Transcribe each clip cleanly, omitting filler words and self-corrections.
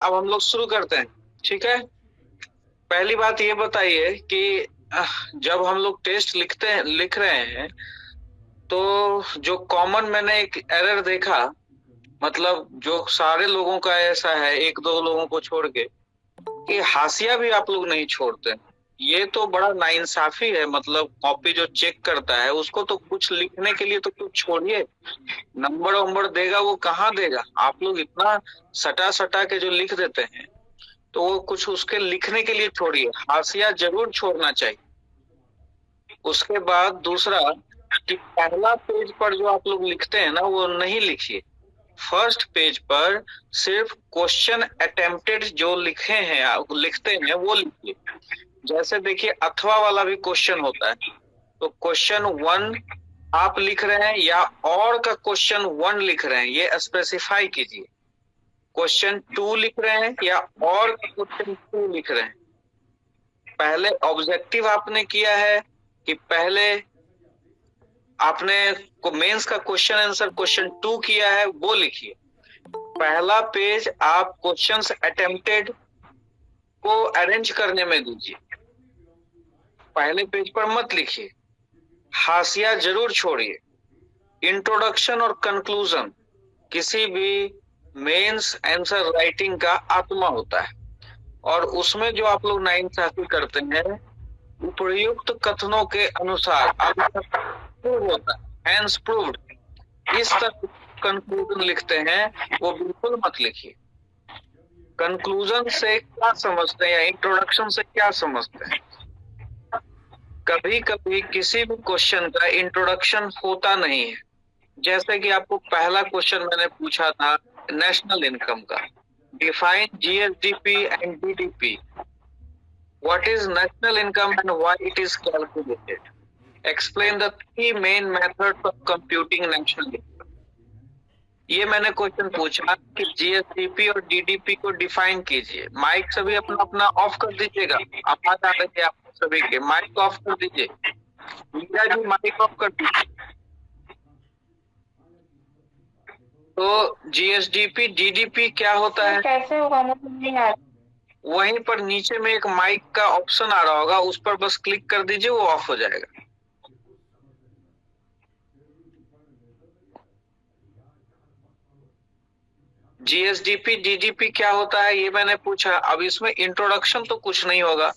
अब हम लोग शुरू करते हैं। ठीक है, पहली बात ये बताइए कि जब हम लोग टेस्ट लिख रहे हैं तो जो कॉमन मैंने एक एरर देखा, मतलब जो सारे लोगों का ऐसा है, एक दो लोगों को छोड़ के, कि हाशिया भी आप लोग नहीं छोड़ते। ये तो बड़ा नाइंसाफी है। मतलब कॉपी जो चेक करता है उसको तो कुछ लिखने के लिए तो कुछ छोड़िए। नंबर वंबर देगा वो कहाँ देगा? आप लोग इतना सटा सटा के जो लिख देते हैं, तो वो कुछ उसके लिखने के लिए छोड़िए, हाशिया जरूर छोड़ना चाहिए। उसके बाद दूसरा, कि पहला पेज पर जो आप लोग लिखते हैं ना, वो नहीं लिखिए। फर्स्ट पेज पर सिर्फ क्वेश्चन अटेम्प्टेड जो लिखे हैं आप लिखते हैं वो लिखिए। जैसे देखिए, अथवा वाला भी क्वेश्चन होता है, तो क्वेश्चन वन आप लिख रहे हैं या और का क्वेश्चन वन लिख रहे हैं, ये स्पेसिफाई कीजिए। क्वेश्चन टू लिख रहे हैं या और का क्वेश्चन टू लिख रहे हैं। पहले ऑब्जेक्टिव आपने किया है कि पहले आपने को मेंस का क्वेश्चन आंसर क्वेश्चन टू किया है, वो लिखिए। पहला पेज आप क्वेश्चंस अटेम्प्टेड को अरेंज करने में दीजिए, पहले पेज पर मत लिखिए। हाशिया जरूर छोड़िए। इंट्रोडक्शन और कंक्लूजन किसी भी मेंस आंसर राइटिंग का आत्मा होता है, और उसमें जो आप लोग नाइंसाफी करते हैं, उपयुक्त कथनों के अनुसार प्रूव होता है, हैंस प्रूव्ड, इस तरह कंक्लूजन लिखते हैं, वो बिल्कुल मत लिखिए। कंक्लूजन से क्या समझते हैं या इंट्रोडक्शन से क्या समझते हैं? कभी कभी किसी भी क्वेश्चन का इंट्रोडक्शन होता नहीं है। जैसे कि आपको पहला क्वेश्चन मैंने पूछा था नेशनल इनकम का, define GSDP and DDP, what is national income and why it is calculated, explain the three main methods of computing national income. ये मैंने क्वेश्चन पूछा कि जीएसडीपी और डीडीपी को डिफाइन कीजिए। माइक सभी अपना अपना ऑफ कर दीजिएगा, आवाज आ रही है आप सभी के, माइक ऑफ कर दीजिए। मीरा जी माइक ऑफ कर दीजिए। तो जीएसडीपी डीडीपी क्या होता है? कैसे होगा मुझे नहीं आ वहीं पर नीचे में एक माइक का ऑप्शन आ रहा होगा, उस पर बस क्लिक कर दीजिए, वो ऑफ हो जाएगा। जीएसडीपी डीडीपी क्या होता है ये मैंने पूछा। अब इसमें इंट्रोडक्शन तो कुछ नहीं होगा,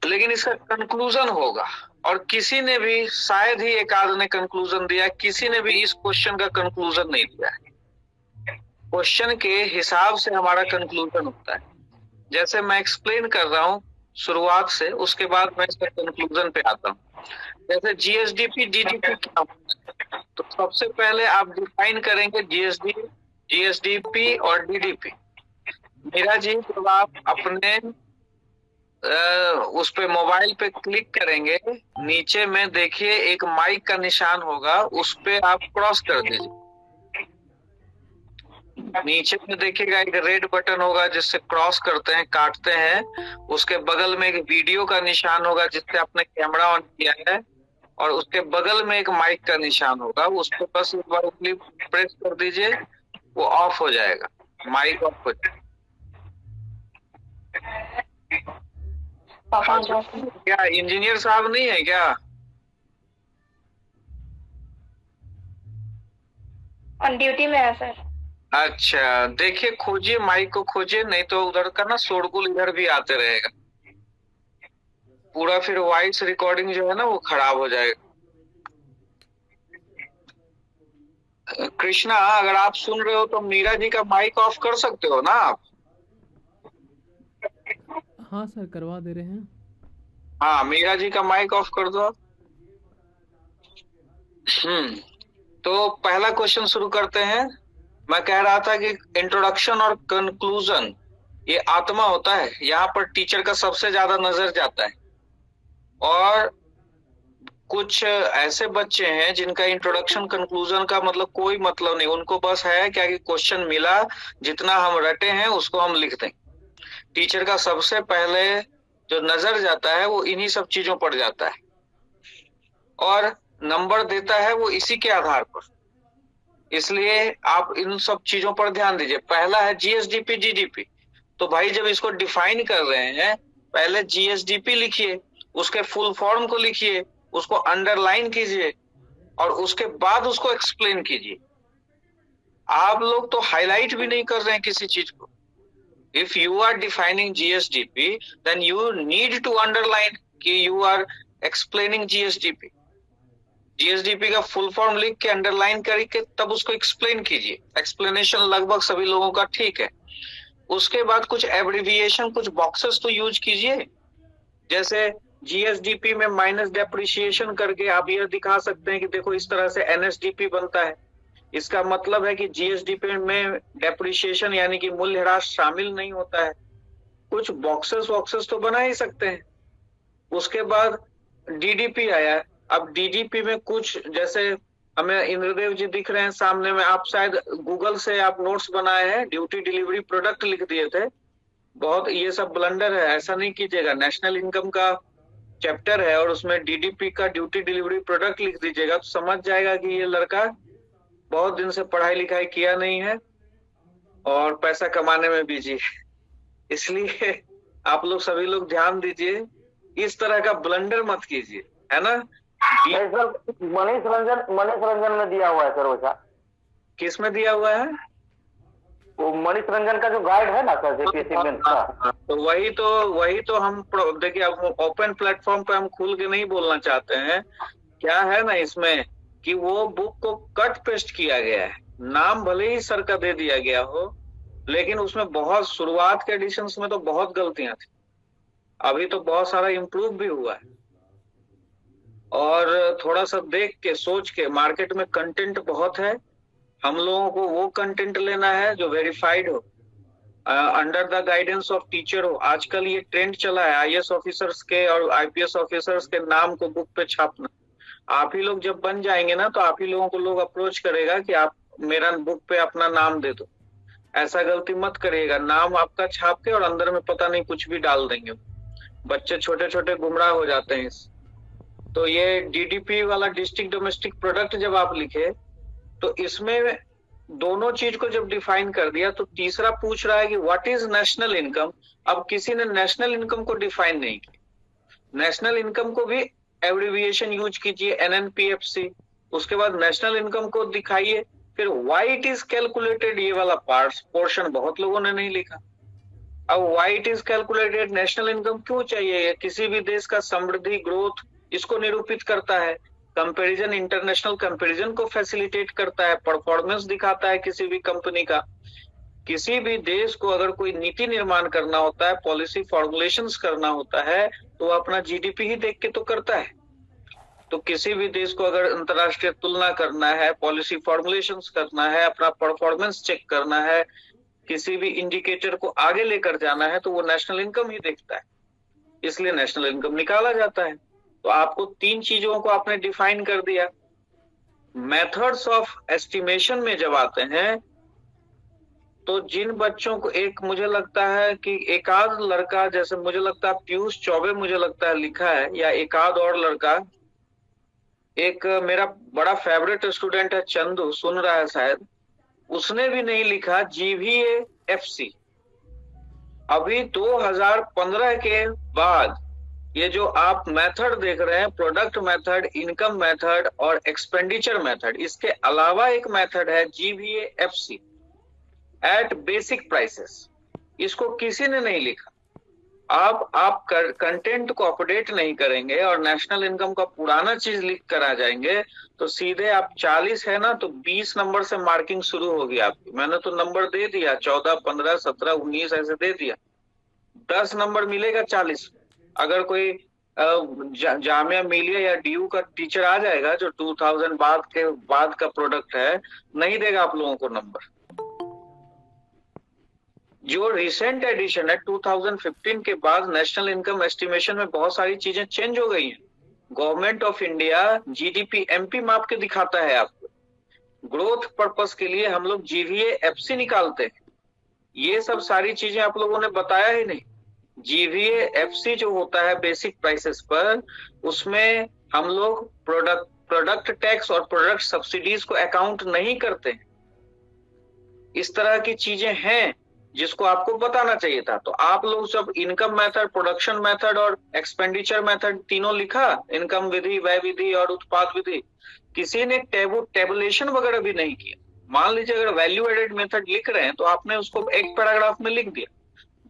लेकिन इसका कंक्लूजन होगा। और किसी ने भी, शायद ही एक आध ने कंक्लूजन दिया, किसी ने भी इस क्वेश्चन का कंक्लूजन नहीं दिया है। क्वेश्चन के हिसाब से हमारा कंक्लूजन होता है। जैसे मैं एक्सप्लेन कर रहा हूँ शुरुआत से, उसके बाद मैं इसका कंक्लूजन पे आता हूँ। जैसे जीएसडीपी डीडीपी क्या होता है, तो सबसे पहले आप डिफाइन करेंगे जीएसडीपी और डीडीपी। मीरा जी, जब आप अपने उस पे मोबाइल पे क्लिक करेंगे, नीचे में देखिए एक माइक का निशान होगा, उस पे आप क्रॉस कर दीजिए। नीचे में देखिएगा एक रेड बटन होगा जिससे क्रॉस करते हैं, काटते हैं। उसके बगल में एक वीडियो का निशान होगा जिससे आपने कैमरा ऑन किया है, और उसके बगल में एक माइक का निशान होगा, उस पर बस एक बार उंगली प्रेस कर दीजिए, वो ऑफ हो जाएगा, माइक ऑफ हो जाएगा। पापा आज क्या इंजीनियर साहब नहीं है क्या? ऑन ड्यूटी में है सर। अच्छा, देखिए खोजिए, माइक को खोजिए, नहीं तो उधर का ना शोरगुल इधर भी आते रहेगा, पूरा फिर वॉइस रिकॉर्डिंग जो है ना वो खराब हो जाएगा। कृष्णा, अगर आप सुन रहे हो तो मीरा जी का माइक ऑफ कर सकते हो ना आप? हाँ सर, करवा दे रहे हैं। हाँ, मीरा जी का माइक ऑफ कर दो। तो पहला क्वेश्चन शुरू करते हैं। मैं कह रहा था कि इंट्रोडक्शन और कंक्लूजन ये आत्मा होता है, यहाँ पर टीचर का सबसे ज्यादा नजर जाता है। और कुछ ऐसे बच्चे हैं जिनका इंट्रोडक्शन कंक्लूजन का मतलब कोई मतलब नहीं, उनको बस है क्या कि क्वेश्चन मिला, जितना हम रटे हैं उसको हम लिख दें। टीचर का सबसे पहले जो नजर जाता है वो इन्हीं सब चीजों पर जाता है, और नंबर देता है वो इसी के आधार पर। इसलिए आप इन सब चीजों पर ध्यान दीजिए। पहला है जीएसडीपी जीडीपी। तो भाई जब इसको डिफाइन कर रहे हैं, पहले जीएसडीपी लिखिए, उसके फुल फॉर्म को लिखिए, उसको अंडरलाइन कीजिए और उसके बाद उसको एक्सप्लेन कीजिए। आप लोग तो हाईलाइट भी नहीं कर रहे हैं किसी चीज को। If you are defining GSDP then you need to underline कि you are explaining GSDP. GSDP का फुल फॉर्म लिख के अंडरलाइन करके तब उसको एक्सप्लेन कीजिए। एक्सप्लेनेशन लगभग सभी लोगों का ठीक है। उसके बाद कुछ एब्रिविएशन, कुछ बॉक्सेस तो यूज कीजिए। जैसे जीएसडीपी में माइनस डेप्रिसिएशन करके आप यह दिखा सकते हैं कि देखो इस तरह से एनएसडीपी बनता है। इसका मतलब है कि जीएसडीपी में डेप्रिसिएशन यानी कि मूल्यह्रास शामिल नहीं होता है। कुछ बॉक्सेस तो बना ही सकते हैं। उसके बाद डीडीपी आया। अब डीडीपी में कुछ, जैसे हमें इंद्रदेव जी दिख रहे हैं सामने में, आप शायद गूगल से आप नोट्स बनाए हैं, ड्यूटी डिलीवरी प्रोडक्ट लिख दिए थे। बहुत ये सब ब्लंडर है, ऐसा नहीं कीजिएगा। नेशनल इनकम का चैप्टर है और उसमें डीडीपी का ड्यूटी डिलीवरी प्रोडक्ट लिख दीजिएगा तो समझ जाएगा कि ये लड़का बहुत दिन से पढ़ाई लिखाई किया नहीं है और पैसा कमाने में बिजी है। इसलिए आप लोग सभी लोग ध्यान दीजिए, इस तरह का ब्लंडर मत कीजिए, है ना। नहीं सर, मनीष रंजन में दिया हुआ है सर वैसा। किस में दिया हुआ है? वो मनीष रंजन का जो गाइड है ना सर जेपीएससी मेंस का। तो वही तो हम देखिए, अब ओपन प्लेटफॉर्म पे हम खुल के नहीं बोलना चाहते हैं। क्या है ना इसमें कि वो बुक को कट पेस्ट किया गया है। नाम भले ही सर का दे दिया गया हो, लेकिन उसमें बहुत शुरुआत के एडिशंस में तो बहुत गलतियां थी। अभी तो बहुत सारा इम्प्रूव भी हुआ है। और थोड़ा सा देख के सोच के, मार्केट में कंटेंट बहुत है, हम लोगों को वो कंटेंट लेना है जो वेरीफाइड हो, under the guidance of teacher हो। आजकल ये ट्रेंड चला है आईएएस ऑफिसर्स के और आईपीएस ऑफिसर्स के नाम को बुक पे छापना। आप ही लोग जब बन जाएंगे ना तो आप ही लोगों को लोग अप्रोच करेगा कि आप मेरा बुक पे अपना नाम दे दो। ऐसा गलती मत करिएगा, नाम आपका छाप के और अंदर में पता नहीं कुछ भी डाल देंगे। बच्चे छोटे छोटे गुमराह हो जाते हैं। तो ये डीडीपी वाला डिस्ट्रिक्ट डोमेस्टिक प्रोडक्ट जब आप लिखे तो इसमें दोनों चीज को जब डिफाइन कर दिया तो तीसरा पूछ रहा है कि व्हाट इज नेशनल इनकम। अब किसी ने नेशनल इनकम को डिफाइन नहीं किया। नेशनल इनकम को भी एब्रिविएशन यूज कीजिए, एनएनपीएफसी। उसके बाद नेशनल इनकम को दिखाइए, फिर व्हाई इट इज कैलकुलेटेड, ये वाला पोर्शन बहुत लोगों ने नहीं लिखा। अब why it is calculated, national income क्यों चाहिए? किसी भी देश का समृद्धि, ग्रोथ, इसको निरूपित करता है। कंपैरिजन, इंटरनेशनल कंपैरिजन को फैसिलिटेट करता है, परफॉर्मेंस दिखाता है किसी भी कंपनी का। किसी भी देश को अगर कोई नीति निर्माण करना होता है, पॉलिसी फॉर्मुलेशंस करना होता है, तो अपना जीडीपी ही देख के तो करता है। तो किसी भी देश को अगर अंतरराष्ट्रीय तुलना करना है, पॉलिसी फॉर्मुलेशंस करना है, अपना परफॉर्मेंस चेक करना है, किसी भी इंडिकेटर को आगे लेकर जाना है, तो वो नेशनल इनकम ही देखता है। इसलिए नेशनल इनकम निकाला जाता है। तो आपको तीन चीजों को आपने डिफाइन कर दिया। मेथड्स ऑफ एस्टिमेशन में जब आते हैं तो जिन बच्चों को, एक मुझे लगता है कि एक आध लड़का, जैसे मुझे लगता है पीयूष चौबे मुझे लगता है लिखा है, या एक आध और लड़का, एक मेरा बड़ा फेवरेट स्टूडेंट है चंदू, सुन रहा है शायद, उसने भी नहीं लिखा जीवीएएफसी। अभी 2015 के बाद ये जो आप मेथड देख रहे हैं, प्रोडक्ट मेथड, इनकम मेथड और एक्सपेंडिचर मेथड, इसके अलावा एक मेथड है जीवीएएफसी, एट बेसिक प्राइसेस। इसको किसी ने नहीं लिखा। अब आप कंटेंट को अपडेट नहीं करेंगे और नेशनल इनकम का पुराना चीज लिख कर आ जाएंगे तो सीधे आप 40 है ना तो 20 नंबर से मार्किंग शुरू होगी आपकी। मैंने तो नंबर दे दिया, 14, 15, 17, 19 ऐसे दे दिया। 10 नंबर मिलेगा 40। अगर कोई जामिया मिलिया या डीयू का टीचर आ जाएगा जो 2000 बाद का प्रोडक्ट है, नहीं देगा आप लोगों को नंबर। जो रिसेंट एडिशन है 2015 के बाद, नेशनल इनकम एस्टिमेशन में बहुत सारी चीजें चेंज हो गई हैं। Government of India GDP MP माप के दिखाता है आपको। ग्रोथ पर्पस के लिए हम लोग जीवीएएफसी निकालते हैं। ये सब सारी चीजें आप लोगों ने बताया ही नहीं। जीवीएएफसी जो होता है बेसिक प्राइसेस पर, उसमें हम लोग प्रोडक्ट प्रोडक्ट टैक्स और प्रोडक्ट सब्सिडीज को अकाउंट नहीं करते हैं। इस तरह की चीजें हैं जिसको आपको बताना चाहिए था। तो आप लोग जब इनकम मेथड, प्रोडक्शन मेथड और एक्सपेंडिचर मेथड तीनों लिखा, इनकम विधि, व्यय विधि और उत्पाद विधि, किसी ने टेबुलेशन वगैरह भी नहीं किया। मान लीजिए अगर वैल्यू एडेड मेथड लिख रहे हैं तो आपने उसको एक पैराग्राफ में लिख दिया,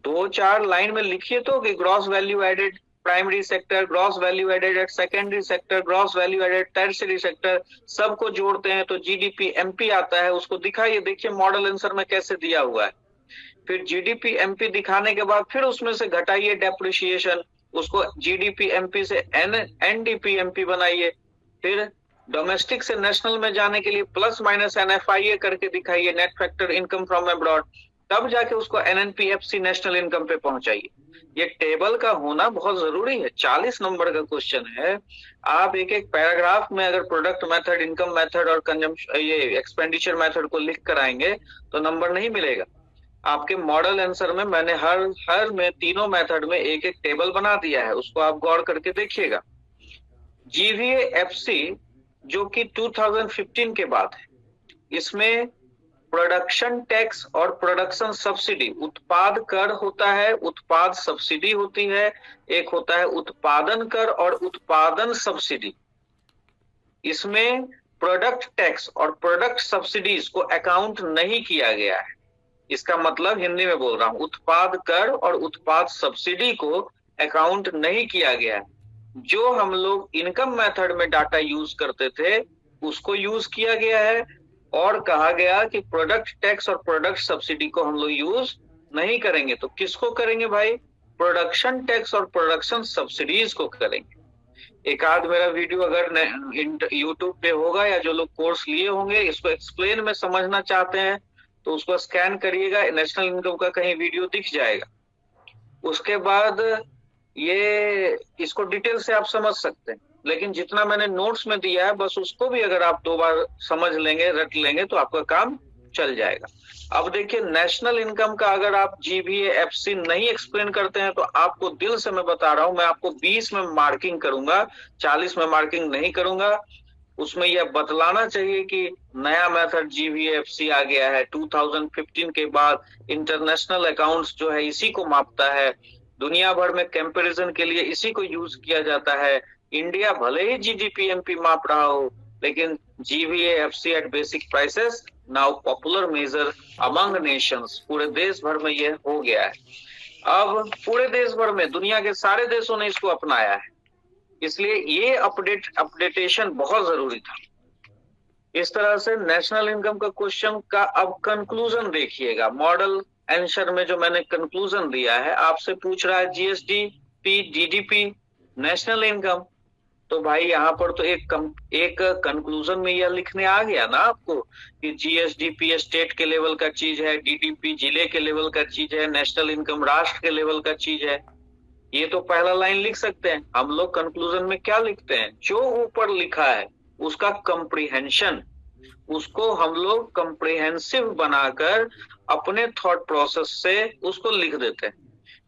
2-4 लाइन में लिखिए तो कि gross value added primary sector, gross value added at secondary sector, gross value added tertiary sector, सबको जोड़ते हैं तो जीडीपी एमपी आता है। उसको दिखाइए, देखिए मॉडल आंसर में कैसे दिया हुआ है। फिर जीडीपी एमपी दिखाने के बाद फिर उसमें से घटाइए डेप्रिसिएशन, उसको जीडीपी एमपी से एनडीपी एमपी बनाइए। फिर डोमेस्टिक से नेशनल में जाने के लिए प्लस माइनस एनएफआईए करके दिखाइए, net factor income from abroad, तब जाके उसको एनएनपीएफसी नेशनल इनकम पे पहुंचाइए। ये टेबल का होना बहुत जरूरी है। 40 नंबर का क्वेश्चन है। आप एक एक पैराग्राफ में अगर प्रोडक्ट मेथड, इनकम मेथड और कंजम्पशन, ये एक्सपेंडिचर मेथड को लिख कर आएंगे तो नंबर नहीं मिलेगा। आपके मॉडल आंसर में मैंने हर में तीनों मेथड में एक एक टेबल बना दिया है, उसको आप गौर करके देखिएगा। जीवीएएफसी जो कि 2015 के बाद है, इसमें प्रोडक्शन टैक्स और प्रोडक्शन सब्सिडी, उत्पाद कर होता है, उत्पाद सब्सिडी होती है, एक होता है उत्पादन कर और उत्पादन सब्सिडी। इसमें प्रोडक्ट टैक्स और प्रोडक्ट सब्सिडीज को अकाउंट नहीं किया गया है। इसका मतलब हिंदी में बोल रहा हूं, उत्पाद कर और उत्पाद सब्सिडी को अकाउंट नहीं किया गया है। जो हम लोग इनकम मेथड में डाटा यूज करते थे उसको यूज किया गया है, और कहा गया कि प्रोडक्ट टैक्स और प्रोडक्ट सब्सिडी को हम लोग यूज नहीं करेंगे। तो किसको करेंगे भाई? प्रोडक्शन टैक्स और प्रोडक्शन सब्सिडीज को करेंगे। एक आध मेरा वीडियो अगर यूट्यूब पे होगा या जो लोग कोर्स लिए होंगे इसको एक्सप्लेन में समझना चाहते हैं तो उसको स्कैन करिएगा, नेशनल इनकम का कहीं वीडियो दिख जाएगा। उसके बाद ये इसको डिटेल से आप समझ सकते हैं, लेकिन जितना मैंने नोट्स में दिया है बस उसको भी अगर आप 2 बार समझ लेंगे, रट लेंगे तो आपका काम चल जाएगा। अब देखिए नेशनल इनकम का अगर आप जीवीएएफसी नहीं एक्सप्लेन करते हैं तो आपको दिल से मैं बता रहा हूं, मैं आपको 20 में मार्किंग करूंगा, 40 में मार्किंग नहीं करूंगा। उसमें यह बतलाना चाहिए कि नया मेथड जीवीएफसी आ गया है 2015 के बाद। इंटरनेशनल अकाउंट्स जो है इसी को मापता है, दुनिया भर में कंपैरिजन के लिए इसी को यूज किया जाता है। इंडिया भले ही जीडीपी एमपी माप रहा हो, लेकिन GVFC at basic prices now popular measure among nations, पूरे देश भर में यह हो गया है। अब पूरे देश भर में दुनिया के सारे देशों ने इसको अपनाया है, इसलिए ये अपडेटेशन बहुत जरूरी था। इस तरह से नेशनल इनकम का क्वेश्चन का अब कंक्लूजन देखिएगा। मॉडल आंसर में जो मैंने कंक्लूजन दिया है, आपसे पूछ रहा है जीएसडीपी, जीडीपी, नेशनल इनकम, तो भाई यहाँ पर तो एक कंक्लूजन में यह लिखने आ गया ना आपको कि जीएसडीपी स्टेट के लेवल का चीज है, डीडीपी जिले के लेवल का चीज है, नेशनल इनकम राष्ट्र के लेवल का चीज है। ये तो पहला लाइन लिख सकते हैं। हम लोग कंक्लूजन में क्या लिखते हैं? जो ऊपर लिखा है उसका कंप्रीहेंशन, उसको हम लोग कंप्रीहेंसिव बनाकर अपने थॉट प्रोसेस से उसको लिख देते हैं।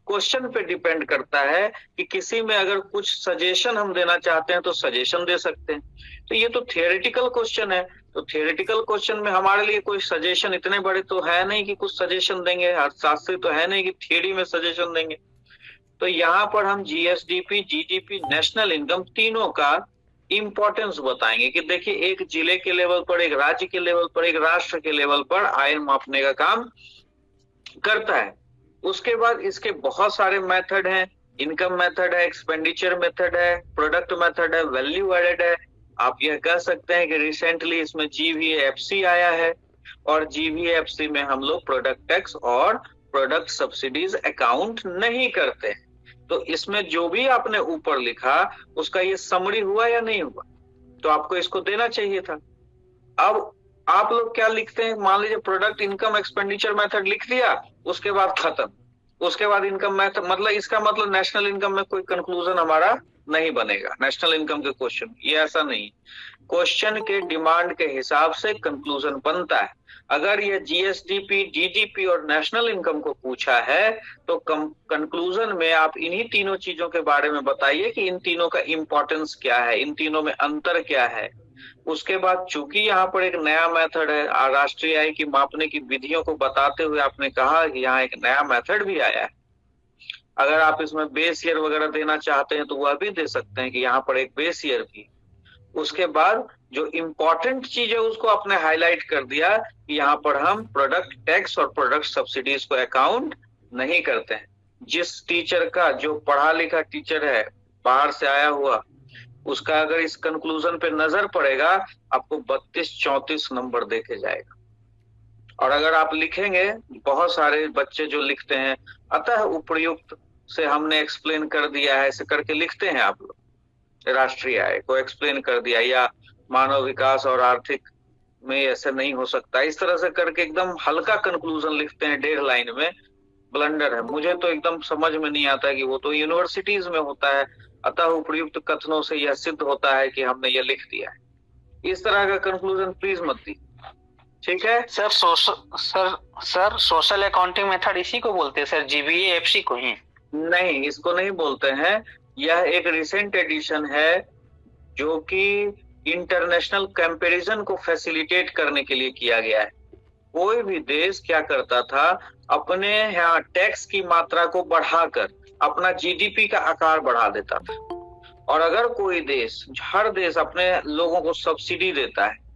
क्वेश्चन पे डिपेंड करता है कि किसी में अगर कुछ सजेशन हम देना चाहते हैं तो सजेशन दे सकते हैं। तो ये तो थियोरेटिकल क्वेश्चन है, तो थियोरेटिकल क्वेश्चन में हमारे लिए कोई सजेशन इतने बड़े तो है नहीं कि कुछ सजेशन देंगे, अर्थशास्त्री तो है नहीं कि थियरी में सजेशन देंगे। तो यहाँ पर हम जीएसडीपी, जीडीपी, नेशनल इनकम तीनों का इंपॉर्टेंस बताएंगे कि देखिए एक जिले के लेवल पर, एक राज्य के लेवल पर, एक राष्ट्र के लेवल पर आय मापने का काम करता है। उसके बाद इसके बहुत सारे मेथड हैं, इनकम मेथड है, एक्सपेंडिचर मेथड है, प्रोडक्ट मेथड है, वैल्यू एडेड है। आप यह कह सकते हैं कि रिसेंटली इसमें जीवीएफसी आया है, और जीवीएफसी में हम लोग प्रोडक्ट टैक्स और प्रोडक्ट सब्सिडीज अकाउंट नहीं करते हैं। तो इसमें जो भी आपने ऊपर लिखा उसका ये समरी हुआ या नहीं हुआ, तो आपको इसको देना चाहिए था। अब आप लोग क्या लिखते हैं? मान लीजिए प्रोडक्ट इनकम एक्सपेंडिचर मेथड लिख दिया, उसके बाद खत्म। उसके बाद इनकम मैथड, मतलब इसका मतलब नेशनल इनकम में कोई कंक्लूजन हमारा नहीं बनेगा नेशनल इनकम के क्वेश्चन, ये ऐसा नहीं। क्वेश्चन के डिमांड के हिसाब से कंक्लूजन बनता है। अगर ये जीएसडीपी, जीडीपी और नेशनल इनकम को पूछा है तो कंक्लूजन में आप इन्हीं तीनों चीजों के बारे में बताइए कि इन तीनों का इंपॉर्टेंस क्या है, इन तीनों में अंतर क्या है। उसके बाद चूंकि यहाँ पर एक नया मेथड है, राष्ट्रीय आय की मापने की विधियों को बताते हुए आपने कहा कि यहाँ एक नया मेथड भी आया है। अगर आप इसमें बेस ईयर वगैरह देना चाहते हैं तो वह भी दे सकते हैं कि यहाँ पर एक बेस ईयर भी। उसके बाद जो इम्पोर्टेंट चीज है उसको आपने हाईलाइट कर दिया कि यहाँ पर हम प्रोडक्ट टैक्स और प्रोडक्ट सब्सिडीज को अकाउंट नहीं करते हैं। जिस टीचर का, जो पढ़ा लिखा टीचर है, बाहर से आया हुआ, उसका अगर इस कंक्लूजन पे नजर पड़ेगा आपको 32-34 नंबर देके जाएगा। और अगर आप लिखेंगे, बहुत सारे बच्चे जो लिखते हैं अतः उपयुक्त से हमने एक्सप्लेन कर दिया है, ऐसे करके लिखते हैं आप लोग, राष्ट्रीय आय को एक्सप्लेन कर दिया, या मानव विकास और आर्थिक में ऐसे नहीं हो सकता, इस तरह से करके एकदम हल्का कंक्लूजन लिखते हैं 1.5 लाइन में। ब्लंडर है, मुझे तो एकदम समझ में नहीं आता कि वो तो यूनिवर्सिटीज में होता है। अतः उपयुक्त कथनों से यह सिद्ध होता है कि हमने ये लिख दिया है। इस तरह का कंक्लूजन प्लीज मत दी, ठीक है सर? सोशल अकाउंटिंग मेथड इसी को बोलते हैं सर, जीबीए एफसी को ही? नहीं, इसको नहीं बोलते हैं। यह एक रिसेंट एडिशन है जो कि इंटरनेशनल कंपैरिजन को फैसिलिटेट करने के लिए किया गया है। कोई भी देश क्या करता था, अपने यहाँ टैक्स की मात्रा को बढ़ाकर अपना जीडीपी का आकार बढ़ा देता था। और अगर कोई देश, हर देश अपने लोगों को सब्सिडी देता है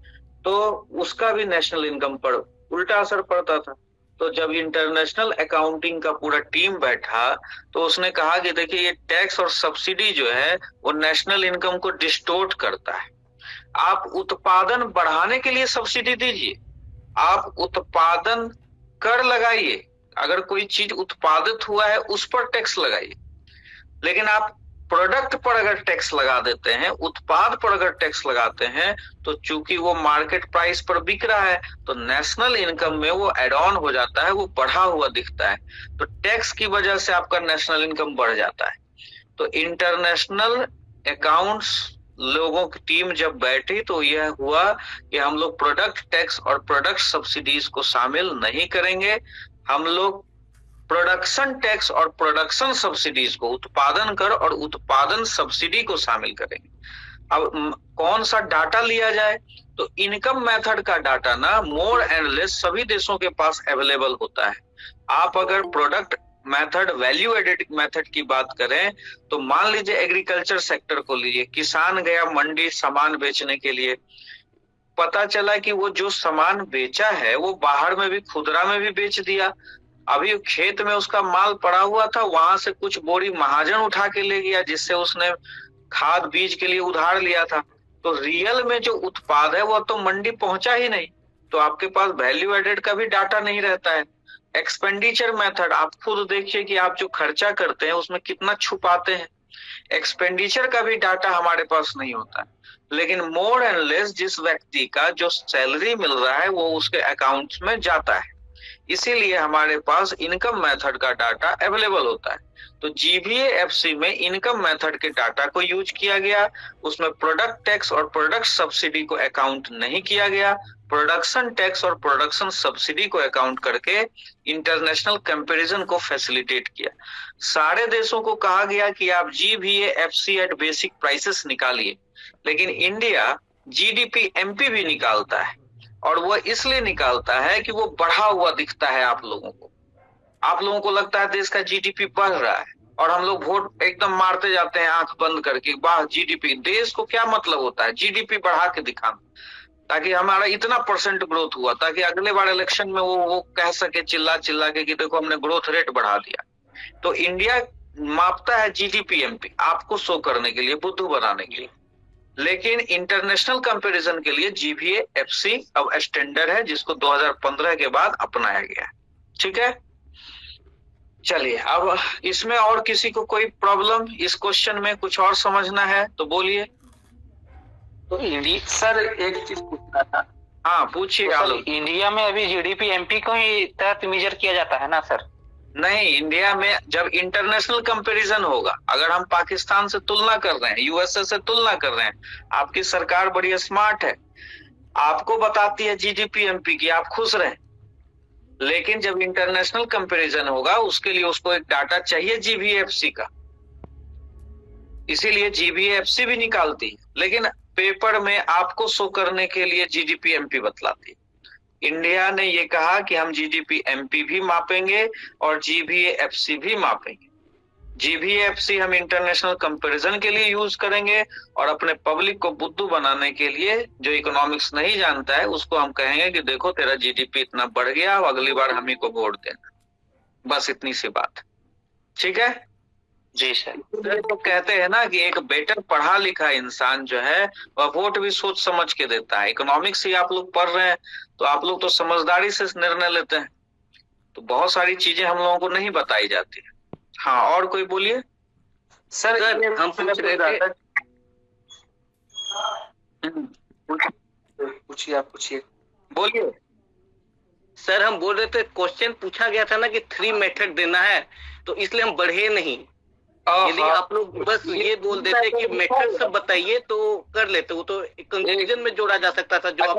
तो उसका भी नेशनल इनकम पर उल्टा असर पड़ता था। तो जब इंटरनेशनल अकाउंटिंग का पूरा टीम बैठा तो उसने कहा कि देखिए ये टैक्स और सब्सिडी जो है वो नेशनल इनकम को डिस्टोर्ट करता है। आप उत्पादन बढ़ाने के लिए सब्सिडी दीजिए, आप उत्पादन कर लगाइए, अगर कोई चीज उत्पादित हुआ है उस पर टैक्स लगाइए। लेकिन आप प्रोडक्ट पर अगर टैक्स लगा देते हैं, उत्पाद पर अगर टैक्स लगाते हैं, तो चूंकि वो मार्केट प्राइस पर बिक रहा है तो नेशनल इनकम में वो एड ऑन हो जाता है, वो बढ़ा हुआ दिखता है। तो टैक्स की वजह से आपका नेशनल इनकम बढ़ जाता है। तो इंटरनेशनल अकाउंट्स लोगों की टीम जब बैठी तो यह हुआ कि हम लोग प्रोडक्ट टैक्स और प्रोडक्ट सब्सिडीज को शामिल नहीं करेंगे, हम लोग प्रोडक्शन टैक्स और प्रोडक्शन सब्सिडीज को, उत्पादन कर और उत्पादन सब्सिडी को शामिल करेंगे। अब कौन सा डाटा लिया जाए, तो इनकम मेथड का डाटा ना मोर एंड लेस सभी देशों के पास अवेलेबल होता है। आप अगर product method, value added method की बात करें तो मान लीजिए एग्रीकल्चर सेक्टर को लीजिए, किसान गया मंडी सामान बेचने के लिए, पता चला कि वो जो सामान बेचा है वो बाहर में भी, खुदरा में भी बेच दिया। अभी खेत में उसका माल पड़ा हुआ था, वहां से कुछ बोरी महाजन उठा के ले गया जिससे उसने खाद बीज के लिए उधार लिया था। तो रियल में जो उत्पाद है वो तो मंडी पहुंचा ही नहीं, तो आपके पास वैल्यू एडेड का भी डाटा नहीं रहता है। एक्सपेंडिचर मेथड, आप खुद देखिए कि आप जो खर्चा करते हैं उसमें कितना छुपाते हैं, एक्सपेंडिचर का भी डाटा हमारे पास नहीं होता है। लेकिन मोर एंड लेस जिस व्यक्ति का जो सैलरी मिल रहा है वो उसके अकाउंट्स में जाता है, इसीलिए हमारे पास इनकम मेथड का डाटा अवेलेबल होता है। तो जीबीए एफसी में इनकम मेथड के डाटा को यूज किया गया, उसमें प्रोडक्ट टैक्स और प्रोडक्ट सब्सिडी को अकाउंट नहीं किया गया, प्रोडक्शन टैक्स और प्रोडक्शन सब्सिडी को अकाउंट करके इंटरनेशनल कंपैरिजन को फैसिलिटेट किया। सारे देशों को कहा गया कि आप GBA FC at basic prices निकालिए, लेकिन इंडिया जीडीपी एमपी भी निकालता है, और वह इसलिए निकालता है कि वो बढ़ा हुआ दिखता है आप लोगों को। आप लोगों को लगता है देश का जीडीपी बढ़ रहा है और हम लोग वोट एकदम मारते जाते हैं आंख बंद करके, वाह जीडीपी। देश को क्या मतलब होता है जीडीपी बढ़ा के दिखाना, ताकि हमारा इतना % ग्रोथ हुआ, ताकि अगले बार इलेक्शन में वो कह सके चिल्ला चिल्ला के कि देखो हमने ग्रोथ रेट बढ़ा दिया। तो इंडिया मापता है जीडीपी एमपी आपको शो करने के लिए, बुद्धू बनाने के लिए। लेकिन इंटरनेशनल कंपैरिजन के लिए जीबीए एफसी अब स्टैंडर्ड है, जिसको 2015 के बाद अपनाया गया है। ठीक है, चलिए अब इसमें और किसी को कोई प्रॉब्लम, इस क्वेश्चन में कुछ और समझना है तो बोलिए। तो सर एक चीज पूछना था। हाँ पूछिए। तो इंडिया में अभी जीडीपी एमपी को ही तहत मेजर किया जाता है ना सर? नहीं, इंडिया में जब इंटरनेशनल कंपैरिजन होगा, अगर हम पाकिस्तान से तुलना कर रहे हैं, यूएसए से तुलना कर रहे हैं, आपकी सरकार बड़ी स्मार्ट है, आपको बताती है जीडीपी एमपी की, आप खुश रहे। लेकिन जब इंटरनेशनल कंपैरिजन होगा, उसके लिए उसको एक डाटा चाहिए जीबीएफसी का, इसीलिए जीबीएफसी भी निकालती है, लेकिन पेपर में आपको शो करने के लिए जीडीपी एमपी बतलाती है। इंडिया ने ये कहा कि हम जीडीपी एमपी भी मापेंगे और जीबीएफसी भी मापेंगे। जीबीएफसी हम इंटरनेशनल कंपैरिजन के लिए यूज करेंगे और अपने पब्लिक को बुद्धू बनाने के लिए, जो इकोनॉमिक्स नहीं जानता है उसको हम कहेंगे कि देखो तेरा जीडीपी इतना बढ़ गया, अगली बार हम ही को वोट देना। बस इतनी सी बात, ठीक है जी सर। तो कहते हैं ना कि एक बेटर पढ़ा लिखा इंसान जो है वह वोट भी सोच समझ के देता है। इकोनॉमिक्स ही आप लोग पढ़ रहे हैं तो आप लोग तो समझदारी से निर्णय लेते हैं, तो बहुत सारी चीजें हम लोगों को नहीं बताई जाती। हाँ, और कोई बोलिए सर हम पूछ रहे थे। पूछिए, आप पूछिए। बोलिए। सर हम बोल रहे थे, क्वेश्चन पूछा गया था ना कि 3 मेथड देना है, तो इसलिए हम बढ़े नहीं। यदि आप लोग बस ये बोल देते कि मेथड सब बताइए तो कर लेते, वो तो कंक्लूजन में जोड़ा जा सकता था जो आप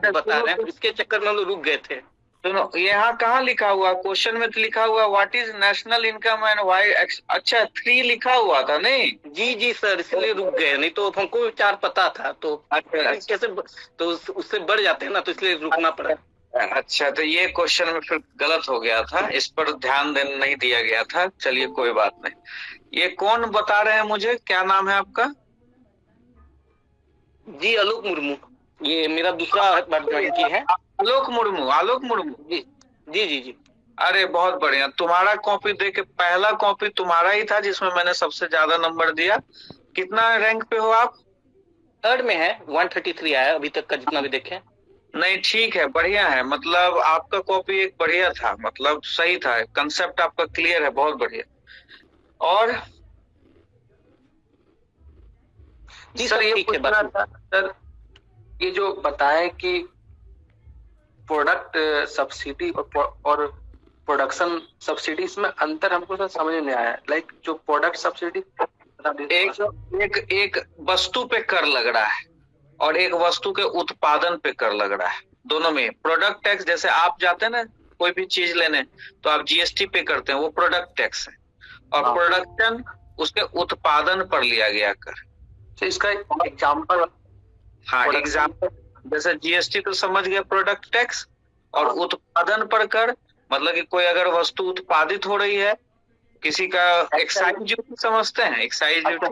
बता रहे हैं, इसके चक्कर में हम लोग रुक गए थे। सुनो, यहाँ कहाँ लिखा हुआ, क्वेश्चन में तो लिखा हुआ what is national income and why. अच्छा, 3 लिखा हुआ था नहीं? जी जी सर, इसलिए रुक गए, नहीं तो हमको 4 पता था, तो कैसे तो उससे बढ़ जाते हैं ना, तो इसलिए रुकना पड़ा। अच्छा, तो ये क्वेश्चन में फिर गलत हो गया था, इस पर ध्यान नहीं दिया गया था। चलिए कोई बात नहीं। ये कौन बता रहे हैं मुझे, क्या नाम है आपका? जी आलोक मुर्मू, ये मेरा दूसरा बार ज्वाइन की है। आलोक मुर्मू, आलोक मुर्मू जी जी जी जी। अरे बहुत बढ़िया। तुम्हारा कॉपी देके, पहला कॉपी तुम्हारा ही था जिसमें मैंने सबसे ज्यादा नंबर दिया। कितना रैंक पे हो आप? 3rd में है, 133 आया अभी तक का जितना भी देखे। नहीं, ठीक है, बढ़िया है। मतलब आपका कॉपी एक बढ़िया था, मतलब सही था, कंसेप्ट आपका क्लियर है, बहुत बढ़िया। और जी सर, ये पूछना था सर, ये जो बताएं कि प्रोडक्ट सब्सिडी और प्रोडक्शन सब्सिडी, इसमें अंतर हमको सर समझ नहीं आया। लाइक जो प्रोडक्ट सब्सिडी एक वस्तु पे कर लग रहा है और एक वस्तु के उत्पादन पे कर लग रहा है, दोनों में। प्रोडक्ट टैक्स, जैसे आप जाते हैं ना कोई भी चीज लेने तो आप जीएसटी पे करते हैं, वो प्रोडक्ट टैक्स है। और प्रोडक्शन उसके उत्पादन पर लिया गया कर। तो इसका एग्जाम्पल? हाँ, एग्जाम्पल जैसे जीएसटी तो समझ गया, प्रोडक्ट टैक्स। और उत्पादन पर कर मतलब कि कोई अगर वस्तु उत्पादित हो रही है, किसी का एक्साइज ड्यूटी समझते हैं, एक्साइज ड्यूटी,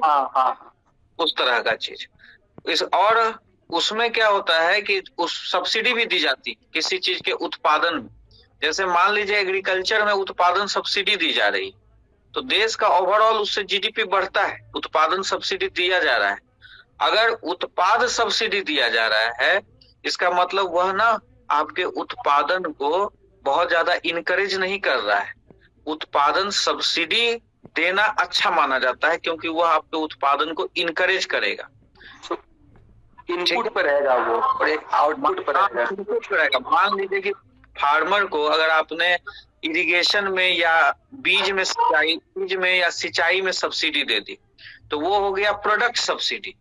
उस तरह का चीज। और उसमें क्या होता है कि उस सब्सिडी भी दी जाती किसी चीज के उत्पादन में। जैसे मान लीजिए एग्रीकल्चर में उत्पादन सब्सिडी दी जा रही, तो देश का ओवरऑल उससे जीडीपी बढ़ता है, उत्पादन सब्सिडी दिया जा रहा है। अगर उत्पाद सब्सिडी दिया जा रहा है, इसका मतलब वह ना आपके उत्पादन को बहुत ज्यादा इनकरेज नहीं कर रहा है। उत्पादन सब्सिडी देना अच्छा माना जाता है क्योंकि वह आपके उत्पादन को इनकरेज करेगा। इनपुट पर रहेगा वो और एक आउटपुट पर रहेगा। मान लीजिए कि फार्मर को अगर आपने इरिगेशन में या बीज में या सिंचाई में सब्सिडी दे दी, तो वो हो गया प्रोडक्ट सब्सिडी।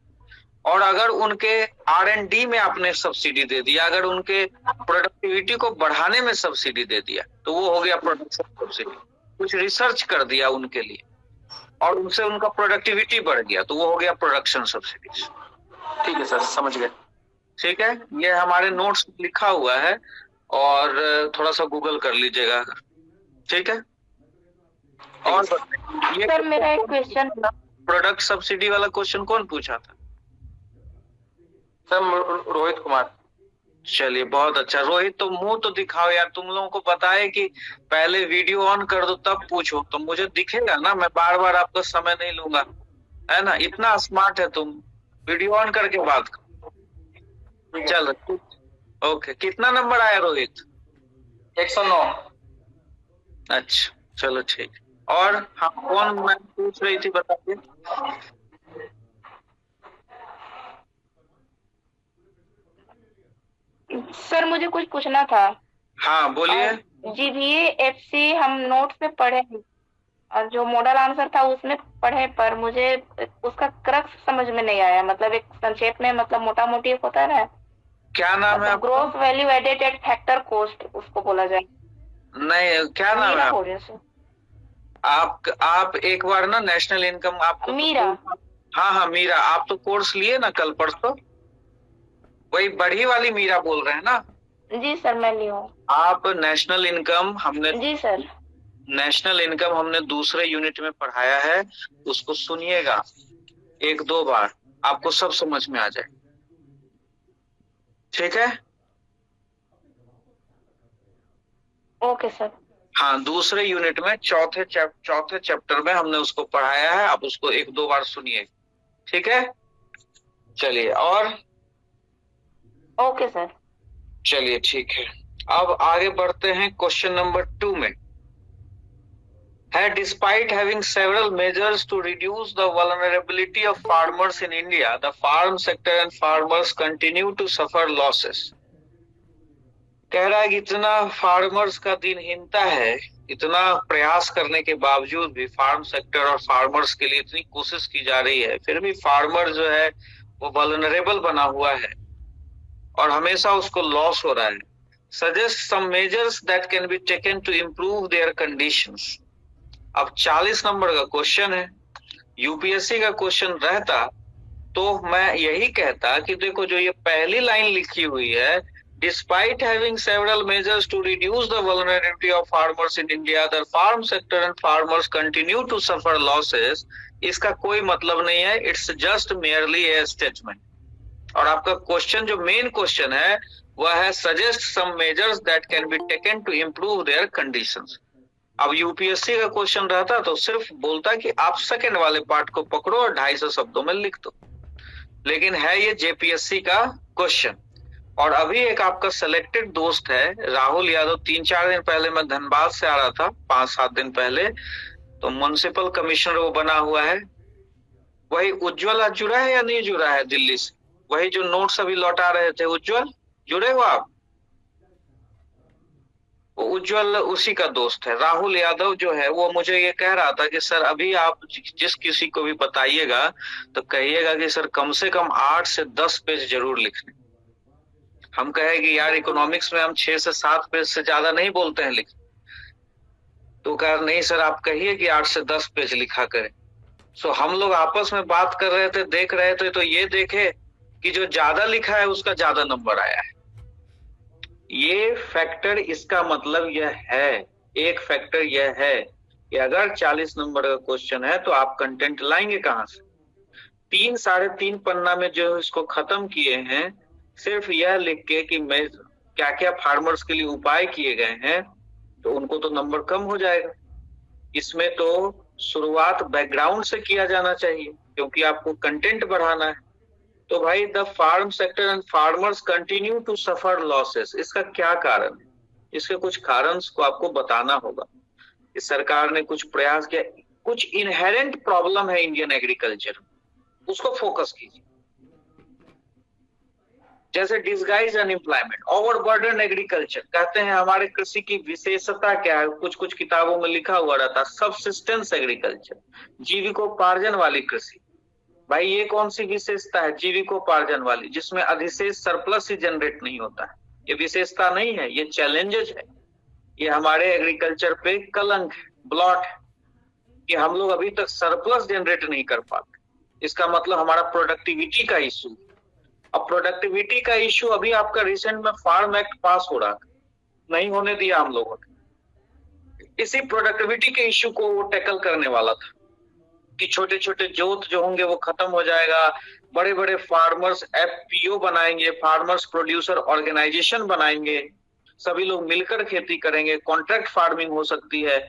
और अगर उनके R&D में आपने सब्सिडी दे दिया, अगर उनके प्रोडक्टिविटी को बढ़ाने में सब्सिडी दे दिया, तो वो हो गया प्रोडक्शन सब्सिडी। कुछ रिसर्च कर दिया उनके लिए और उनसे उनका प्रोडक्टिविटी बढ़ गया, तो वो हो गया प्रोडक्शन सब्सिडी। ठीक है सर, समझ गए। ठीक है, ये हमारे नोट्स लिखा हुआ है और थोड़ा सा गूगल कर लीजिएगा, ठीक है। और ये सर मेरा एक क्वेश्चन, प्रोडक्ट सब्सिडी वाला क्वेश्चन कौन पूछा था? सर रोहित कुमार। चलिए बहुत अच्छा। रोहित, तो मुंह तो दिखाओ यार, तुम लोगों को बताए कि पहले वीडियो ऑन कर दो तब पूछो, तो मुझे दिखेगा ना, मैं बार बार आपका समय नहीं लूंगा, है ना। इतना स्मार्ट है तुम, वीडियो ऑन करके बात करो। चलो ओके, कितना नंबर आया रोहित? 109। अच्छा चलो ठीक। और हाँ, कौन मैं पूछ रही थी बताइए। सर मुझे कुछ पूछना था। हाँ बोलिए। जीबीए एफसी हम नोट्स में पढ़े हैं, और जो मॉडल आंसर था उसमें पढ़े, पर मुझे उसका क्रक्स समझ में नहीं आया। मतलब एक संक्षेप में, मतलब मोटा मोटी एक होता है ना, क्या नाम है मतलब gross value added at factor cost उसको बोला जाए। नहीं, क्या नाम है मीरा बोल रहे हैं सर। आप एक बार ना नेशनल इनकम आपको मीरा। हाँ हाँ मीरा, आप तो कोर्स लिए ना कल परसों, वही बड़ी वाली मीरा बोल रहे हैं ना? जी सर, मैं ली हूँ। आप नेशनल इनकम हमने जी सर। नेशनल इनकम हमने दूसरे यूनिट में पढ़ाया है, उसको सुनिएगा 1-2 बार, आपको सब समझ में आ जाए। ठीक है? Okay sir. हाँ, दूसरे यूनिट में चौथे चैप्टर में हमने उसको पढ़ाया है, आप उसको 1-2 बार सुनिए। ठीक है, चलिए। और ओके सर। चलिए ठीक है, अब आगे बढ़ते हैं क्वेश्चन नंबर 2 में है, despite having several measures to reduce the vulnerability of farmers in India, the farm sector and farmers continue to suffer losses. कह रहा है कि इतना फार्मर्स का दिनहीनता है, इतना प्रयास करने के बावजूद भी फार्म सेक्टर और फार्मर्स के लिए इतनी कोशिश की जा रही है, फिर भी फार्मर जो है वो वल्नरेबल बना हुआ है और हमेशा उसको लॉस हो रहा है। Suggest some measures that can be taken to improve their conditions. अब 40 नंबर का क्वेश्चन है, यूपीएससी का क्वेश्चन रहता तो मैं यही कहता कि देखो जो ये पहली लाइन लिखी हुई है, despite having several measures to reduce the vulnerability of farmers in India, the farm sector and farmers continue to suffer losses, इसका कोई मतलब नहीं है, it's just merely a statement. और आपका क्वेश्चन जो मेन क्वेश्चन है वह है, suggest some measures that can be taken to improve their conditions. अब यूपीएससी का क्वेश्चन रहता तो सिर्फ बोलता कि आप सेकंड वाले पार्ट को पकड़ो और 250 शब्दों में लिख दो, लेकिन है ये जेपीएससी का क्वेश्चन। और अभी एक आपका सिलेक्टेड दोस्त है राहुल यादव, 3-4 दिन पहले मैं धनबाद से आ रहा था, 5-7 दिन पहले, तो म्युनिसिपल कमिश्नर वो बना हुआ है, वही उज्ज्वल आज जुड़ा है या नहीं जुड़ा है दिल्ली से, वही जो नोट्स अभी लौटा रहे थे, उज्ज्वल जुड़े हो आप? वो उज्ज्वल उसी का दोस्त है। राहुल यादव जो है वो मुझे ये कह रहा था कि सर अभी आप जिस किसी को भी बताइएगा तो कहिएगा कि सर कम से कम 8 से 10 पेज जरूर लिखने। हम कहे कि यार इकोनॉमिक्स में हम 6 से 7 पेज से ज्यादा नहीं बोलते हैं लिख, तो कह नहीं सर आप कहिए कि 8 से 10 पेज लिखा करें। सो हम लोग आपस में बात कर रहे थे, देख रहे थे, तो ये देखे कि जो ज्यादा लिखा है उसका ज्यादा नंबर आया है। ये फैक्टर, इसका मतलब यह है, एक फैक्टर यह है कि अगर 40 नंबर का क्वेश्चन है तो आप कंटेंट लाएंगे कहां से? 3-3.5 पन्ना में जो इसको खत्म किए हैं, सिर्फ यह लिख के कि मैं क्या क्या फार्मर्स के लिए उपाय किए गए हैं, तो उनको तो नंबर कम हो जाएगा। इसमें तो शुरुआत बैकग्राउंड से किया जाना चाहिए, क्योंकि आपको कंटेंट बढ़ाना है। तो भाई, the farm sector and farmers continue to suffer losses, इसका क्या कारण है? इसके कुछ कारण को आपको बताना होगा। इस सरकार ने कुछ प्रयास किया, कुछ इनहेरेंट प्रॉब्लम है इंडियन एग्रीकल्चर, उसको फोकस कीजिए। जैसे डिसगाइज अनएम्प्लॉयमेंट, ओवरबर्डन एग्रीकल्चर, कहते हैं हमारे कृषि की विशेषता क्या है, कुछ कुछ किताबों में लिखा हुआ रहता, सबसिस्टेंस एग्रीकल्चर, जीविकोपार्जन वाली कृषि। भाई ये कौन सी विशेषता है जीविकोपार्जन वाली, जिसमें अधिशेष सरप्लस ही जनरेट नहीं होता है? ये विशेषता नहीं है, ये चैलेंजेस है, ये हमारे एग्रीकल्चर पे कलंक है, ब्लॉट है कि हम लोग अभी तक सरप्लस जनरेट नहीं कर पाते। इसका मतलब हमारा प्रोडक्टिविटी का इशू। अब प्रोडक्टिविटी का इशू अभी आपका रिसेंट में फार्म एक्ट पास हो रहा, नहीं होने दिया हम लोगों ने। इसी प्रोडक्टिविटी के इशू को वो टैकल करने वाला था कि छोटे छोटे जोत जो होंगे वो खत्म हो जाएगा, बड़े बड़े फार्मर्स एफपीओ बनाएंगे, फार्मर्स प्रोड्यूसर ऑर्गेनाइजेशन बनाएंगे, सभी लोग मिलकर खेती करेंगे, कॉन्ट्रैक्ट फार्मिंग हो सकती है,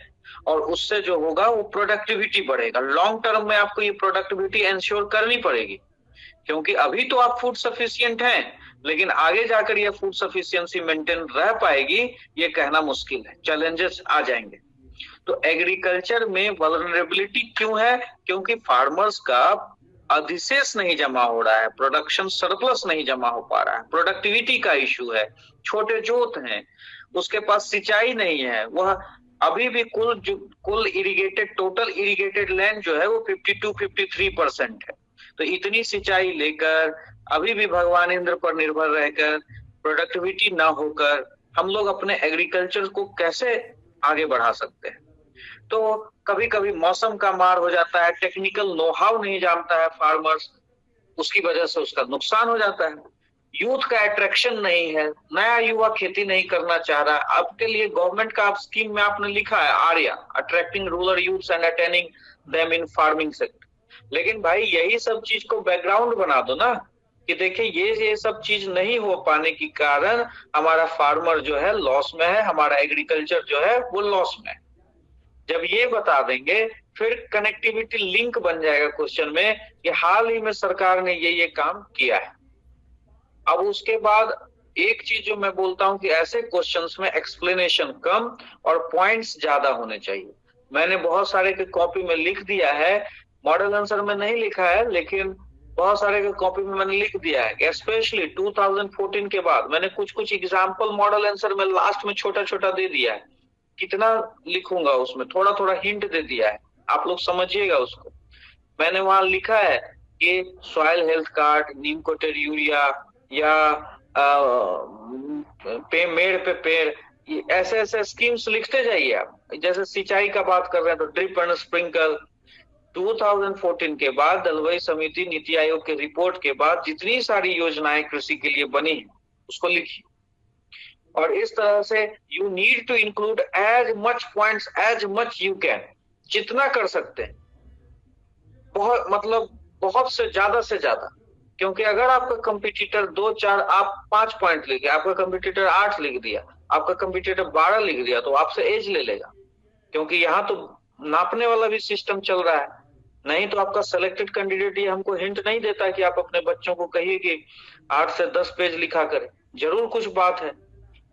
और उससे जो होगा वो प्रोडक्टिविटी बढ़ेगा। लॉन्ग टर्म में आपको ये प्रोडक्टिविटी एंश्योर करनी पड़ेगी, क्योंकि अभी तो आप फूड सफिशिएंट हैं, लेकिन आगे जाकर ये फूड सफिशिएंसी मेंटेन रह पाएगी ये कहना मुश्किल है, चैलेंजेस आ जाएंगे। तो एग्रीकल्चर में वल्नरेबिलिटी क्यों है? क्योंकि फार्मर्स का अधिशेष नहीं जमा हो रहा है, प्रोडक्शन सरप्लस नहीं जमा हो पा रहा है, प्रोडक्टिविटी का इशू है, छोटे जोत हैं, उसके पास सिंचाई नहीं है, वह अभी भी कुल इरिगेटेड, टोटल इरिगेटेड लैंड जो है वो 52-53% है। तो इतनी सिंचाई लेकर अभी भी भगवान इंद्र पर निर्भर रहकर, प्रोडक्टिविटी ना होकर, हम लोग अपने एग्रीकल्चर को कैसे आगे बढ़ा सकते हैं? तो कभी कभी मौसम का मार हो जाता है, टेक्निकल नो हाउ नहीं जानता है फार्मर्स, उसकी वजह से उसका नुकसान हो जाता है। यूथ का अट्रैक्शन नहीं है, नया युवा खेती नहीं करना चाह रहा है। आपके लिए गवर्नमेंट का स्कीम में आपने लिखा है Arya, attracting rural youths and attaining them in farming sector. लेकिन भाई यही सब चीज को बैकग्राउंड बना दो ना, कि देखिए ये सब चीज नहीं हो पाने के कारण हमारा फार्मर जो है लॉस में है, हमारा एग्रीकल्चर जो है वो लॉस में है। जब ये बता देंगे फिर कनेक्टिविटी लिंक बन जाएगा क्वेश्चन में कि हाल ही में सरकार ने ये काम किया है। अब उसके बाद एक चीज जो मैं बोलता हूं कि ऐसे क्वेश्चंस में एक्सप्लेनेशन कम और पॉइंट्स ज्यादा होने चाहिए। मैंने बहुत सारे के कॉपी में लिख दिया है, मॉडल आंसर में नहीं लिखा है, लेकिन बहुत सारे के कॉपी में मैंने लिख दिया है। स्पेशली 2014 के बाद मैंने कुछ एग्जाम्पल मॉडल आंसर में लास्ट में छोटा छोटा दे दिया है। कितना लिखूंगा उसमें थोड़ा थोड़ा हिंट दे दिया है, आप लोग समझिएगा उसको। मैंने वहां लिखा है कि सॉइल हेल्थ कार्ड, नीम कोटेड यूरिया या मेड़ पे पेड़, ऐसे स्कीम्स लिखते जाइए आप। जैसे सिंचाई का बात कर रहे हैं तो ड्रिप एंड स्प्रिंकल। 2014 के बाद दलवई समिति नीति आयोग के रिपोर्ट के बाद जितनी सारी योजनाएं कृषि के लिए बनी है उसको लिखिए, और इस तरह से you need to include as much points as much you can, जितना कर सकते हैं, बहुत से ज्यादा। क्योंकि अगर आपका कंपटीटर 2-4, आप 5 पॉइंट लिखे, आपका कंपटीटर 8 लिख दिया, आपका कंपटीटर 12 लिख दिया, तो आपसे एज ले लेगा। क्योंकि यहाँ तो नापने वाला भी सिस्टम चल रहा है। नहीं तो आपका सिलेक्टेड कैंडिडेट ये हमको हिंट नहीं देता कि आप अपने बच्चों को कहिए कि 8 से 10 पेज लिखा करें, जरूर कुछ बात है।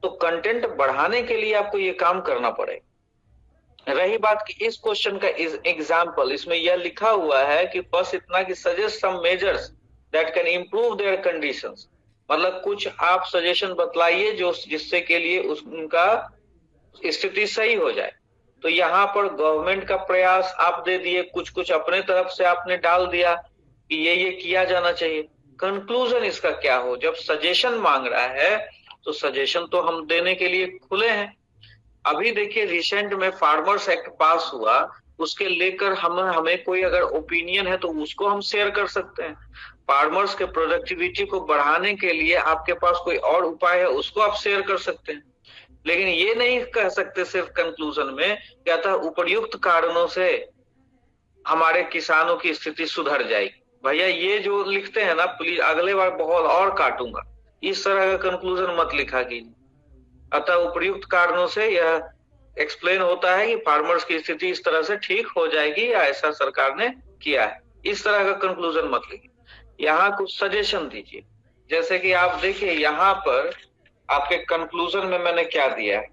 तो कंटेंट बढ़ाने के लिए आपको ये काम करना पड़ेगा। रही बात कि इस क्वेश्चन का एग्जाम्पल, इसमें यह लिखा हुआ है कि बस इतना कि suggest some measures that can improve their conditions, मतलब कुछ आप सजेशन बतलाइए जो जिससे के लिए उनका स्थिति सही हो जाए। तो यहाँ पर गवर्नमेंट का प्रयास आप दे दिए, कुछ अपने तरफ से आपने डाल दिया कि ये किया जाना चाहिए। कंक्लूजन इसका क्या हो? जब सजेशन मांग रहा है तो सजेशन तो हम देने के लिए खुले हैं। अभी देखिए रिसेंट में फार्मर्स एक्ट पास हुआ, उसके लेकर हमें कोई अगर ओपिनियन है तो उसको हम शेयर कर सकते हैं। फार्मर्स के प्रोडक्टिविटी को बढ़ाने के लिए आपके पास कोई और उपाय है उसको आप शेयर कर सकते हैं। लेकिन ये नहीं कह सकते सिर्फ कंक्लूजन में क्या था उपर्युक्त कारणों से हमारे किसानों की स्थिति सुधर जाएगी। भैया ये जो लिखते हैं ना, प्लीज अगले बार बहुत और काटूंगा, इस तरह का कंक्लूजन मत लिखा कीजिए। अतः उपर्युक्त कारणों से यह एक्सप्लेन होता है कि फार्मर्स की स्थिति इस तरह से ठीक हो जाएगी या ऐसा सरकार ने किया है, इस तरह का कंक्लूजन मत लिखिए। यहाँ कुछ सजेशन दीजिए। जैसे कि आप देखिए यहाँ पर आपके कंक्लूजन में मैंने क्या दिया है,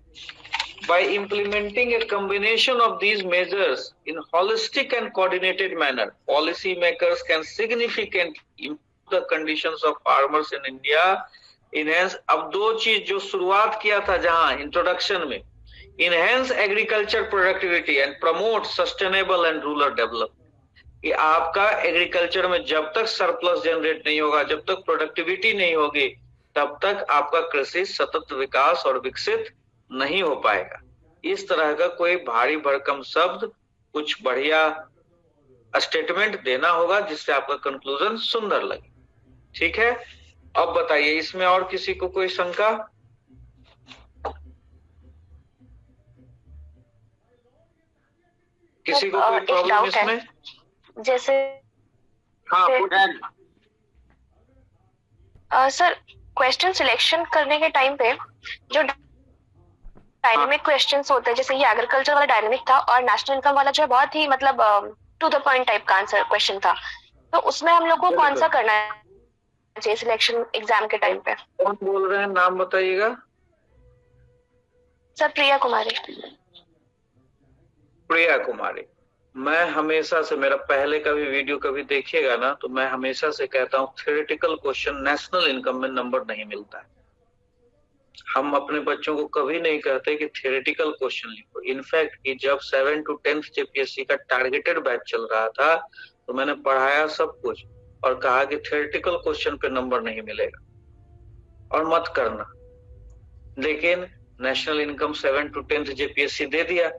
by implementing a combination of these measures in holistic and coordinated manner, policy makers can significantly improve the conditions of farmers in India. Enhance, अब दो चीज जो शुरुआत किया था जहां इंट्रोडक्शन में, enhance agriculture productivity and promote sustainable and rural development। कि आपका एग्रीकल्चर में जब तक सरप्लस जनरेट नहीं होगा, जब तक प्रोडक्टिविटी नहीं होगी, तब तक आपका कृषि सतत विकास और विकसित नहीं हो पाएगा। इस तरह का कोई भारी भरकम शब्द, कुछ बढ़िया स्टेटमेंट देना होगा जिससे आपका कंक्लूजन सुंदर लगे। ठीक है, अब बताइए इसमें और किसी को कोई शंका? किसी को कोई प्रॉब्लम इसमें? जैसे हाँ सर, क्वेश्चन सिलेक्शन करने के टाइम पे जो डायनेमिक क्वेश्चंस होते हैं, जैसे ये एग्रीकल्चर वाला डायनेमिक था और नेशनल इनकम वाला जो है बहुत ही मतलब टू द पॉइंट टाइप का आंसर क्वेश्चन था, तो उसमें हम लोग को कौन सा करना चाहिए सिलेक्शन एग्जाम के टाइम पे? कौन बोल रहे हैं, नाम बताइएगा। सर प्रिया कुमारी। प्रिया कुमारी, मैं हमेशा से, मेरा पहले का भी वीडियो कभी देखिएगा ना, तो मैं हमेशा से कहता हूँ थ्योरेटिकल क्वेश्चन नेशनल इनकम में नंबर नहीं मिलता है। हम अपने बच्चों को कभी नहीं कहते कि थियोरेटिकल क्वेश्चन लिखो। इनफैक्ट कि जब 7 to 10th जेपीएससी का टारगेटेड बैच चल रहा था तो मैंने पढ़ाया सब कुछ और कहा कि थियोरेटिकल क्वेश्चन पे नंबर नहीं मिलेगा और मत करना। लेकिन national income 7 to 10th JPSC दे दिया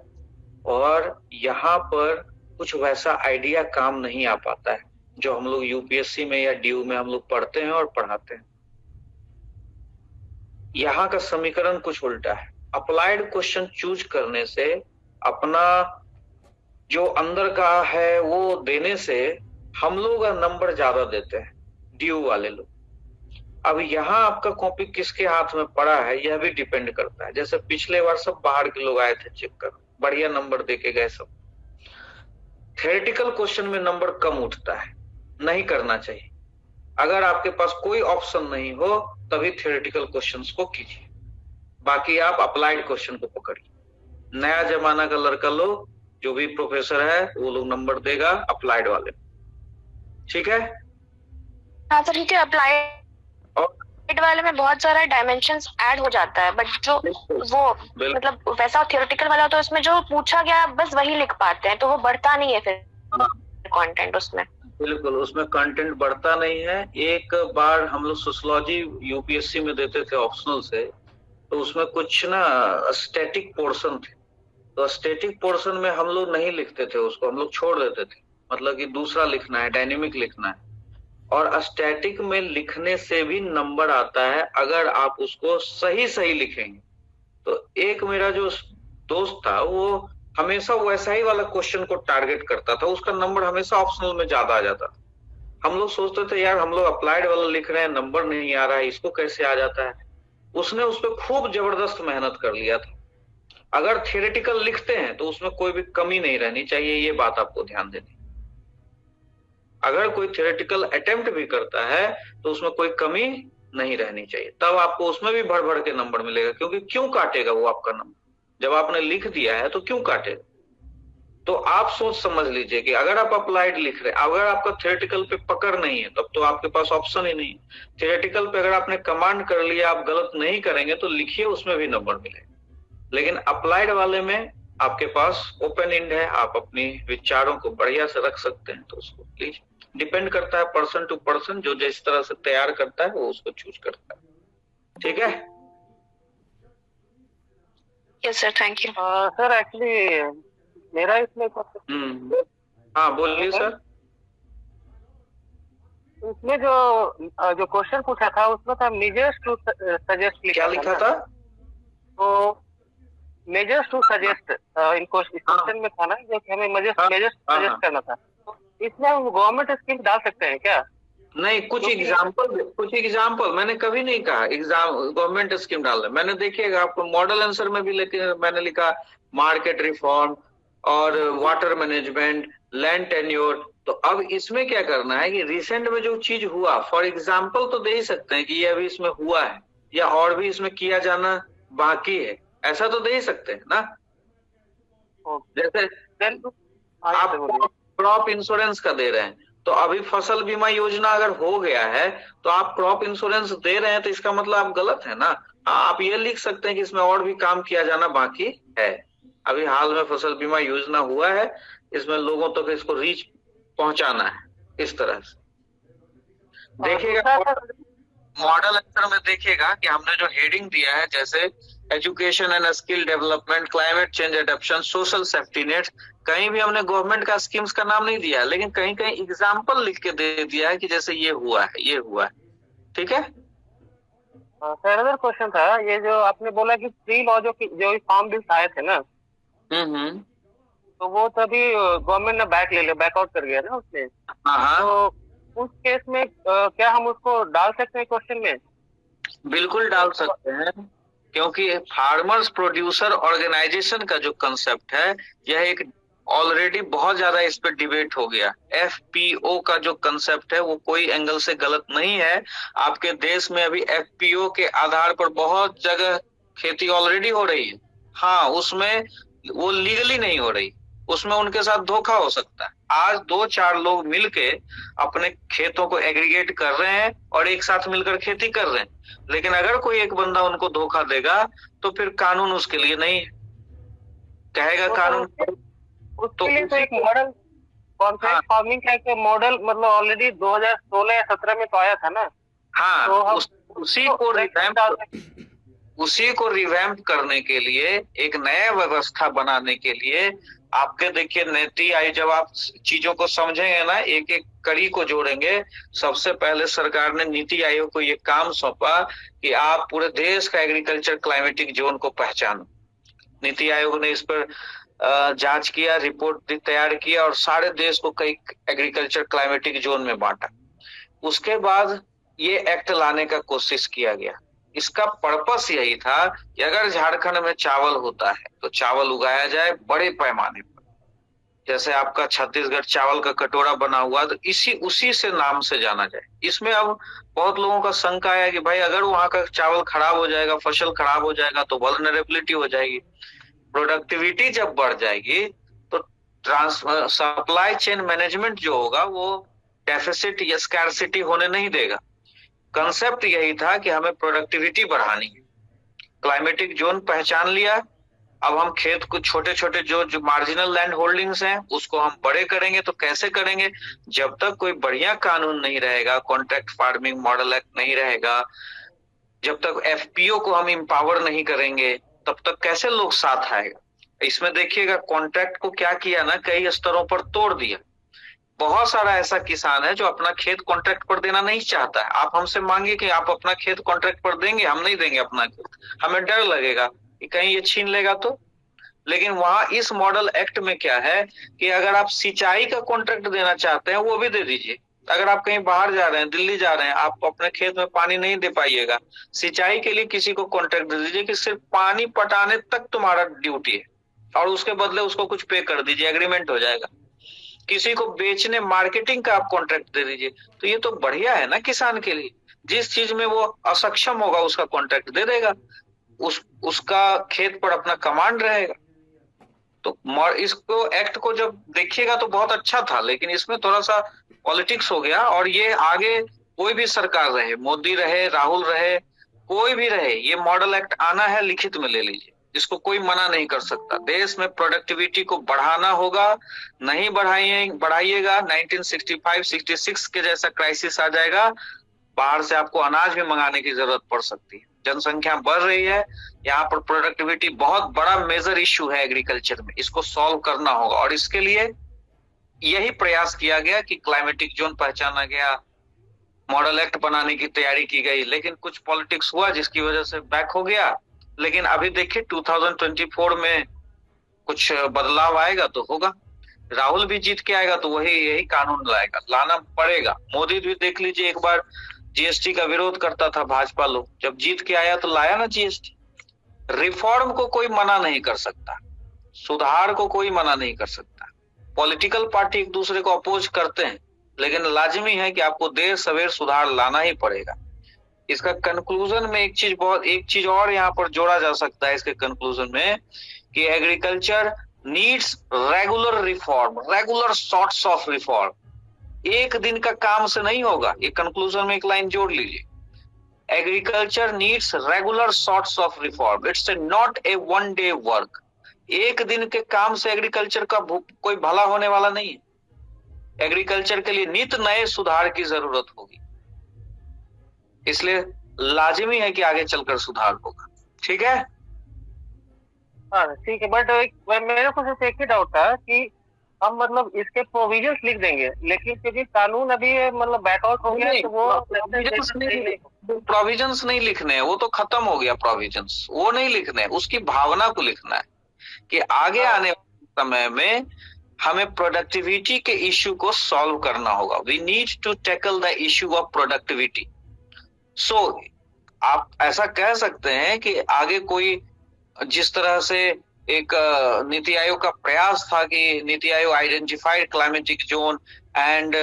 और यहाँ पर कुछ वैसा आइडिया काम नहीं आ पाता है जो हम लोग यूपीएससी में या डीयू में हम लोग पढ़ते हैं और पढ़ाते हैं। यहाँ का समीकरण कुछ उल्टा है। अप्लाइड क्वेश्चन चूज करने से, अपना जो अंदर का है वो देने से हम लोग नंबर ज्यादा देते हैं, डीयू वाले लोग। अब यहाँ आपका कॉपी किसके हाथ में पड़ा है यह भी डिपेंड करता है। जैसे पिछले बार सब बाहर के लोग आए थे चेक कर, बढ़िया नंबर देके गए सब। थ्योरेटिकल क्वेश्चन में नंबर कम उठता है, नहीं करना चाहिए। अगर आपके पास कोई ऑप्शन नहीं हो तभी थ्योरेटिकल क्वेश्चंस को कीजिए, बाकी आप अप्लाइड क्वेश्चन को पकड़िए। नया जमाना का लड़का लोग, जो भी प्रोफेसर है वो लोग नंबर देगा अप्लाइड वाले, ठीक है? हाँ सर, क्योंकि अप्लाइड वाले में बहुत सारा डायमेंशंस ऐड हो जाता है, बट जो वो मतलब वैसा थियोरेटिकल वाला तो उसमें जो पूछा गया बस वही लिख पाते हैं, तो वो बढ़ता नहीं है फिर कंटेंट उसमें। बिल्कुल, उसमें कंटेंट बढ़ता नहीं है। एक बार हम लोग सोशियोलॉजी यूपीएससी में देते थे ऑप्शनल से, तो उसमें कुछ ना स्टैटिक पोर्शन थे, तो स्टैटिक पोर्शन में हम लोग नहीं लिखते थे उसको, हम लोग छोड़ देते थे। मतलब कि दूसरा लिखना है, डायनेमिक लिखना है। और स्टैटिक में लिखने से भी नंबर आता है अगर आप उसको सही सही लिखेंगे। तो एक मेरा जो दोस्त था वो हमेशा वैसा ही वाला क्वेश्चन को टारगेट करता था, उसका नंबर हमेशा ऑप्शनल में ज्यादा आ जाता था। हम लोग सोचते थे यार हम लोग अप्लाइड वाला लिख रहे हैं, नंबर नहीं आ रहा है, इसको कैसे आ जाता है। उसने उस पर खूब जबरदस्त मेहनत कर लिया था। अगर थियोरेटिकल लिखते हैं तो उसमें कोई भी कमी नहीं रहनी चाहिए, ये बात आपको ध्यान देनी। अगर कोई थियोरेटिकल अटेम्प्ट भी करता है तो उसमें कोई कमी नहीं रहनी चाहिए, तब आपको उसमें भी भर भर के नंबर मिलेगा। क्योंकि क्यों काटेगा वो आपका नंबर, जब आपने लिख दिया है तो क्यों काटेगा। तो आप सोच समझ लीजिए कि अगर आप अप्लाइड लिख रहे हैं, अगर आपका थियोरेटिकल पे पकड़ नहीं है तब तो आपके पास ऑप्शन ही नहीं है। थियोरेटिकल पे अगर आपने कमांड कर लिया, आप गलत नहीं करेंगे तो लिखिए, उसमें भी नंबर मिलेगा। लेकिन अप्लाइड वाले में आपके पास ओपन एंड है, आप अपनी विचारों को बढ़िया से रख सकते हैं, तो उसको प्लीज डिपेंड करता है पर्सन टू पर्सन, जो जिस तरह से तैयार करता है वो उसको चूज करता है, ठीक है? Yes sir, thank you. Sir actually मेरा इसमें हाँ बोलिए सर। इसमें जो क्वेश्चन पूछा था उसमें था मेजर्स टू सजेस्ट, क्या लिखा था? तो मेजर्स टू सजेस्ट इन क्वेश्चन में था ना, जो हमें मेजर्स सजेस्ट करना था। तो इसमें हम गवर्नमेंट स्कीम डाल सकते हैं क्या? नहीं, कुछ एग्जाम्पल मैंने कभी नहीं कहा एग्जाम गवर्नमेंट स्कीम डालना। मैंने देखिएगा आपको मॉडल आंसर में भी मैंने लिखा मार्केट रिफॉर्म और वाटर मैनेजमेंट, लैंड टेन्योर। तो अब इसमें क्या करना है कि रिसेंट में जो चीज हुआ, फॉर एग्जाम्पल तो दे ही सकते हैं कि ये अभी इसमें हुआ है या और भी इसमें किया जाना बाकी है, ऐसा तो दे ही सकते हैं ना। जैसे आप क्रॉप इंश्योरेंस का दे रहे हैं, तो अभी फसल बीमा योजना अगर हो गया है तो आप क्रॉप इंश्योरेंस दे रहे हैं, तो इसका मतलब आप गलत है ना। आप ये लिख सकते हैं कि इसमें और भी काम किया जाना बाकी है। अभी हाल में फसल बीमा योजना हुआ है, इसमें लोगों तक इसको रीच पहुंचाना है, इस तरह से देखिएगा। मॉडल आंसर में देखिएगा कि हमने जो हेडिंग दिया है, जैसे education and skill development, climate change adaptation, social safety net, कहीं भी हमने गवर्नमेंट का स्कीम्स का नाम नहीं दिया है, लेकिन कहीं कहीं एग्जाम्पल लिख के दे दिया है कि जैसे ये हुआ है, ये हुआ है, ठीक है? सर अदर क्वेश्चन था, ये जो आपने बोला कि प्री लॉ जो फॉर्म बिल्स आए थे ना, तो वो तभी गवर्नमेंट ने बैकआउट कर गया ना उसमें। तो उस केस में क्या हम उसको डाल सकते हैं क्वेश्चन में? बिल्कुल डाल सकते हैं, क्योंकि फार्मर्स प्रोड्यूसर ऑर्गेनाइजेशन का जो कंसेप्ट है, यह एक ऑलरेडी बहुत ज्यादा इस पर डिबेट हो गया। एफपीओ का जो कंसेप्ट है वो कोई एंगल से गलत नहीं है। आपके देश में अभी एफपीओ के आधार पर बहुत जगह खेती ऑलरेडी हो रही है। हाँ, उसमें वो लीगली नहीं हो रही, उसमें उनके साथ धोखा हो सकता है। आज 2-4 लोग मिलके अपने खेतों को एग्रीगेट कर रहे हैं और एक साथ मिलकर खेती कर रहे हैं, लेकिन अगर कोई एक बंदा उनको धोखा देगा तो फिर कानून उसके लिए नहीं है, कहेगा कानून। उसके लिए तो एक मॉडल कॉन्ट्रैक्ट फार्मिंग का एक मॉडल मतलब ऑलरेडी 2016 या 17 में तो आया था ना। हाँ, तो उसी को रिवैम्प करने के लिए, एक नया व्यवस्था बनाने के लिए आपके देखिए नीति आयोग, जब आप चीजों को समझेंगे ना, एक एक कड़ी को जोड़ेंगे। सबसे पहले सरकार ने नीति आयोग को ये काम सौंपा कि आप पूरे देश का एग्रीकल्चर क्लाइमेटिक जोन को पहचानो। नीति आयोग ने इस पर जांच किया, रिपोर्ट तैयार किया और सारे देश को कई एग्रीकल्चर क्लाइमेटिक जोन में बांटा। उसके बाद ये एक्ट लाने का कोशिश किया गया। इसका पर्पस यही था कि अगर झारखंड में चावल होता है तो चावल उगाया जाए बड़े पैमाने पर, जैसे आपका छत्तीसगढ़ चावल का कटोरा बना हुआ, तो उसी से नाम से जाना जाए। इसमें अब बहुत लोगों का शंका है कि भाई अगर वहां का चावल खराब हो जाएगा, फसल खराब हो जाएगा तो वल्नरेबिलिटी हो जाएगी। प्रोडक्टिविटी जब बढ़ जाएगी तो सप्लाई चेन मैनेजमेंट जो होगा वो डेफिसिट या स्कैर्सिटी होने नहीं देगा। कंसेप्ट यही था कि हमें प्रोडक्टिविटी बढ़ानी है। क्लाइमेटिक जोन पहचान लिया, अब हम खेत को छोटे छोटे जो मार्जिनल लैंड होल्डिंग्स हैं उसको हम बड़े करेंगे। तो कैसे करेंगे? जब तक कोई बढ़िया कानून नहीं रहेगा, कॉन्ट्रैक्ट फार्मिंग मॉडल एक्ट नहीं रहेगा, जब तक एफपीओ को हम एम्पावर नहीं करेंगे, तब तक कैसे लोग साथ आएगा। इसमें देखिएगा कॉन्ट्रैक्ट को क्या किया ना, कई स्तरों पर तोड़ दिया। बहुत सारा ऐसा किसान है जो अपना खेत कॉन्ट्रैक्ट पर देना नहीं चाहता है। आप हमसे मांगिए कि आप अपना खेत कॉन्ट्रैक्ट पर देंगे, हम नहीं देंगे अपना खेत, हमें डर लगेगा कि कहीं ये छीन लेगा तो। लेकिन वहां इस मॉडल एक्ट में क्या है कि अगर आप सिंचाई का कॉन्ट्रैक्ट देना चाहते हैं वो भी दे दीजिए। अगर आप कहीं बाहर जा रहे हैं, दिल्ली जा रहे हैं, आप अपने खेत में पानी नहीं दे पाइएगा, सिंचाई के लिए किसी को कॉन्ट्रैक्ट दे दीजिए कि सिर्फ पानी पटाने तक तुम्हारा ड्यूटी है और उसके बदले उसको कुछ पे कर दीजिए, एग्रीमेंट हो जाएगा। किसी को बेचने मार्केटिंग का आप कॉन्ट्रैक्ट दे दीजिए। तो ये तो बढ़िया है ना किसान के लिए। जिस चीज में वो असक्षम होगा उसका कॉन्ट्रैक्ट दे देगा, उसका खेत पर अपना कमांड रहेगा। तो इसको एक्ट को जब देखिएगा तो बहुत अच्छा था, लेकिन इसमें थोड़ा सा पॉलिटिक्स हो गया। और ये आगे कोई भी सरकार रहे, मोदी रहे, राहुल रहे, कोई भी रहे, ये मॉडल एक्ट आना है, लिखित में ले लीजिए, इसको कोई मना नहीं कर सकता। देश में प्रोडक्टिविटी को बढ़ाना होगा, नहीं बढ़ाइएगा 1965-66 के जैसा क्राइसिस आ जाएगा। बाहर से आपको अनाज भी मंगाने की जरूरत पड़ सकती है। जनसंख्या बढ़ रही है, यहाँ पर प्रोडक्टिविटी बहुत बड़ा मेजर इश्यू है एग्रीकल्चर में, इसको सॉल्व करना होगा। और इसके लिए यही प्रयास किया गया कि क्लाइमेटिक जोन पहचाना गया, मॉडल एक्ट बनाने की तैयारी की गई, लेकिन कुछ पॉलिटिक्स हुआ जिसकी वजह से बैक हो गया। लेकिन अभी देखिए 2024 में कुछ बदलाव आएगा तो होगा, राहुल भी जीत के आएगा तो यही कानून लाएगा, लाना पड़ेगा। मोदी भी देख लीजिए, एक बार जीएसटी का विरोध करता था भाजपा लोग, जब जीत के आया तो लाया ना जीएसटी। रिफॉर्म को कोई मना नहीं कर सकता, सुधार को कोई मना नहीं कर सकता। पॉलिटिकल पार्टी एक दूसरे को अपोज करते हैं, लेकिन लाजमी है कि आपको देर सवेर सुधार लाना ही पड़ेगा। इसका कंक्लूजन में एक चीज और यहाँ पर जोड़ा जा सकता है इसके कंक्लूजन में, कि agriculture needs regular reform, regular sorts of reform. एक दिन का काम से नहीं होगा, ये कंक्लूजन में एक लाइन जोड़ लीजिए, agriculture needs regular sorts of reform, it's not a one day work. एक दिन के काम से एग्रीकल्चर का कोई भला होने वाला नहीं है। एग्रीकल्चर के लिए नित नए सुधार की जरूरत होगी, इसलिए लाजिमी है कि आगे चलकर सुधार होगा। ठीक है? हाँ ठीक है, बट मेरे को सिर्फ एक ही डाउट था कि हम मतलब इसके प्रोविजंस लिख देंगे, लेकिन क्योंकि कानून अभी मतलब बैकआउट हो गया तो वो प्रोविजंस नहीं लिखने हैं, वो तो खत्म हो गया प्रोविजंस, वो नहीं लिखने हैं, उसकी भावना को लिखना है कि आगे आने वाले समय में हमें प्रोडक्टिविटी के इश्यू को सॉल्व करना होगा। We need to tackle the issue of productivity. So आप ऐसा कह सकते हैं कि आगे कोई जिस तरह से एक नीति आयोग का प्रयास था कि NITI Aayog identified climatic zone and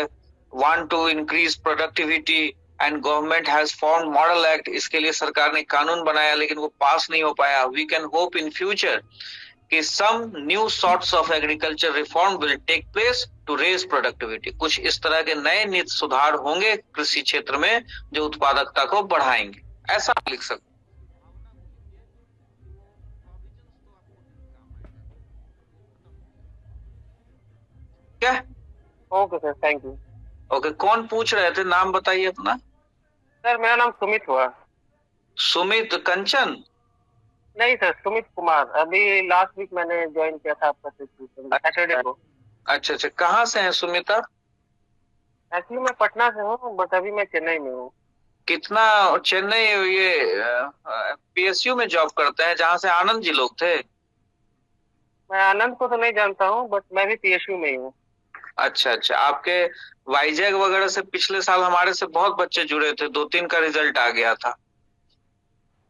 want to increase productivity and government has form model act, इसके लिए सरकार ने कानून बनाया लेकिन वो पास नहीं हो पाया। We can hope in future कि some new sorts of agriculture reform will take place to raise productivity. कुछ इस तरह के नए नीति सुधार होंगे कृषि क्षेत्र में जो उत्पादकता को बढ़ाएंगे, ऐसा आप लिख सकते क्या? Okay sir, thank you. Okay, कौन पूछ रहे थे? नाम बताइए अपना। सर मेरा नाम सुमित हुआ। सुमित कंचन? नहीं सर, सुमित कुमार। अभी लास्ट वीक मैंने ज्वाइन किया था आपका सैटरडे को। अच्छा अच्छा, कहाँ से हैं सुमित आप? एक्चुअली मैं पटना से हूँ, बट अभी मैं चेन्नई में हूँ। कितना? चेन्नई ये पीएसयू में जॉब करते हैं जहाँ से आनंद जी लोग थे? मैं आनंद को तो नहीं जानता हूँ, बट मैं भी पीएसयू में ही हूँ। अच्छा अच्छा, आपके वाईजैग वगैरह से पिछले साल हमारे से बहुत बच्चे जुड़े थे, 2-3 का रिजल्ट आ गया था।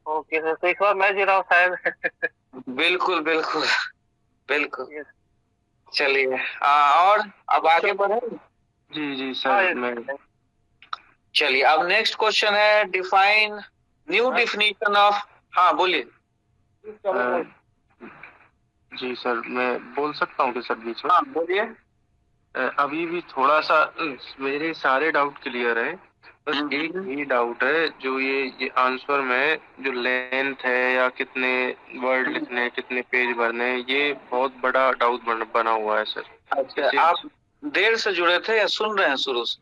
ओके सर, तो इस बार मैं जुड़ा हूँ शायद। बिल्कुल बिल्कुल बिल्कुल। चलिए और अब आगे बढ़े। जी जी सर, मैं चलिए अब नेक्स्ट क्वेश्चन है, डिफाइन न्यू डिफिनीशन ऑफ। हाँ बोलिए। जी सर, मैं बोल सकता हूँ कि सर बीच में? हाँ बोलिए। अभी भी थोड़ा सा मेरे सारे डाउट क्लियर है, बस एक ही डाउट है जो ये आंसर में जो लेंथ है या कितने वर्ड लिखने हैं, कितने पेज भरने हैं, ये बहुत बड़ा डाउट बना हुआ है सर। अच्छा, आप देर से जुड़े थे या सुन रहे हैं शुरू से?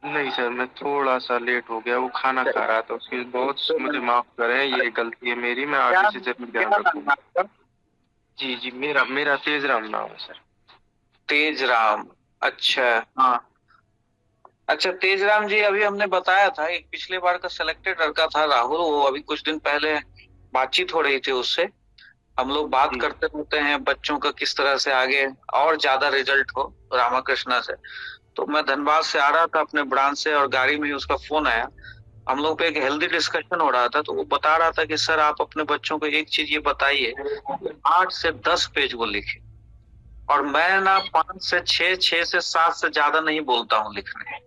नहीं सर, मैं थोड़ा सा लेट हो गया, वो खाना खा रहा था, उसकी बहुत मुझे माफ करें, ये गलती है मेरी, मैं आगे से जरूर ध्यान रखूंगा। जी जी, मेरा तेजराम नाम है सर। तेजराम, अच्छा हाँ। अच्छा तेजराम जी, अभी हमने बताया था एक पिछले बार का सिलेक्टेड लड़का था राहुल, वो अभी कुछ दिन पहले बातचीत हो रही थी उससे। हम लोग बात करते रहते हैं बच्चों का किस तरह से आगे और ज्यादा रिजल्ट हो रामाकृष्णा से। तो मैं धनबाद से आ रहा था अपने ब्रांच से और गाड़ी में ही उसका फोन आया। हम लोग पे एक हेल्दी डिस्कशन हो रहा था, तो वो बता रहा था कि सर आप अपने बच्चों को एक चीज ये बताइए, 8 से 10 पेज वो लिखे। और मैं ना 5 से 6, 6 से 7 से ज्यादा नहीं बोलता हूँ लिखने,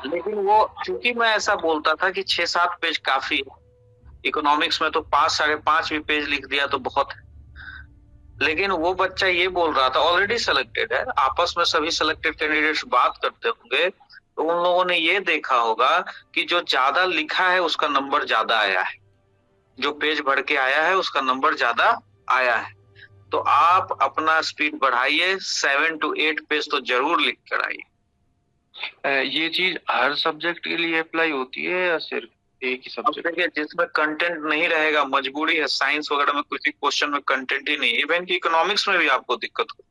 लेकिन वो चूंकि मैं ऐसा बोलता था कि 6-7 पेज काफी है, इकोनॉमिक्स में तो 5-5.5 भी पेज लिख दिया तो बहुत है। लेकिन वो बच्चा ये बोल रहा था, ऑलरेडी सिलेक्टेड है, आपस में सभी सिलेक्टेड कैंडिडेट्स बात करते होंगे, तो उन लोगों ने ये देखा होगा कि जो ज्यादा लिखा है उसका नंबर ज्यादा आया है, जो पेज भर के आया है उसका नंबर ज्यादा आया है। तो आप अपना स्पीड बढ़ाइए, 7 to 8 पेज तो जरूर लिख कर आइए। ये चीज हर सब्जेक्ट के लिए अप्लाई होती है या सिर्फ एक ही सब्जेक्ट? देखिए, जिसमें कंटेंट नहीं रहेगा, मजबूरी है, साइंस वगैरह में कुछ क्वेश्चन में कंटेंट ही नहीं, इवन की इकोनॉमिक्स में भी आपको दिक्कत हो।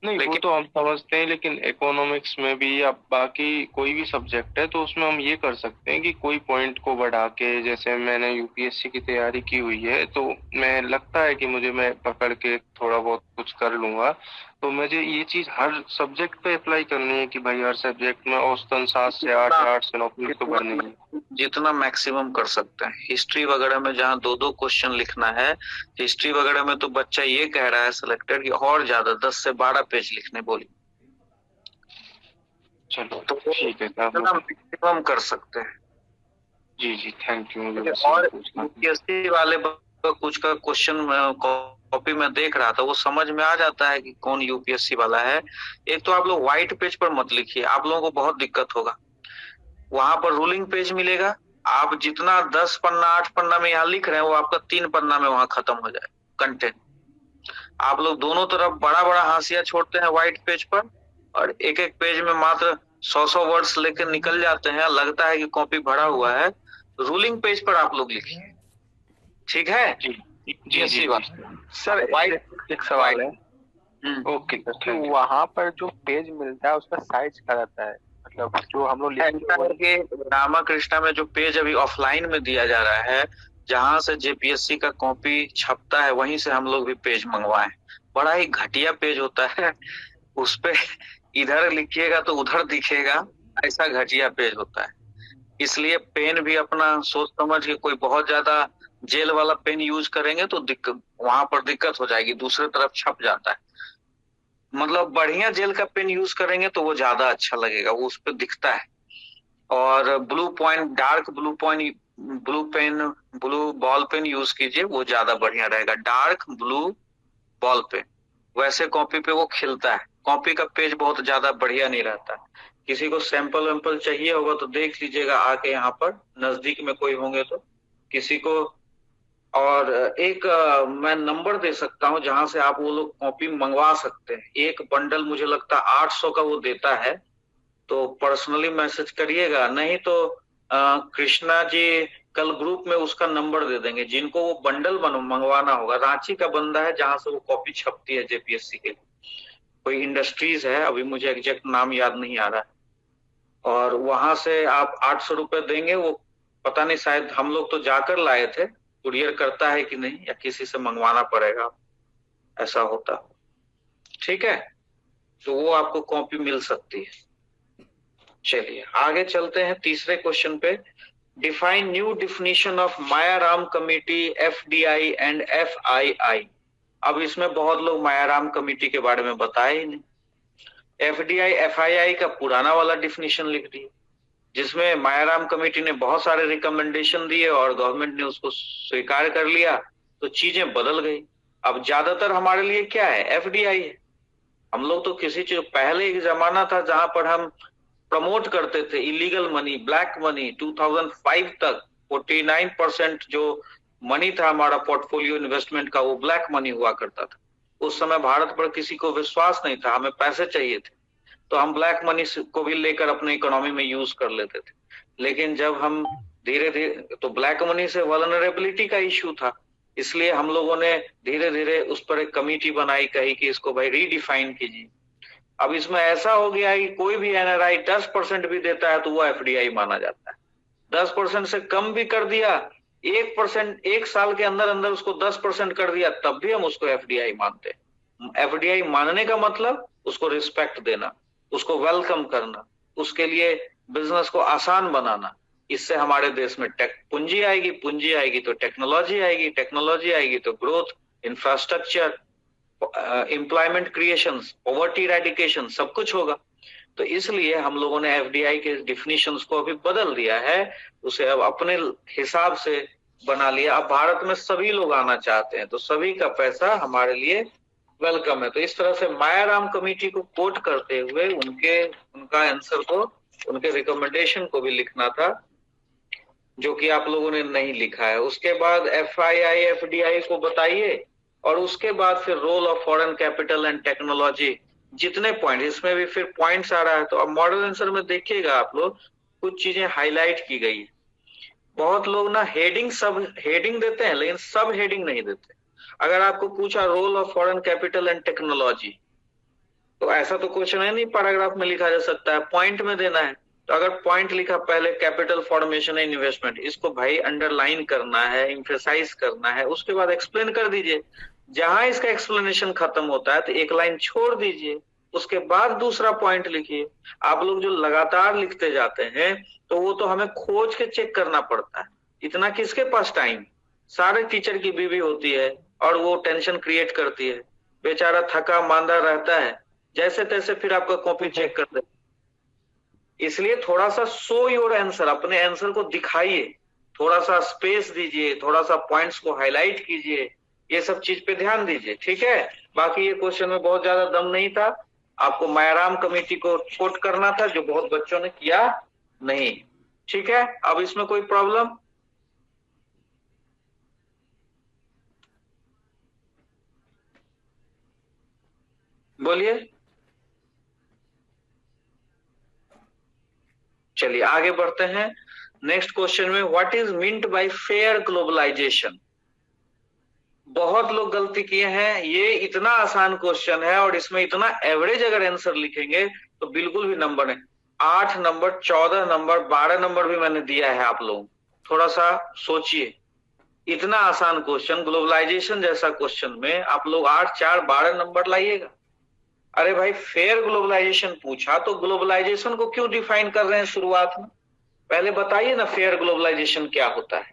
नहीं वो तो हम समझते हैं, लेकिन इकोनॉमिक्स में भी या बाकी कोई भी सब्जेक्ट है तो उसमें हम ये कर सकते हैं कि कोई पॉइंट को बढ़ा के, जैसे मैंने यूपीएससी की तैयारी की हुई है तो मैं लगता है कि मैं पकड़ के थोड़ा बहुत कुछ कर लूंगा, तो मुझे ये चीज हर सब्जेक्ट पे अप्लाई करनी है कि भाई हर सब्जेक्ट में औसतन 7 से 8 या 8 से 9 पेज तो भरनी है। जितना मैक्सिमम कर सकते हैं। हिस्ट्री वगैरह में जहाँ 2-2 क्वेश्चन लिखना है, हिस्ट्री वगैरह में तो बच्चा ये कह रहा है सिलेक्टेड कि और ज्यादा 10 से 12 पेज लिखने बोली। चलो तो ठीक है, मैक्सिमम कर सकते हैं। जी जी थैंक यू। और यूपीएससी वाले कुछ का क्वेश्चन कॉपी में देख रहा था, वो समझ में आ जाता है कि कौन यूपीएससी वाला है। एक तो आप लोग व्हाइट पेज पर मत लिखिए, आप लोगों को बहुत दिक्कत होगा। वहां पर रूलिंग पेज मिलेगा, आप जितना 10 पन्ना 8 पन्ना में यहाँ लिख रहे हैं वो आपका 3 पन्ना में वहां खत्म हो जाए कंटेंट। आप लोग दोनों तरफ बड़ा बड़ा हाशिया छोड़ते हैं व्हाइट पेज पर, और एक एक पेज में मात्र 100 वर्ड्स लेकर निकल जाते हैं, लगता है कि कॉपी भरा हुआ है। रूलिंग पेज पर आप लोग लिखिए, ठीक है? जी बात सर। एक सवाल है। ओके कि वहाँ पर जो पेज मिलता है उसका साइज क्या रहता है, मतलब जो हम लोग रामाकृष्णा में जो पेज अभी ऑफलाइन में दिया जा रहा है, जहाँ से जेपीएससी का कॉपी छपता है वहीं से हम लोग भी पेज मंगवाए। बड़ा ही घटिया पेज होता है, उस पे इधर लिखिएगा तो उधर दिखेगा, ऐसा घटिया पेज होता है। इसलिए पेन भी अपना सोच समझ के, कोई बहुत ज्यादा जेल वाला पेन यूज करेंगे तो वहां पर दिक्कत हो जाएगी, दूसरे तरफ छप जाता है। मतलब बढ़िया जेल का पेन यूज करेंगे तो वो ज्यादा अच्छा लगेगा, वो उस पर दिखता है। और blue point, dark blue point, blue pen, blue ball pen use कीजिए, वो ज्यादा बढ़िया रहेगा। डार्क ब्लू बॉल पे, वैसे कॉपी पे वो खिलता है। कॉपी का पेज बहुत ज्यादा बढ़िया नहीं रहता। किसी को सैंपल वैम्पल चाहिए होगा तो देख लीजिएगा आके, यहाँ पर नजदीक में कोई होंगे तो किसी को। और एक मैं नंबर दे सकता हूँ जहां से आप वो लोग कॉपी मंगवा सकते हैं। एक बंडल मुझे लगता है 800 का वो देता है, तो पर्सनली मैसेज करिएगा, नहीं तो कृष्णा जी कल ग्रुप में उसका नंबर दे देंगे। जिनको वो बंडल मंगवाना होगा, रांची का बंदा है जहां से वो कॉपी छपती है जेपीएससी के लिए, कोई इंडस्ट्रीज है, अभी मुझे एग्जैक्ट नाम याद नहीं आ रहा है, और वहां से आप 800 रुपए देंगे। वो पता नहीं, शायद हम लोग तो जाकर लाए थे, कुरियर करता है कि नहीं या किसी से मंगवाना पड़ेगा, ऐसा होता। ठीक है, तो वो आपको कॉपी मिल सकती है। चलिए आगे चलते हैं तीसरे क्वेश्चन पे। Define new definition of Mayaram committee, FDI and FII. अब इसमें बहुत लोग मायाराम कमेटी के बारे में बताए ही नहीं। एफडीआई एफआईआई का पुराना वाला डिफिनीशन लिख दिया, जिसमें मायाराम कमेटी ने बहुत सारे रिकमेंडेशन दिए और गवर्नमेंट ने उसको स्वीकार कर लिया, तो चीजें बदल गई। अब ज्यादातर हमारे लिए क्या है, एफडीआई है। हम लोग तो किसी चीज, पहले एक जमाना था जहां पर हम प्रमोट करते थे इलीगल मनी, ब्लैक मनी। 2005 तक 49% जो मनी था हमारा पोर्टफोलियो इन्वेस्टमेंट का, वो ब्लैक मनी हुआ करता था। उस समय भारत पर किसी को विश्वास नहीं था, हमें पैसे चाहिए थे, तो हम ब्लैक मनी को भी लेकर अपने इकोनॉमी में यूज कर लेते थे। लेकिन जब हम धीरे धीरे, तो ब्लैक मनी से वल्नरेबिलिटी का इश्यू था, इसलिए हम लोगों ने धीरे धीरे उस पर एक कमेटी बनाई, कही कि इसको भाई रीडिफाइन कीजिए। अब इसमें ऐसा हो गया है कि कोई भी एनआरआई 10% भी देता है तो वो एफडीआई माना जाता है। 10% से कम भी कर दिया, 1%, एक साल के अंदर अंदर उसको 10% कर दिया, तब भी हम उसको एफडीआई मानते हैं। एफडीआई मानने का मतलब उसको रिस्पेक्ट देना, उसको वेलकम करना, उसके लिए बिजनेस को आसान बनाना। इससे हमारे देश में पूंजी आएगी, पूंजी आएगी तो टेक्नोलॉजी आएगी, टेक्नोलॉजी आएगी तो growth, infrastructure, employment creation, poverty eradication, सब कुछ होगा। तो इसलिए हम लोगों ने एफडीआई के डिफिनीशंस को अभी बदल दिया है, उसे अब अपने हिसाब से बना लिया। अब भारत में सभी लोग आना चाहते हैं, तो सभी का पैसा हमारे लिए वेलकम है। तो इस तरह से मायाराम कमेटी को कोट करते हुए उनका आंसर को, उनके रिकमेंडेशन को भी लिखना था, जो कि आप लोगों ने नहीं लिखा है। उसके बाद एफआईआई एफडीआई को बताइए, और उसके बाद फिर role of foreign capital and technology. जितने पॉइंट, इसमें भी फिर पॉइंट्स आ रहा है, तो अब मॉडल आंसर में देखिएगा आप लोग, कुछ चीजें हाईलाइट की गई है। बहुत लोग ना हेडिंग, सब हेडिंग देते हैं लेकिन सब हेडिंग नहीं देते। अगर आपको पूछा role of foreign capital and technology, तो ऐसा तो क्वेश्चन है नहीं पैराग्राफ में लिखा जा सकता है, पॉइंट में देना है। तो अगर पॉइंट लिखा पहले कैपिटल फॉर्मेशन एंड इन्वेस्टमेंट, इसको भाई अंडरलाइन करना है, एम्फेसाइज करना है, उसके बाद एक्सप्लेन कर दीजिए। जहां इसका एक्सप्लेनेशन खत्म होता है तो एक लाइन छोड़ दीजिए, उसके बाद दूसरा पॉइंट लिखिए। आप लोग जो लगातार लिखते जाते हैं तो वो तो हमें खोज के चेक करना पड़ता है। इतना किसके पास टाइम, सारे टीचर की बीवी होती है और वो टेंशन क्रिएट करती है, बेचारा थका मांदा रहता है, जैसे तैसे फिर आपका कॉपी चेक कर दे। इसलिए थोड़ा सा शो योर आंसर, अपने आंसर को दिखाइए, थोड़ा सा स्पेस दीजिए, थोड़ा सा पॉइंट्स को हाईलाइट कीजिए, ये सब चीज पे ध्यान दीजिए। ठीक है, बाकी ये क्वेश्चन में बहुत ज्यादा दम नहीं था, आपको मायाराम कमेटी को कोट करना था, जो बहुत बच्चों ने किया नहीं। ठीक है, अब इसमें कोई प्रॉब्लम? बोलिए। चलिए आगे बढ़ते हैं नेक्स्ट क्वेश्चन में। What is meant by fair globalisation? बहुत लोग गलती किए हैं, ये इतना आसान क्वेश्चन है और इसमें इतना एवरेज अगर आंसर लिखेंगे तो बिल्कुल भी नंबर नहीं। 8 नंबर, 14 नंबर, 12 नंबर भी मैंने दिया है, आप लोग थोड़ा सा सोचिए। इतना आसान क्वेश्चन, ग्लोबलाइजेशन जैसा क्वेश्चन में आप लोग 8, 4, 12 नंबर लाइएगा। अरे भाई फेयर ग्लोबलाइजेशन पूछा तो ग्लोबलाइजेशन को क्यों डिफाइन कर रहे हैं शुरुआत में? पहले बताइए ना फेयर ग्लोबलाइजेशन क्या होता है।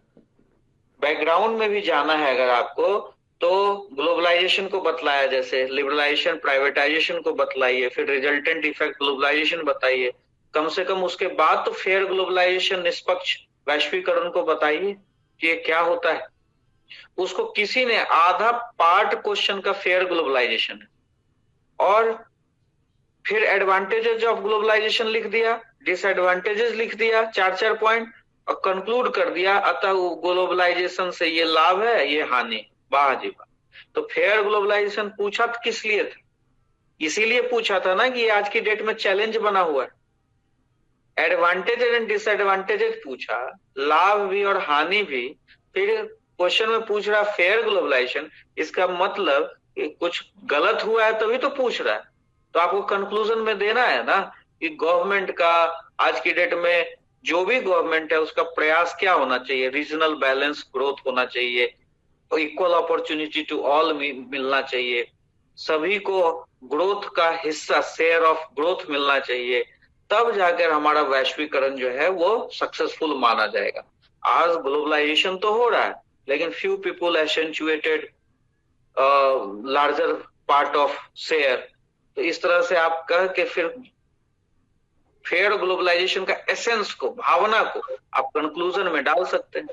बैकग्राउंड में भी जाना है अगर आपको, तो ग्लोबलाइजेशन को बतलाया, जैसे लिबरलाइजेशन, प्राइवेटाइजेशन को बतलाइए, फिर रिजल्टेंट इफेक्ट ग्लोबलाइजेशन बताइए, कम से कम उसके बाद तो फेयर ग्लोबलाइजेशन, निष्पक्ष वैश्वीकरण को बताइए कि ये क्या होता है। उसको किसी ने आधा पार्ट क्वेश्चन का फेयर ग्लोबलाइजेशन है, और फिर एडवांटेजेस ऑफ ग्लोबलाइजेशन लिख दिया, डिसएडवांटेजेस लिख दिया, 4-4 पॉइंट, और कंक्लूड कर दिया अतः ग्लोबलाइजेशन से ये लाभ है ये हानि। वाह जी वाह। तो फेयर ग्लोबलाइजेशन पूछा तो किस लिए था? इसीलिए पूछा था ना कि आज की डेट में चैलेंज बना हुआ है। एडवांटेजेस एंड डिसएडवांटेजेस पूछा, लाभ भी और हानि भी, फिर क्वेश्चन में पूछ रहा फेयर ग्लोबलाइजेशन, इसका मतलब कि कुछ गलत हुआ है तभी तो पूछ रहा है। तो आपको कंक्लूजन में देना है ना कि गवर्नमेंट का आज की डेट में जो भी गवर्नमेंट है उसका प्रयास क्या होना चाहिए, रीजनल बैलेंस ग्रोथ होना चाहिए, इक्वल अपॉर्चुनिटी टू ऑल मिलना चाहिए, सभी को ग्रोथ का हिस्सा, शेयर ऑफ ग्रोथ मिलना चाहिए, तब जाकर हमारा वैश्वीकरण जो है वो सक्सेसफुल माना जाएगा। आज ग्लोबलाइजेशन तो हो रहा है लेकिन few people accentuated larger part of share. तो इस तरह से आप कह के फिर फेयर ग्लोबलाइजेशन का एसेंस को, भावना को आप कंक्लूजन में डाल सकते हैं।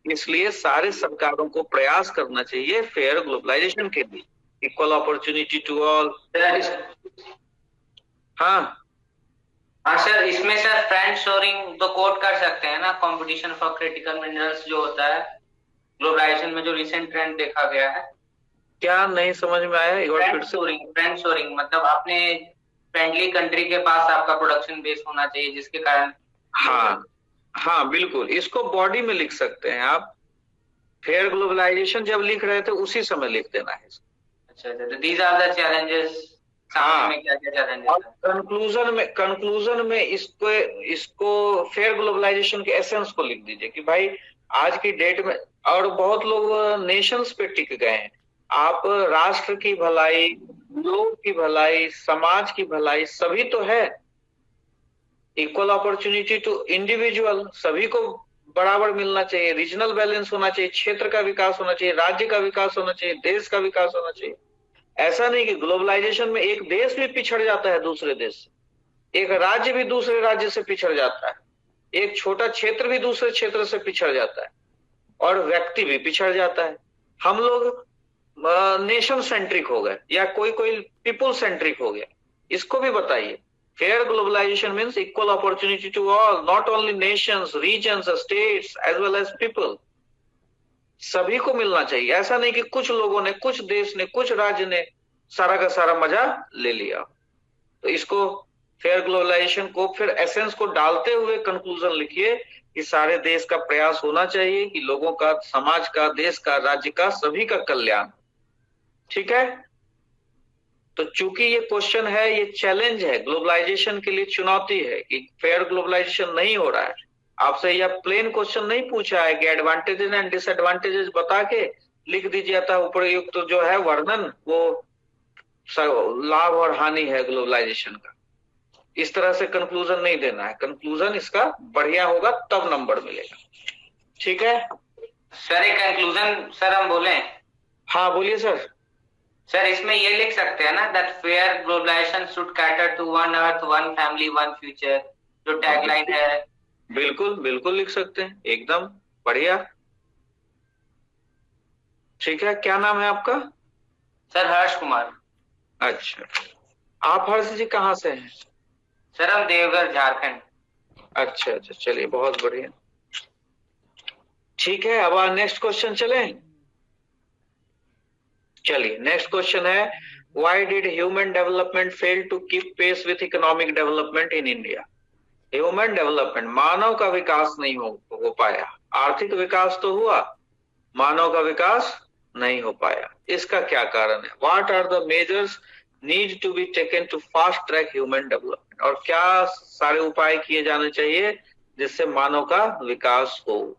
इसलिए सारे सरकारों को प्रयास करना चाहिए फेयर ग्लोबलाइजेशन के लिए, इक्वल अपॉर्चुनिटी टू ऑल। हाँ हाँ सर, इसमें सर फ्रेंड शोरिंग तो कोट कर सकते हैं ना, कंपटीशन फॉर क्रिटिकल मिनरल्स जो होता है ग्लोबलाइजेशन में, जो रिसेंट ट्रेंड देखा गया है। क्या नहीं समझ में आया? फ्रेंड शोरिंग मतलब अपने फ्रेंडली कंट्री के पास आपका प्रोडक्शन बेस होना चाहिए जिसके कारण। हाँ हाँ बिल्कुल, इसको बॉडी में लिख सकते हैं आप। फेयर ग्लोबलाइजेशन जब लिख रहे थे उसी समय लिख देना है। अच्छा, तो दीज आर द चैलेंजेस। हाँ, में क्या क्या चैलेंजेस? कंक्लूजन में इसको फेयर ग्लोबलाइजेशन के एसेंस को लिख दीजिए कि भाई आज की डेट में, और बहुत लोग नेशंस पे टिक गए हैं, आप राष्ट्र की भलाई, लोग की भलाई, समाज की भलाई सभी तो है। इक्वल अपॉर्चुनिटी टू इंडिविजुअल, सभी को बराबर मिलना चाहिए, रीजनल बैलेंस होना चाहिए, क्षेत्र का विकास होना चाहिए, राज्य का विकास होना चाहिए, देश का विकास होना चाहिए। ऐसा नहीं कि ग्लोबलाइजेशन में एक देश भी पिछड़ जाता है दूसरे देश से, एक राज्य भी दूसरे राज्य से पिछड़ जाता है, एक छोटा क्षेत्र भी दूसरे क्षेत्र से पिछड़ जाता है, और व्यक्ति भी पिछड़ जाता है। हम लोग नेशन सेंट्रिक हो गए या कोई पीपल सेंट्रिक हो गया, इसको भी बताइए। Fair globalisation means equal opportunity to all, not only nations, regions, states as well as people, सभी को मिलना चाहिए। ऐसा नहीं कि कुछ लोगों ने, कुछ देश ने, कुछ राज्य ने सारा का सारा मजा ले लिया। तो इसको फेयर ग्लोबलाइजेशन को फिर एसेंस को डालते हुए कंक्लूजन लिखिए कि सारे देश का प्रयास होना चाहिए कि लोगों का, समाज का, देश का, राज्य का, सभी का कल्याण। ठीक है, तो चूंकि ये क्वेश्चन है, ये चैलेंज है, ग्लोबलाइजेशन के लिए चुनौती है कि फेयर ग्लोबलाइजेशन नहीं हो रहा है, आपसे यह प्लेन क्वेश्चन नहीं पूछा है कि एडवांटेजेस एंड डिसएडवांटेजेस बता के लिख दीजिए था उपयुक्त तो जो है वर्णन, वो लाभ और हानि है ग्लोबलाइजेशन का। इस तरह से कंक्लूजन नहीं देना है, कंक्लूजन इसका बढ़िया होगा तब नंबर मिलेगा। ठीक है सर, एक कंक्लूजन सर हम बोले? हाँ बोलिए सर। सर इसमें ये लिख सकते हैं ना, that fair globalisation should cater to one earth, one family, one future, जो टैगलाइन है। बिल्कुल बिल्कुल लिख सकते हैं, एकदम बढ़िया। ठीक है, क्या नाम है आपका? सर हर्ष कुमार। अच्छा, आप हर्ष जी कहाँ से हैं? सर हम देवघर, झारखंड। अच्छा अच्छा, चलिए बहुत बढ़िया। ठीक है, अब नेक्स्ट क्वेश्चन चले। चलिए नेक्स्ट क्वेश्चन है, why did human development fail to keep pace with economic development in India? Human development, मानव का विकास नहीं हो पाया। आर्थिक विकास तो हुआ, मानव का विकास नहीं हो पाया। इसका क्या कारण है? What are the measures need to be taken to fast track human development? और क्या सारे उपाय किए जाने चाहिए जिससे मानव का विकास हो?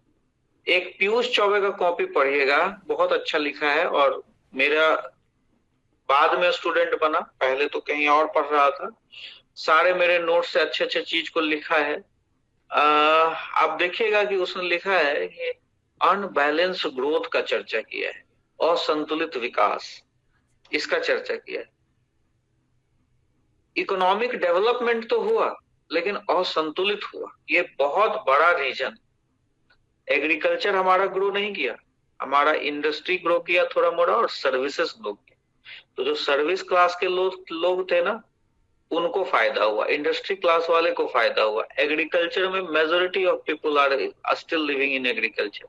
एक पीयूष चौबे का कॉपी पढ़िएगा, बहुत अच्छा लिखा है, और मेरा बाद में स्टूडेंट बना, पहले तो कहीं और पढ़ रहा था। सारे मेरे नोट से अच्छे अच्छे चीज को लिखा है। आप देखिएगा कि उसने लिखा है कि अनबैलेंस ग्रोथ का चर्चा किया है, असंतुलित विकास, इसका चर्चा किया है। इकोनॉमिक डेवलपमेंट तो हुआ लेकिन असंतुलित हुआ, ये बहुत बड़ा रीजन। एग्रीकल्चर हमारा ग्रो नहीं किया, हमारा इंडस्ट्री ग्रो किया थोड़ा मोड़ा और सर्विसेज ग्रो किया। तो जो सर्विस क्लास के लोग थे ना, उनको फायदा हुआ, इंडस्ट्री क्लास वाले को फायदा हुआ। एग्रीकल्चर में majority of people are still living in agriculture.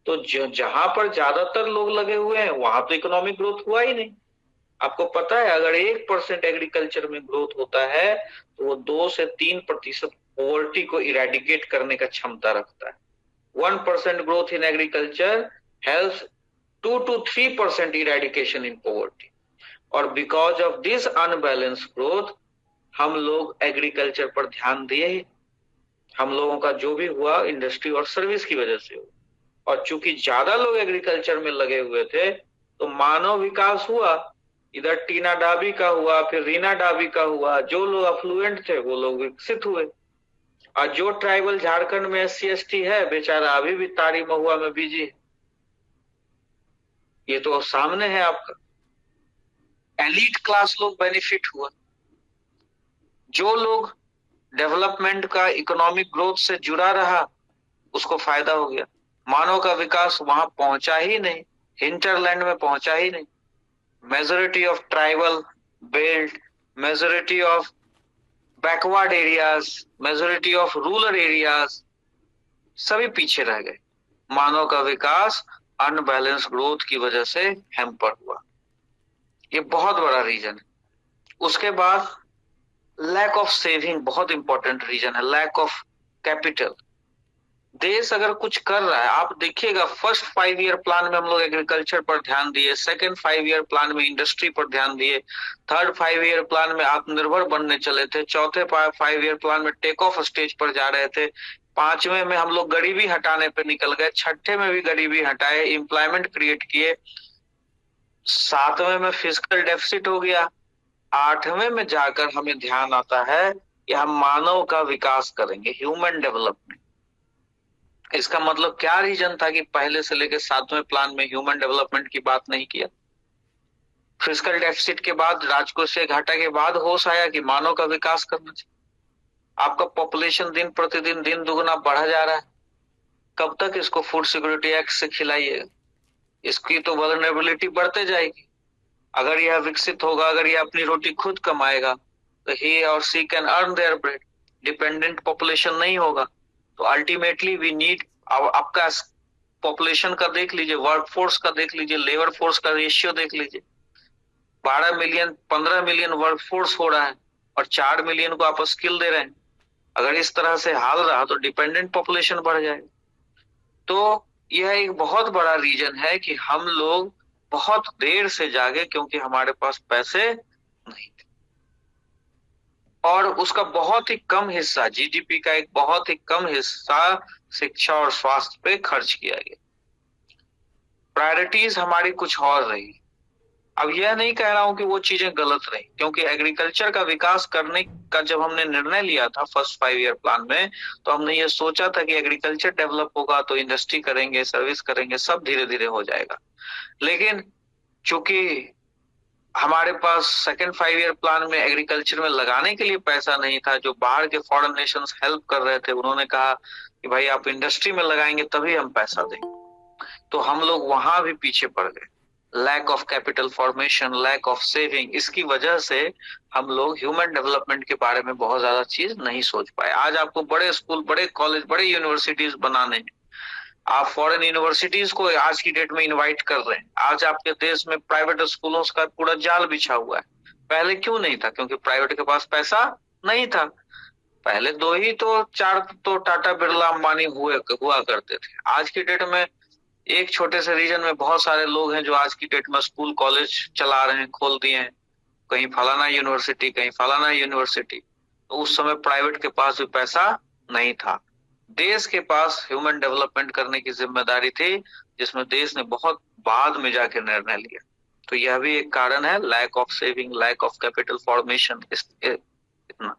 तो जहां पर ज्यादातर लोग लगे हुए हैं वहां तो इकोनॉमिक ग्रोथ हुआ ही नहीं। आपको पता है अगर 1% एग्रीकल्चर में ग्रोथ होता है तो वो 2 से 3% पॉवर्टी को इरेडिकेट करने का क्षमता रखता है। 1% growth in agriculture helps 2 to 3% eradication in poverty. और because of this unbalance growth हम लोग एग्रीकल्चर पर ध्यान दिए ही। हम लोगों का जो भी हुआ इंडस्ट्री और सर्विस की वजह से हुआ। और चूंकि ज्यादा लोग एग्रीकल्चर में लगे हुए थे तो मानव विकास हुआ। इधर टीना डाबी का हुआ, फिर रीना डाबी का हुआ। जो लोग अफ्लुएंट थे वो लोग विकसित हुए। और जो ट्राइबल झारखंड में SC/ST है बेचारा अभी भी तारी महुआ में बिजी है। ये तो सामने है आपका। एलीट क्लास लोग बेनिफिट हुआ। जो लोग डेवलपमेंट का इकोनॉमिक ग्रोथ से जुड़ा रहा उसको फायदा हो गया। मानव का विकास वहां पहुंचा ही नहीं, हिंटरलैंड में पहुंचा ही नहीं। Majority of tribal belt, majority of backward areas, majority of rural areas सभी पीछे रह गए। मानव का विकास अनबैलेंस ग्रोथ की वजह से हैम्पर हुआ। ये बहुत बड़ा रीजन है। उसके बाद लैक ऑफ सेविंग बहुत इंपॉर्टेंट रीजन है। Lack of capital. देश अगर कुछ कर रहा है, आप देखिएगा फर्स्ट 5 ईयर प्लान में हम लोग एग्रीकल्चर पर ध्यान दिए, सेकंड 5 ईयर प्लान में इंडस्ट्री पर ध्यान दिए, थर्ड 5 ईयर प्लान में आत्मनिर्भर बनने चले थे, चौथे 5 ईयर प्लान में टेक ऑफ स्टेज पर जा रहे थे, पांचवें में हम लोग गरीबी हटाने पर निकल गए, छठे में भी गरीबी हटाए, एम्प्लॉयमेंट क्रिएट किए, सातवें में फिजिकल डेफिसिट हो गया, आठवें में जाकर हमें ध्यान आता है कि हम मानव का विकास करेंगे, ह्यूमन डेवलपमेंट। इसका मतलब क्या रीजन था कि पहले से लेकर सातवें प्लान में ह्यूमन डेवलपमेंट की बात नहीं किया। फिजिकल डेफिसिट के बाद, राजकोषीय घाटा के बाद होश आया कि मानव का विकास करना चाहिए। आपका पॉपुलेशन दिन प्रतिदिन दिन दुगुना बढ़ा जा रहा है। कब तक इसको फूड सिक्योरिटी एक्ट से खिलाइएगा? इसकी तो वल्नरेबिलिटी बढ़ते जाएगी। अगर यह विकसित होगा, अगर यह अपनी रोटी खुद कमाएगा तो ही और she can earn their bread. Dependent population नहीं होगा तो अल्टीमेटली वी नीड। आपका पॉपुलेशन का देख लीजिए, वर्कफोर्स का देख लीजिए, लेबर फोर्स का रेशियो देख लीजिए। 12 मिलियन 15 मिलियन वर्कफोर्स हो रहा है और 4 मिलियन को आप स्किल दे रहे हैं। अगर इस तरह से हाल रहा तो डिपेंडेंट पॉपुलेशन बढ़ जाएगा। तो यह एक बहुत बड़ा रीजन है कि हम लोग बहुत देर से जागे क्योंकि हमारे पास पैसे नहीं थे। और उसका बहुत ही कम हिस्सा, GDP का एक बहुत ही कम हिस्सा शिक्षा और स्वास्थ्य पे खर्च किया गया। प्रायोरिटीज हमारी कुछ और रही। अब यह नहीं कह रहा हूं कि वो चीजें गलत रही, क्योंकि एग्रीकल्चर का विकास करने का जब हमने निर्णय लिया था फर्स्ट 5 ईयर प्लान में, तो हमने ये सोचा था कि एग्रीकल्चर डेवलप होगा तो इंडस्ट्री करेंगे, सर्विस करेंगे, सब धीरे धीरे हो जाएगा। लेकिन चूंकि हमारे पास सेकंड 5 ईयर प्लान में एग्रीकल्चर में लगाने के लिए पैसा नहीं था, जो बाहर के फॉरेन नेशंस हेल्प कर रहे थे उन्होंने कहा कि भाई आप इंडस्ट्री में लगाएंगे तभी हम पैसा देंगे, तो हम लोग वहां भी पीछे पड़ गए। Lack of capital formation, lack of saving, इसकी वजह से हम लोग ह्यूमन डेवलपमेंट के बारे में बहुत ज्यादा चीज नहीं सोच पाए। आज आपको बड़े स्कूल, बड़े कॉलेज, बड़े यूनिवर्सिटीज बनाने हैं। आप फॉरेन यूनिवर्सिटीज को आज की डेट में इनवाइट कर रहे हैं। आज आपके देश में प्राइवेट स्कूलों का पूरा जाल बिछा हुआ है। पहले क्यों नहीं था? क्योंकि प्राइवेट के पास पैसा नहीं था। पहले 2 ही तो 4 तो टाटा बिरला अंबानी हुआ करते थे। आज की डेट में एक छोटे से रीजन में बहुत सारे लोग हैं जो आज की डेट में स्कूल कॉलेज चला रहे हैं, खोल दिए हैं, कहीं फलाना यूनिवर्सिटी, कहीं फलाना यूनिवर्सिटी। तो उस समय प्राइवेट के पास भी पैसा नहीं था। देश के पास ह्यूमन डेवलपमेंट करने की जिम्मेदारी थी, जिसमें देश ने बहुत बाद में जाके निर्णय लिया। तो यह भी एक कारण है, lack of saving, lack of capital formation, इतना।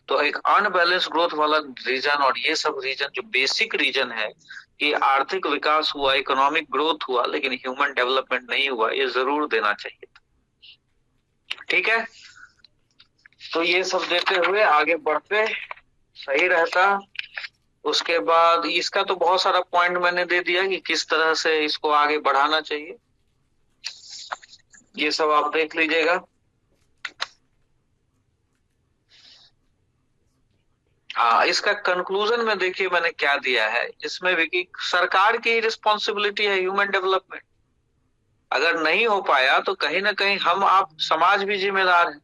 तो एक अनबैलेंस ग्रोथ वाला रीजन, और ये सब रीजन जो बेसिक रीजन है कि आर्थिक विकास हुआ, इकोनॉमिक ग्रोथ हुआ, लेकिन ह्यूमन डेवलपमेंट नहीं हुआ, ये जरूर देना चाहिए था। ठीक है, तो ये सब देते हुए आगे बढ़ते सही रहता उसके बाद इसका तो बहुत सारा पॉइंट मैंने दे दिया कि किस तरह से इसको आगे बढ़ाना चाहिए, ये सब आप देख लीजिएगा। हाँ, इसका कंक्लूजन में देखिए मैंने क्या दिया है इसमें भी कि सरकार की रिस्पॉन्सिबिलिटी है ह्यूमन डेवलपमेंट। अगर नहीं हो पाया तो कहीं ना कहीं हम आप समाज भी जिम्मेदार है,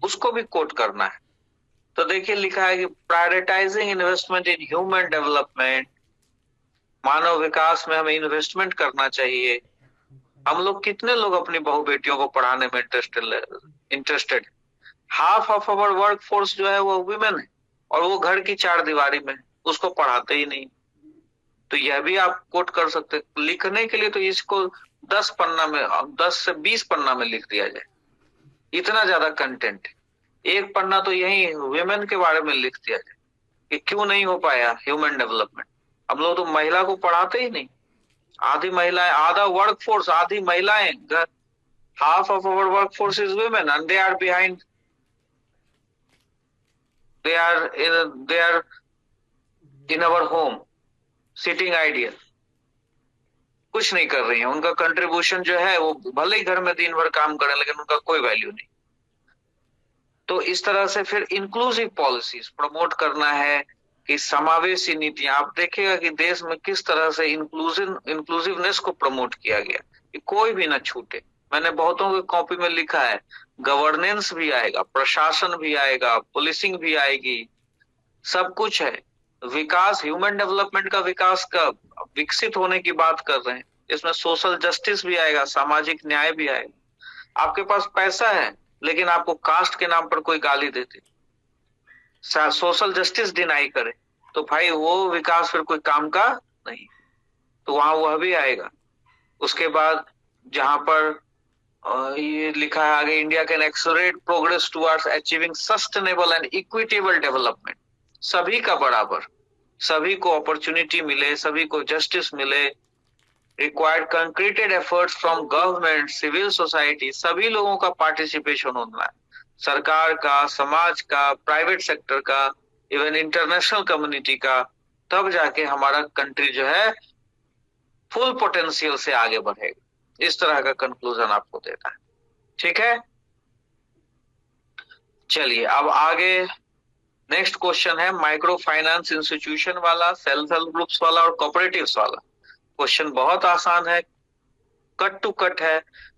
उसको भी कोट करना है। तो देखिए लिखा है कि prioritising investment in human development, मानव विकास में हमें इन्वेस्टमेंट करना चाहिए। हम लोग कितने लोग अपनी बहू बेटियों को पढ़ाने में interested? Half of our work force जो है वो वुमेन है और वो घर की चार दीवारी में, उसको पढ़ाते ही नहीं। तो यह भी आप कोट कर सकते। लिखने के लिए तो इसको 10 पन्ना में, 10 से 20 पन्ना में लिख दिया जाए, इतना ज्यादा कंटेंट। एक पन्ना तो यही वुमेन के बारे में लिख दिया जाए कि क्यों नहीं हो पाया ह्यूमन डेवलपमेंट। हम लोग तो महिला को पढ़ाते ही नहीं। आधी महिलाएं, आधा वर्क फोर्स, आधी महिलाएं, half of our work force is women and they are behind, they are in our home sitting idle, कुछ नहीं कर रही हैं। उनका कंट्रीब्यूशन जो है वो भले ही घर में दिन भर काम करें लेकिन उनका कोई वैल्यू नहीं। तो इस तरह से फिर इंक्लूसिव पॉलिसीज प्रमोट करना है कि समावेशी नीतियां। आप देखिएगा कि देश में किस तरह से इंक्लूसिवनेस को प्रमोट किया गया कि कोई भी ना छूटे। मैंने बहुतों के कॉपी में लिखा है गवर्नेंस भी आएगा, प्रशासन भी आएगा, पुलिसिंग भी आएगी, सब कुछ है। विकास, ह्यूमन डेवलपमेंट का विकास का विकसित होने की बात कर रहे हैं, इसमें सोशल जस्टिस भी आएगा, सामाजिक न्याय भी आएगा। आपके पास पैसा है लेकिन आपको कास्ट के नाम पर कोई गाली देते, सोशल जस्टिस डिनाई करे, तो भाई वो विकास फिर कोई काम का नहीं। तो वहां वह भी आएगा। उसके बाद जहां पर ये लिखा है आगे, India can accelerate progress towards achieving sustainable and equitable development. सभी का बराबर, सभी को अपॉर्चुनिटी मिले, सभी को जस्टिस मिले। Required concreted efforts from government, civil society, सभी लोगों का पार्टिसिपेशन होना है, सरकार का, समाज का, प्राइवेट सेक्टर का, इवन इंटरनेशनल कम्युनिटी का। तब जाके हमारा कंट्री जो है फुल पोटेंशियल से आगे बढ़ेगा। इस तरह का कंक्लूजन आपको देना है, ठीक है। चलिए अब आगे नेक्स्ट क्वेश्चन है माइक्रो फाइनेंस इंस्टीट्यूशन वाला, सेल्फ हेल्प ग्रुप्स वाला और कोऑपरेटिव्स वाला। क्वेश्चन बहुत आसान है, कट टू कट है,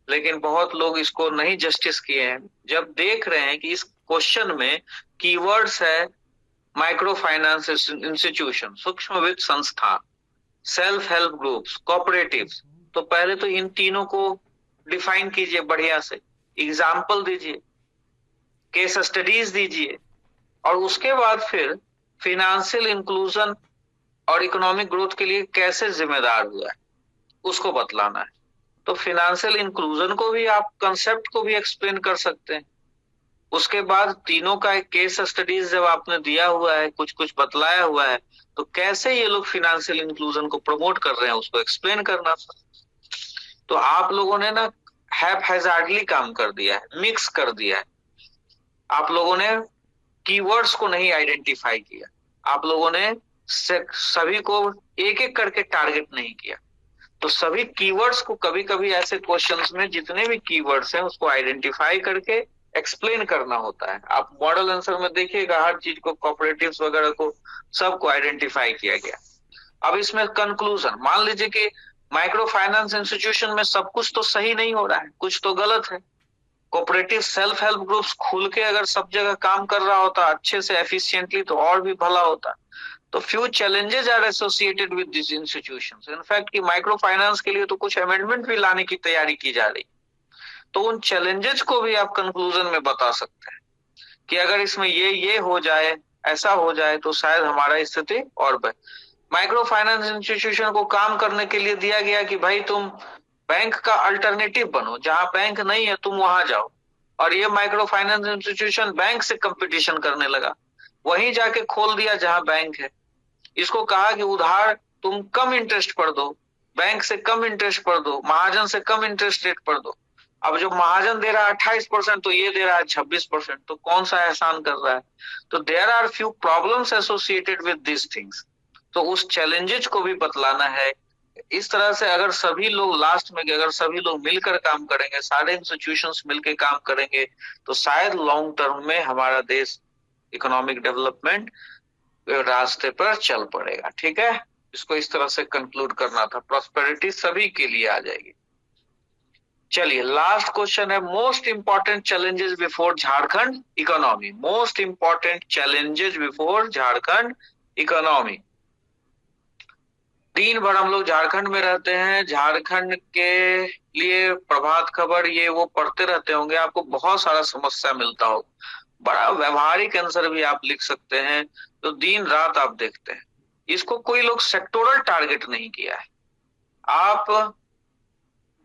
लेकिन बहुत लोग इसको नहीं जस्टिस किए हैं। जब देख रहे हैं कि इस क्वेश्चन में कीवर्ड्स है माइक्रो फाइनेंस इंस्टीट्यूशन, सूक्ष्म वित्त संस्था, सेल्फ हेल्प ग्रुप्स, कोऑपरेटिव्स, तो पहले तो इन तीनों को डिफाइन कीजिए बढ़िया से, एग्जाम्पल दीजिए, केस स्टडीज दीजिए, और उसके बाद फिर फिनेंशियल इंक्लूजन और इकोनॉमिक ग्रोथ के लिए कैसे जिम्मेदार हुआ है उसको बतलाना है। तो फिनेंशियल इंक्लूजन को भी आप कंसेप्ट को भी एक्सप्लेन कर सकते हैं। उसके बाद तीनों का एक केस स्टडीज जब आपने दिया हुआ है, कुछ कुछ बतलाया हुआ है, तो कैसे ये लोग फिनेंशियल इंक्लूजन को प्रमोट कर रहे हैं उसको एक्सप्लेन करना था। तो आप लोगों ने ना हैपहैजार्डली काम कर दिया है, मिक्स कर दिया है। आप लोगों ने कीवर्ड्स को नहीं आइडेंटिफाई किया, आप लोगों ने सभी को एक एक करके टारगेट नहीं किया। तो सभी कीवर्ड्स को कभी कभी ऐसे क्वेश्चंस में जितने भी कीवर्ड्स हैं उसको आइडेंटिफाई करके एक्सप्लेन करना होता है। आप मॉडल आंसर में देखिएगा हर चीज को, कोऑपरेटिव्स वगैरह को, सबको आइडेंटिफाई किया गया। अब इसमें कंक्लूजन, मान लीजिए कि माइक्रो फाइनेंस इंस्टीट्यूशन में सब कुछ तो सही नहीं हो रहा है, कुछ तो गलत है। कोऑपरेटिव सेल्फ हेल्प ग्रुप्स खुल के अगर सब जगह काम कर रहा होता अच्छे से एफिशिएंटली तो और भी भला होता। तो few challenges are associated with this institutions. In fact कि माइक्रो फाइनेंस के लिए तो कुछ अमेंडमेंट भी लाने की तैयारी की जा रही। तो उन चैलेंजेस को भी आप कंक्लूजन में बता सकते हैं कि अगर इसमें ये हो जाए, ऐसा हो जाए, तो शायद हमारा स्थिति और माइक्रो फाइनेंस इंस्टीट्यूशन को काम करने के लिए दिया गया कि भाई तुम बैंक का अल्टरनेटिव बनो, जहां बैंक नहीं है तुम वहां जाओ। और ये माइक्रो फाइनेंस इंस्टीट्यूशन बैंक से कंपटीशन करने लगा, वहीं जाके खोल दिया जहां बैंक है। इसको कहा कि उधार तुम कम इंटरेस्ट पर दो, बैंक से कम इंटरेस्ट पर दो, महाजन से कम इंटरेस्ट रेट पर दो। अब जो महाजन दे रहा है 28% तो ये दे रहा है 26%, तो कौन सा एहसान कर रहा है। तो there are few problems associated with this things. तो उस चैलेंजेस को भी बतलाना है। इस तरह से अगर सभी लोग लास्ट में अगर सभी लोग मिलकर काम करेंगे, सारे इंस्टीट्यूशंस मिलकर काम करेंगे, तो शायद लॉन्ग टर्म में हमारा देश इकोनॉमिक डेवलपमेंट रास्ते पर चल पड़ेगा। ठीक है, इसको इस तरह से कंक्लूड करना था, प्रॉस्पेरिटी सभी के लिए आ जाएगी। चलिए लास्ट क्वेश्चन है, most important challenges before Jharkhand economy. Most important challenges before Jharkhand economy. दिन भर हम लोग झारखंड में रहते हैं, झारखंड के लिए प्रभात खबर ये वो पढ़ते रहते होंगे, आपको बहुत सारा समस्या मिलता हो, बड़ा व्यवहारिक आंसर भी आप लिख सकते हैं, तो दिन रात आप देखते हैं। इसको कोई लोग सेक्टोरल टारगेट नहीं किया है। आप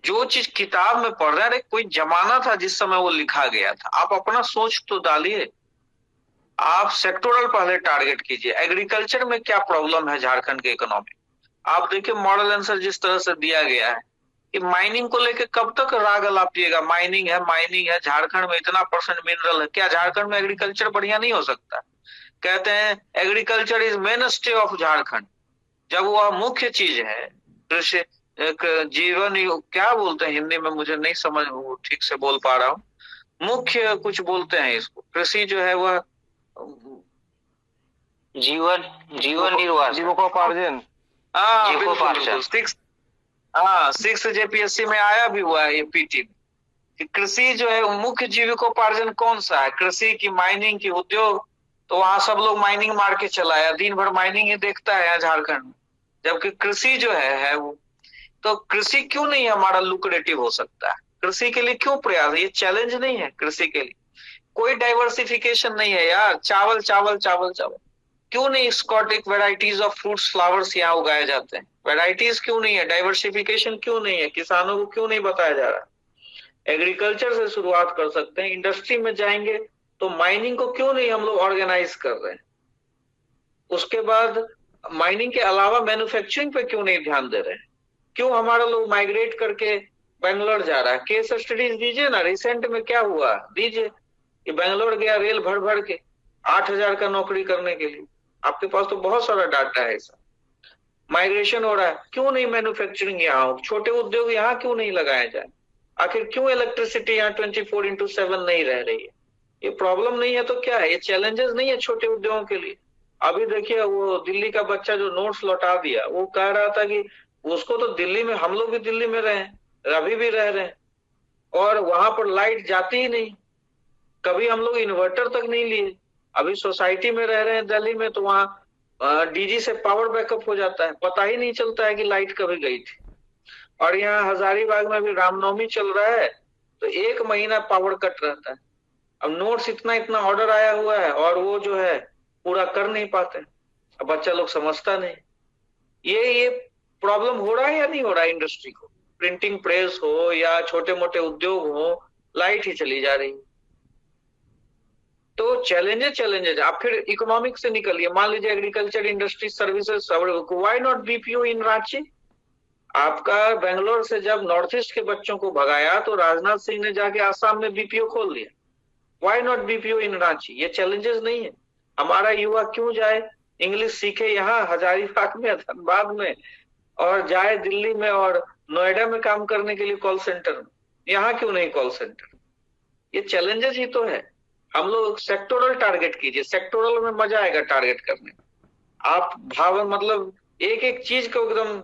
जो चीज किताब में पढ़ रहे हैं, कोई जमाना था जिस समय वो लिखा गया था, आप अपना सोच तो डालिए। आप सेक्टोरल पहले टारगेट कीजिए। एग्रीकल्चर में क्या प्रॉब्लम है झारखंड के इकोनॉमी, आप देखिए मॉडल आंसर जिस तरह से दिया गया है कि माइनिंग को लेके कब तक राग अलापिएगा, माइनिंग है, झारखंड में इतना परसेंट मिनरल है, क्या झारखंड में एग्रीकल्चर बढ़िया नहीं हो सकता? कहते हैं agriculture is main stay of Jharkhand, जब वह मुख्य चीज है। कृषि जीवन क्या बोलते हैं हिंदी में, मुझे नहीं समझ ठीक से बोल पा रहा हूँ, मुख्य कुछ बोलते हैं इसको, कृषि जो है वह जीवन निर्वाह, जीविकोपार्जन। हाँ बिल्कुल, 6 जेपीएससी में आया भी हुआ है ये पीटी में। कृषि जो है मुख्य जीविकोपार्जन कौन सा है, कृषि की, माइनिंग की, उद्योग, तो वहां सब लोग माइनिंग मार के चलाया, दिन भर माइनिंग ही देखता है झारखंड में, जबकि कृषि जो है वो, तो कृषि क्यों नहीं हमारा लुक्रेटिव हो सकता है? कृषि के लिए क्यों प्रयास? ये चैलेंज नहीं है कृषि के लिए? कोई डाइवर्सिफिकेशन नहीं है यार, चावल चावल चावल चावल, क्यों नहीं exotic varieties of fruits flowers यहाँ उगाए जाते हैं? वेराइटीज क्यों नहीं है? डाइवर्सिफिकेशन क्यों नहीं है? किसानों को क्यों नहीं बताया जा रहा? एग्रीकल्चर से शुरुआत कर सकते हैं, इंडस्ट्री में जाएंगे तो माइनिंग को क्यों नहीं हम लोग ऑर्गेनाइज कर रहे हैं? उसके बाद माइनिंग के अलावा मैन्युफैक्चरिंग पे क्यों नहीं ध्यान दे रहे हैं? क्यों हमारा लोग माइग्रेट करके बेंगलोर जा रहा है? केस स्टडीज दीजिए ना, रिसेंट में क्या हुआ दीजिए, कि बेंगलोर गया रेल भर भर के 8,000 का नौकरी करने के लिए, आपके पास तो बहुत सारा डाटा है ऐसा। माइग्रेशन हो रहा है, क्यों नहीं मैन्युफैक्चरिंग यहाँ हो? छोटे उद्योग यहाँ क्यों नहीं लगाए जाए? आखिर क्यों इलेक्ट्रिसिटी यहाँ 24/7 नहीं रह रही है? ये प्रॉब्लम नहीं है तो क्या है? ये चैलेंजेस नहीं है छोटे उद्योगों के लिए? अभी देखिए वो दिल्ली का बच्चा जो नोट्स लौटा दिया, वो कह रहा था कि उसको तो दिल्ली में, हम लोग भी दिल्ली में रहे, अभी भी रह रहे हैं, और वहां पर लाइट जाती ही नहीं, कभी हम लोग इन्वर्टर तक नहीं लिए। अभी सोसाइटी में रह रहे हैं दिल्ली में, तो वहां डीजी से पावर बैकअप हो जाता है, पता ही नहीं चलता है कि लाइट कभी गई थी। और यहाँ हजारीबाग में भी रामनवमी चल रहा है, तो 1 महीना पावर कट रहता है। अब नोट्स इतना ऑर्डर आया हुआ है, और वो जो है पूरा कर नहीं पाते, अब बच्चा लोग समझता नहीं। ये प्रॉब्लम हो रहा है या नहीं हो रहा है? इंडस्ट्री को, प्रिंटिंग प्रेस हो या छोटे मोटे उद्योग हो, लाइट ही चली जा रही है। तो चैलेंजेस आप फिर इकोनॉमिक से निकलिए। मान लीजिए agriculture, industry, services, why not BPO in Ranchi? आपका बेंगलोर से जब नॉर्थ ईस्ट के बच्चों को भगाया, तो राजनाथ सिंह ने जाके आसाम में बीपीओ खोल दिया। Why not BPO in Ranchi? ये चैलेंजेस नहीं है? हमारा युवा क्यों जाए इंग्लिश सीखे यहाँ हजारीबाग में, धनबाद में, और जाए दिल्ली में और नोएडा में काम करने के लिए कॉल सेंटर में? यहाँ क्यों नहीं कॉल सेंटर? ये चैलेंजेस ही तो है। हम लोग सेक्टोरल टारगेट कीजिए, सेक्टोरल में मजा आएगा टारगेट करने। आप भाव मतलब एक एक चीज को एकदम,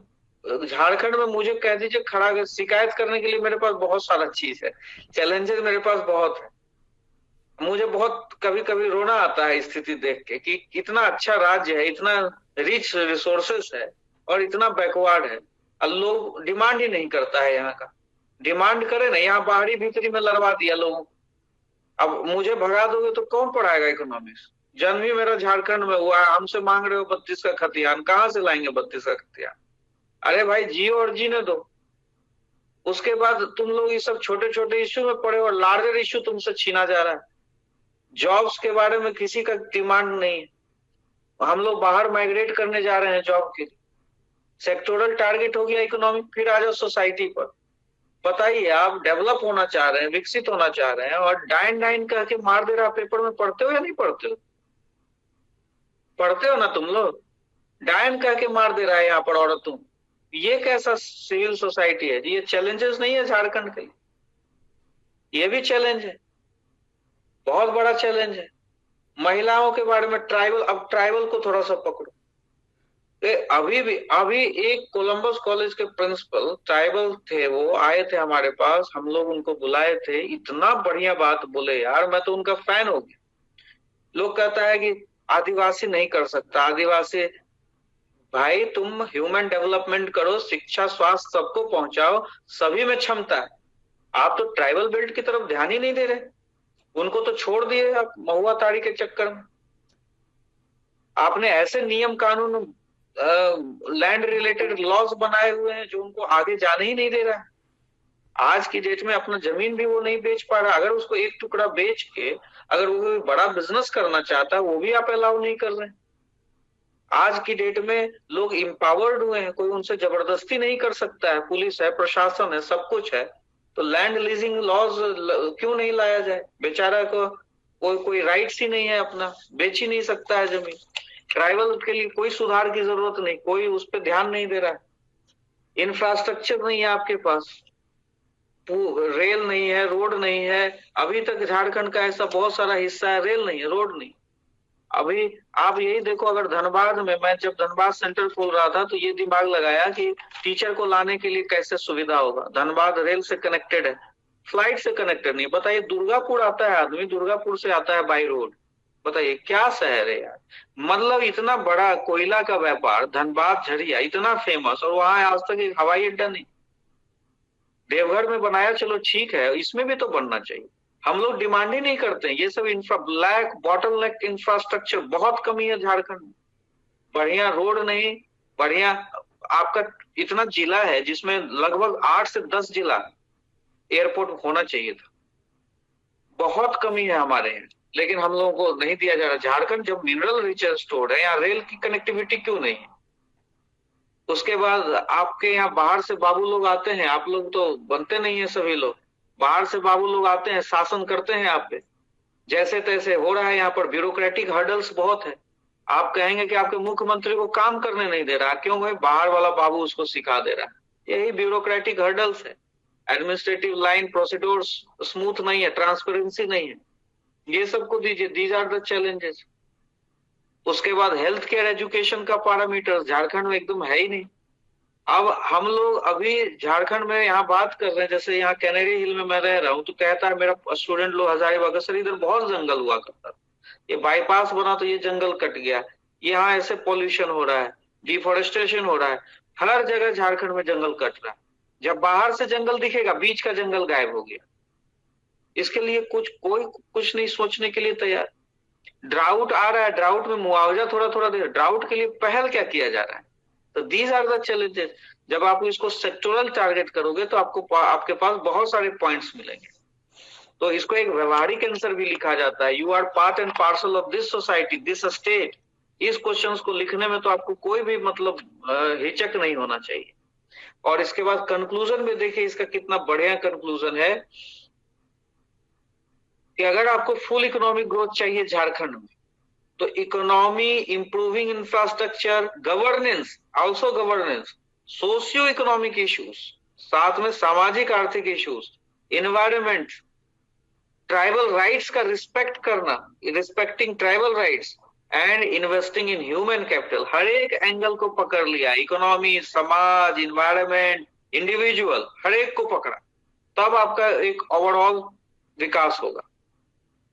झारखंड में मुझे कह दीजिए खड़ा, शिकायत करने के लिए मेरे पास बहुत सारा चीज है, चैलेंजेस मेरे पास बहुत है। मुझे बहुत कभी कभी रोना आता है स्थिति देख के कि इतना अच्छा राज्य है, इतना रिच रिसोर्सेस है, और इतना बैकवर्ड है, और लोग डिमांड ही नहीं करता है यहाँ का। डिमांड करे ना, यहाँ बाहरी भीतरी में लड़वा दिया लोगों। अब मुझे भगा दोगे तो कौन पढ़ाएगा इकोनॉमिक्स? जन्म ही मेरा झारखंड में हुआ है, हमसे मांग रहे हो 32 का खतियान, कहाँ से लाएंगे 32 का खतियान? अरे भाई जियो और जीने दो। उसके बाद तुम लोग ये सब छोटे छोटे इश्यू में पड़े, और लार्जर इश्यू तुमसे छीना जा रहा है। जॉब्स के बारे में किसी का डिमांड नहीं है, हम लोग बाहर माइग्रेट करने जा रहे हैं जॉब के लिए। सेक्टोरल टारगेट हो गया इकोनॉमिक। फिर आ जाओ सोसाइटी पर, बताइए आप डेवलप होना चाह रहे हैं, विकसित होना चाह रहे हैं, और डाइन कह के मार दे रहा पेपर में। पढ़ते हो या नहीं पढ़ते हो? पढ़ते हो ना तुम लोग? डायन कह के मार दे रहा है यहाँ पर औरतों। ये कैसा सिविल सोसाइटी है जी? ये चैलेंजेस नहीं है झारखंड के लिए? ये भी चैलेंज है, बहुत बड़ा चैलेंज है। महिलाओं के बारे में ट्राइबल, अब ट्राइबल को थोड़ा सा पकड़ो। अभी एक कोलंबस कॉलेज के प्रिंसिपल ट्राइबल थे, वो आए थे हमारे पास, हम लोग उनको बुलाए थे, इतना बढ़िया बात बोले यार, मैं तो उनका फैन हो गया। लोग कहता है कि आदिवासी नहीं कर सकता, आदिवासी भाई तुम ह्यूमन डेवलपमेंट करो, शिक्षा स्वास्थ्य सबको पहुंचाओ, सभी में क्षमता है। आप तो ट्राइबल बेल्ट की तरफ ध्यान ही नहीं दे रहे, उनको तो छोड़ दिए आप महुआ ताड़ी के चक्कर में। आपने ऐसे नियम कानून लैंड रिलेटेड लॉज बनाए हुए हैं जो उनको आगे जाने ही नहीं दे रहा है। आज की डेट में अपना जमीन भी वो नहीं बेच पा रहा, अगर उसको एक टुकड़ा बेच के अगर वो बड़ा बिजनेस करना चाहता है वो भी आप अलाउ नहीं कर रहे हैं। आज की डेट में लोग इंपावर्ड हुए हैं, कोई उनसे जबरदस्ती नहीं कर सकता है, पुलिस है, प्रशासन है, सब कुछ है, तो लैंड लीजिंग लॉज क्यों नहीं लाया जाए? बेचारा को कोई राइट्स ही नहीं है, अपना बेच ही नहीं सकता है जमीन। ट्राइबल के लिए कोई सुधार की जरूरत नहीं, कोई उस पर ध्यान नहीं दे रहा है। इंफ्रास्ट्रक्चर नहीं है आपके पास, रेल नहीं है, रोड नहीं है। अभी तक झारखंड का ऐसा बहुत सारा हिस्सा है रेल नहीं है, रोड नहीं। अभी आप यही देखो, अगर धनबाद में, मैं जब धनबाद सेंटर खोल रहा था तो ये दिमाग लगाया कि टीचर को लाने के लिए कैसे सुविधा होगा। धनबाद रेल से कनेक्टेड है, फ्लाइट से कनेक्टेड नहीं। बताइए, दुर्गापुर आता है आदमी, दुर्गापुर से आता है बाई रोड, बताइए क्या शहर है यार। मतलब इतना बड़ा कोयला का व्यापार, धनबाद झरिया इतना फेमस, और वहां आज तक एक हवाई अड्डा नहीं। देवघर में बनाया, चलो ठीक है, इसमें भी तो बनना चाहिए। हम लोग डिमांड ही नहीं करते हैं। ये सब ब्लैक बॉटल नेक इंफ्रास्ट्रक्चर बहुत कमी है झारखंड में। बढ़िया रोड नहीं, बढ़िया आपका इतना जिला है जिसमें लगभग 8 से 10 जिला एयरपोर्ट होना चाहिए था, बहुत कमी है हमारे यहाँ, लेकिन हम लोगों को नहीं दिया जा रहा। झारखंड जब मिनरल रिच स्टोर है, यहाँ रेल की कनेक्टिविटी क्यों नहीं है? उसके बाद आपके यहाँ बाहर से बाबू लोग आते हैं, आप लोग तो बनते नहीं है, सभी लोग बाहर से बाबू लोग आते हैं, शासन करते हैं आप पे, जैसे तैसे हो रहा है। यहाँ पर ब्यूरोक्रेटिक हर्डल्स बहुत है। आप कहेंगे कि आपके मुख्यमंत्री को काम करने नहीं दे रहा, क्यों भाई? बाहर वाला बाबू उसको सिखा दे रहा है। यही ब्यूरोक्रेटिक हर्डल्स है, एडमिनिस्ट्रेटिव लाइन प्रोसीड्योर्स स्मूथ नहीं है, ट्रांसपेरेंसी नहीं है। ये सबको दीजिए, दीज आर द चैलेंजेस। उसके बाद हेल्थ केयर एजुकेशन का पैरामीटर झारखंड में एकदम है ही नहीं। अब हम लोग अभी झारखंड में यहाँ बात कर रहे हैं, जैसे यहाँ कैनेरी हिल में मैं रह रहा हूँ, तो कहता है मेरा स्टूडेंट लोग हजारीबाग सर इधर बहुत जंगल हुआ करता, ये बाईपास बना तो ये जंगल कट गया, यहाँ ऐसे पॉल्यूशन हो रहा है, डिफोरेस्टेशन हो रहा है, हर जगह झारखंड में जंगल कट रहा है। जब बाहर से जंगल दिखेगा, बीच का जंगल गायब हो गया। इसके लिए कोई कुछ नहीं सोचने के लिए तैयार। ड्राउट आ रहा है, ड्राउट में मुआवजा थोड़ा थोड़ा दे, ड्राउट के लिए पहल क्या किया जा रहा है? तो दीज आर द चैलेंजेस। जब आप इसको सेक्टोरल टारगेट करोगे तो आपके पास बहुत सारे पॉइंट्स मिलेंगे। तो इसको एक व्यवहारिक आंसर भी लिखा जाता है, you are part and parcel of this society, this state. इस क्वेश्चन को लिखने में तो आपको कोई भी मतलब हिचक नहीं होना चाहिए। और इसके बाद कंक्लूजन में देखिए, इसका कितना बढ़िया कंक्लूजन है कि अगर आपको फुल इकोनॉमिक ग्रोथ चाहिए झारखंड में, तो economy, improving infrastructure, governance, also governance, socio economic issues, साथ में सामाजिक आर्थिक इश्यूज, इन्वायरमेंट, ट्राइबल राइट्स का रिस्पेक्ट करना, respecting tribal rights and investing in human capital, हर एक एंगल को पकड़ लिया। इकोनॉमी, समाज, इन्वायरमेंट, इंडिविजुअल, हर एक को पकड़ा, तब आपका एक ओवरऑल विकास होगा।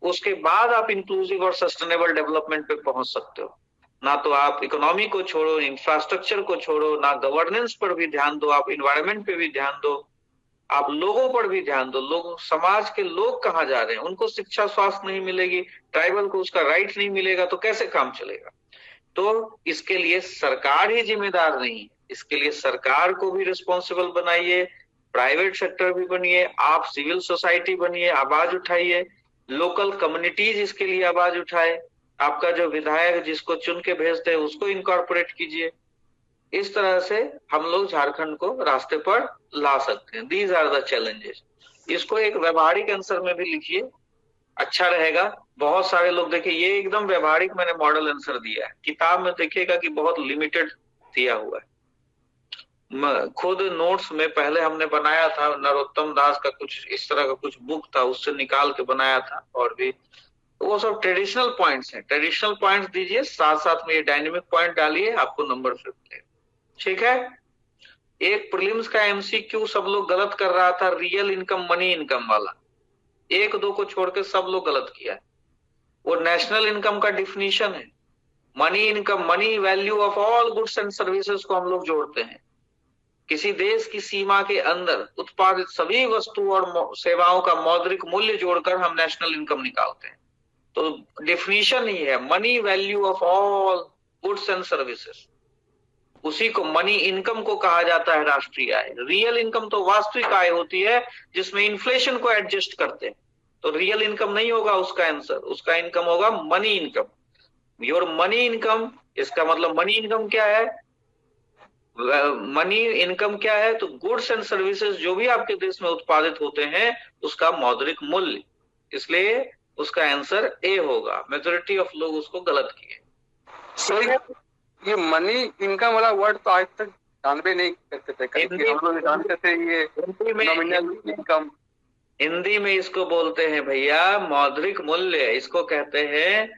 उसके बाद आप इंक्लूसिव और सस्टेनेबल डेवलपमेंट पे पहुंच सकते हो। ना तो आप इकोनॉमी को छोड़ो, इंफ्रास्ट्रक्चर को छोड़ो, ना गवर्नेंस पर भी ध्यान दो, आप इन्वायरमेंट पे भी ध्यान दो, आप लोगों पर भी ध्यान दो। लोग, समाज के लोग कहाँ जा रहे हैं? उनको शिक्षा स्वास्थ्य नहीं मिलेगी, ट्राइबल को उसका राइट नहीं मिलेगा, तो कैसे काम चलेगा? तो इसके लिए सरकार ही जिम्मेदार नहीं है, इसके लिए सरकार को भी रिस्पॉन्सिबल बनाइए, प्राइवेट सेक्टर भी बनिए, आप सिविल सोसाइटी बनिए, आवाज उठाइए, लोकल कम्युनिटीज इसके लिए आवाज उठाए, आपका जो विधायक जिसको चुन के भेजते हैं उसको इनकॉर्पोरेट कीजिए। इस तरह से हम लोग झारखंड को रास्ते पर ला सकते हैं। These are the challenges. इसको एक व्यवहारिक आंसर में भी लिखिए अच्छा रहेगा। बहुत सारे लोग देखिए, ये एकदम व्यवहारिक मैंने मॉडल आंसर दिया है, किताब में देखिएगा कि बहुत लिमिटेड दिया हुआ है। खुद नोट्स में पहले हमने बनाया था, नरोत्तम दास का कुछ इस तरह का कुछ बुक था, उससे निकाल के बनाया था। और भी वो सब ट्रेडिशनल पॉइंट्स हैं, ट्रेडिशनल पॉइंट्स दीजिए, साथ साथ में ये डायनेमिक पॉइंट डालिए, आपको नंबर फिर मिलेगा। ठीक है। एक प्रीलिम्स का एमसीक्यू सब लोग गलत कर रहा था, रियल इनकम मनी इनकम वाला, एक दो को छोड़ के सब लोग गलत किया है। वो नेशनल इनकम का डिफिनीशन है। Money income, money value of all goods and services को हम लोग जोड़ते हैं। किसी देश की सीमा के अंदर उत्पादित सभी वस्तु और सेवाओं का मौद्रिक मूल्य जोड़कर हम नेशनल इनकम निकालते हैं। तो डिफिनीशन ही है money value of all goods and services, उसी को मनी इनकम को कहा जाता है राष्ट्रीय आय। रियल इनकम तो वास्तविक आय होती है जिसमें इन्फ्लेशन को एडजस्ट करते हैं, तो रियल इनकम नहीं होगा उसका आंसर, उसका इनकम होगा money income. Your money income, इसका मतलब मनी इनकम क्या है, मनी इनकम क्या है, तो गुड्स एंड सर्विसेज जो भी आपके देश में उत्पादित होते हैं उसका मौद्रिक मूल्य, इसलिए उसका आंसर ए होगा। मेजोरिटी ऑफ लोग उसको गलत किए। सर ये मनी इनकम वाला वर्ड तो आज तक जानते नहीं करते थे, हम लोग जानते थे ये नॉमिनल इनकम। हिंदी में इसको बोलते हैं भैया मौद्रिक मूल्य, इसको कहते हैं।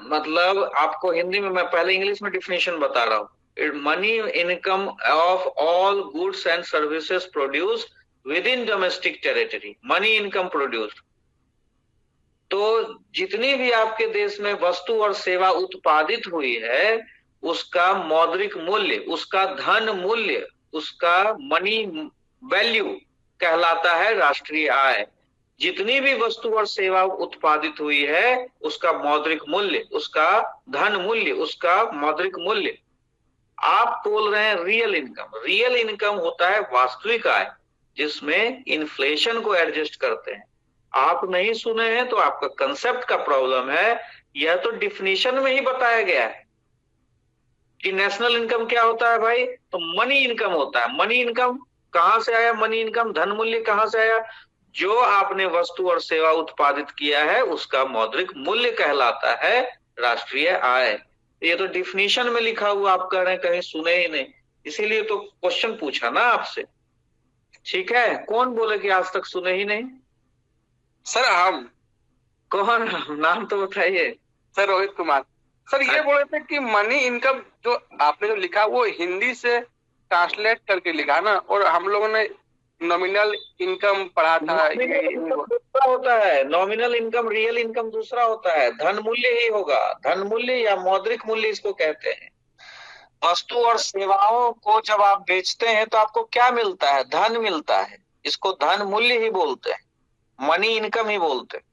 मतलब आपको हिंदी में, मैं पहले इंग्लिश में डिफिनेशन बता रहा हूँ, money income of all goods and services produced with in domestic territory, money income produced. तो जितनी भी आपके देश में वस्तु और सेवा उत्पादित हुई है उसका मौद्रिक मूल्य, उसका धन मूल्य, उसका मनी वैल्यू कहलाता है राष्ट्रीय आय। जितनी भी वस्तु और सेवा उत्पादित हुई है उसका मौद्रिक मूल्य, उसका धन मूल्य, उसका मौद्रिक मूल्य। आप बोल रहे हैं रियल इनकम, रियल इनकम होता है वास्तविक आय जिसमें इन्फ्लेशन को एडजस्ट करते हैं। आप नहीं सुने हैं तो आपका कंसेप्ट का प्रॉब्लम है। यह तो डिफिनीशन में ही बताया गया है कि नेशनल इनकम क्या होता है भाई, तो मनी इनकम होता है। मनी इनकम कहां से आया, मनी इनकम धन मूल्य कहां से आया, जो आपने वस्तु और सेवा उत्पादित किया है उसका मौद्रिक मूल्य कहलाता है राष्ट्रीय आय। ये तो डिफिनीशन में लिखा हुआ, आप कह रहे हैं कहीं सुने ही नहीं, इसीलिए तो क्वेश्चन पूछा ना आपसे। ठीक है, कौन बोले कि आज तक सुने ही नहीं? सर हम। कौन, नाम तो बताइए। सर रोहित कुमार। सर ये बोल रहे थे कि मनी इनकम जो आपने जो लिखा वो हिंदी से ट्रांसलेट करके लिखा ना, और हम लोगों ने नॉमिनल इनकम पढ़ा था। दूसरा होता है नॉमिनल इनकम, रियल इनकम दूसरा होता है, धन मूल्य ही होगा। धन मूल्य या मौद्रिक मूल्य इसको कहते हैं। वस्तु और सेवाओं को जब आप बेचते हैं तो आपको क्या मिलता है, धन मिलता है, इसको धन मूल्य ही बोलते हैं, मनी इनकम ही बोलते हैं।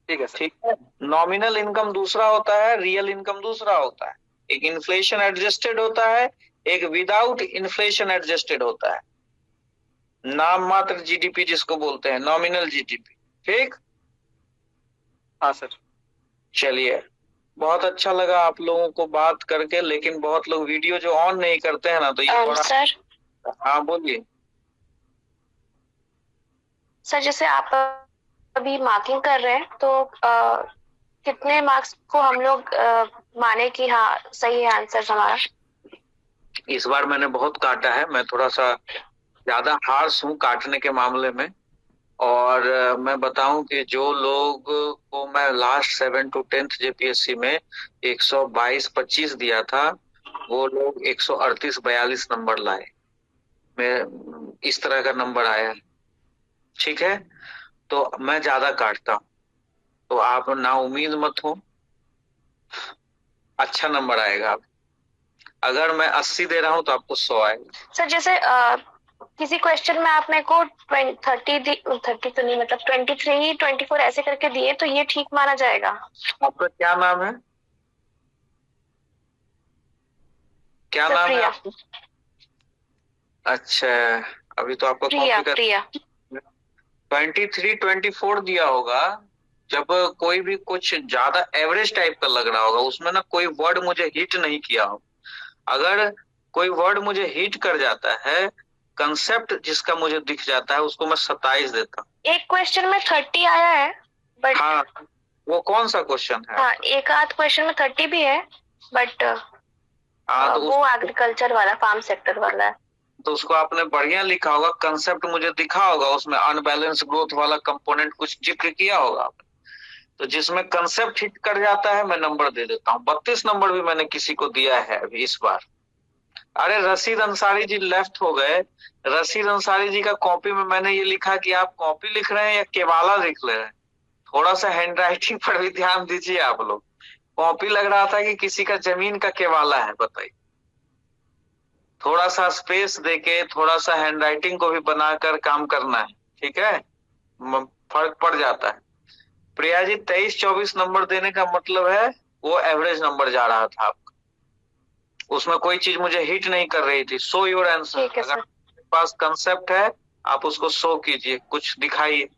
ठीक है सर। ठीक है, नॉमिनल इनकम दूसरा होता है, रियल इनकम दूसरा होता है। एक इन्फ्लेशन एडजस्टेड होता है, एक विदाउट इन्फ्लेशन एडजस्टेड होता है। नाम मात्र जीडीपी जिसको बोलते हैं, नॉमिनल जीडीपी। ठीक, हाँ सर। चलिए, बहुत अच्छा लगा आप लोगों को बात करके, लेकिन बहुत लोग वीडियो जो ऑन नहीं करते हैं ना, तो ये सर। हाँ बोलिए सर, जैसे आप अभी मार्किंग कर रहे हैं तो कितने मार्क्स को हम लोग माने कि हाँ सही है आंसर हमारा? इस बार मैंने बहुत काटा है, मैं थोड़ा सा ज्यादा हार्श हूँ काटने के मामले में। और मैं बताऊं कि जो लोग को मैं लास्ट 7 to 10th जेपीएससी में 122-25 दिया था, वो लोग 138-42 नंबर लाए। मैं इस तरह का नंबर आया। ठीक है, तो मैं ज्यादा काटता हूँ, तो आप ना उम्मीद मत हो, अच्छा नंबर आएगा। आप अगर मैं 80 दे रहा हूँ तो आपको 100 आएगा। सर जैसे किसी क्वेश्चन में आपने को 30 तो नहीं, मतलब 23, 24 ऐसे करके दिए, तो ये ठीक माना जाएगा? आपका क्या नाम है, क्या नाम है आपका? अच्छा, अभी तो आपका प्रिया। 23, 24 दिया होगा। जब कोई भी कुछ ज्यादा एवरेज टाइप का लग रहा होगा, उसमें ना कोई वर्ड मुझे हिट नहीं किया हो। अगर कोई वर्ड मुझे हिट कर जाता है, कंसेप्ट जिसका मुझे दिख जाता है, उसको मैं 27 देता हूँ। एक क्वेश्चन में 30 आया है बट हाँ, वो कौन सा क्वेश्चन है? हाँ, एक आध क्वेश्चन में 30 भी है, बट हाँ, तो वो एग्रीकल्चर वाला, फार्म सेक्टर वाला है। तो उसको आपने बढ़िया लिखा होगा, कंसेप्ट मुझे दिखा होगा, उसमें अनबैलेंस ग्रोथ वाला कंपोनेंट कुछ जिक्र किया होगा आपने। तो जिसमें कंसेप्ट हिट कर जाता है मैं नंबर दे देता हूँ। 32 नंबर भी मैंने किसी को दिया है अभी इस बार। अरे रशीद अंसारी जी लेफ्ट हो गए। रशीद अंसारी जी का कॉपी में मैंने ये लिखा कि आप कॉपी लिख रहे हैं या केवाला लिख रहे हैं। थोड़ा सा हैंड राइटिंग पर भी ध्यान दीजिए आप लोग। कॉपी लग रहा था कि किसी का जमीन का केवाला है, बताइए। थोड़ा सा स्पेस देके, थोड़ा सा हैंड राइटिंग को भी बनाकर काम करना है, ठीक है? फर्क पड़ जाता है। प्रिया जी 23-24 नंबर देने का मतलब है वो एवरेज नंबर जा रहा था आपका, उसमें कोई चीज मुझे हिट नहीं कर रही थी। Show your answer. अगर आपके पास कंसेप्ट है आप उसको शो कीजिए, कुछ दिखाइए,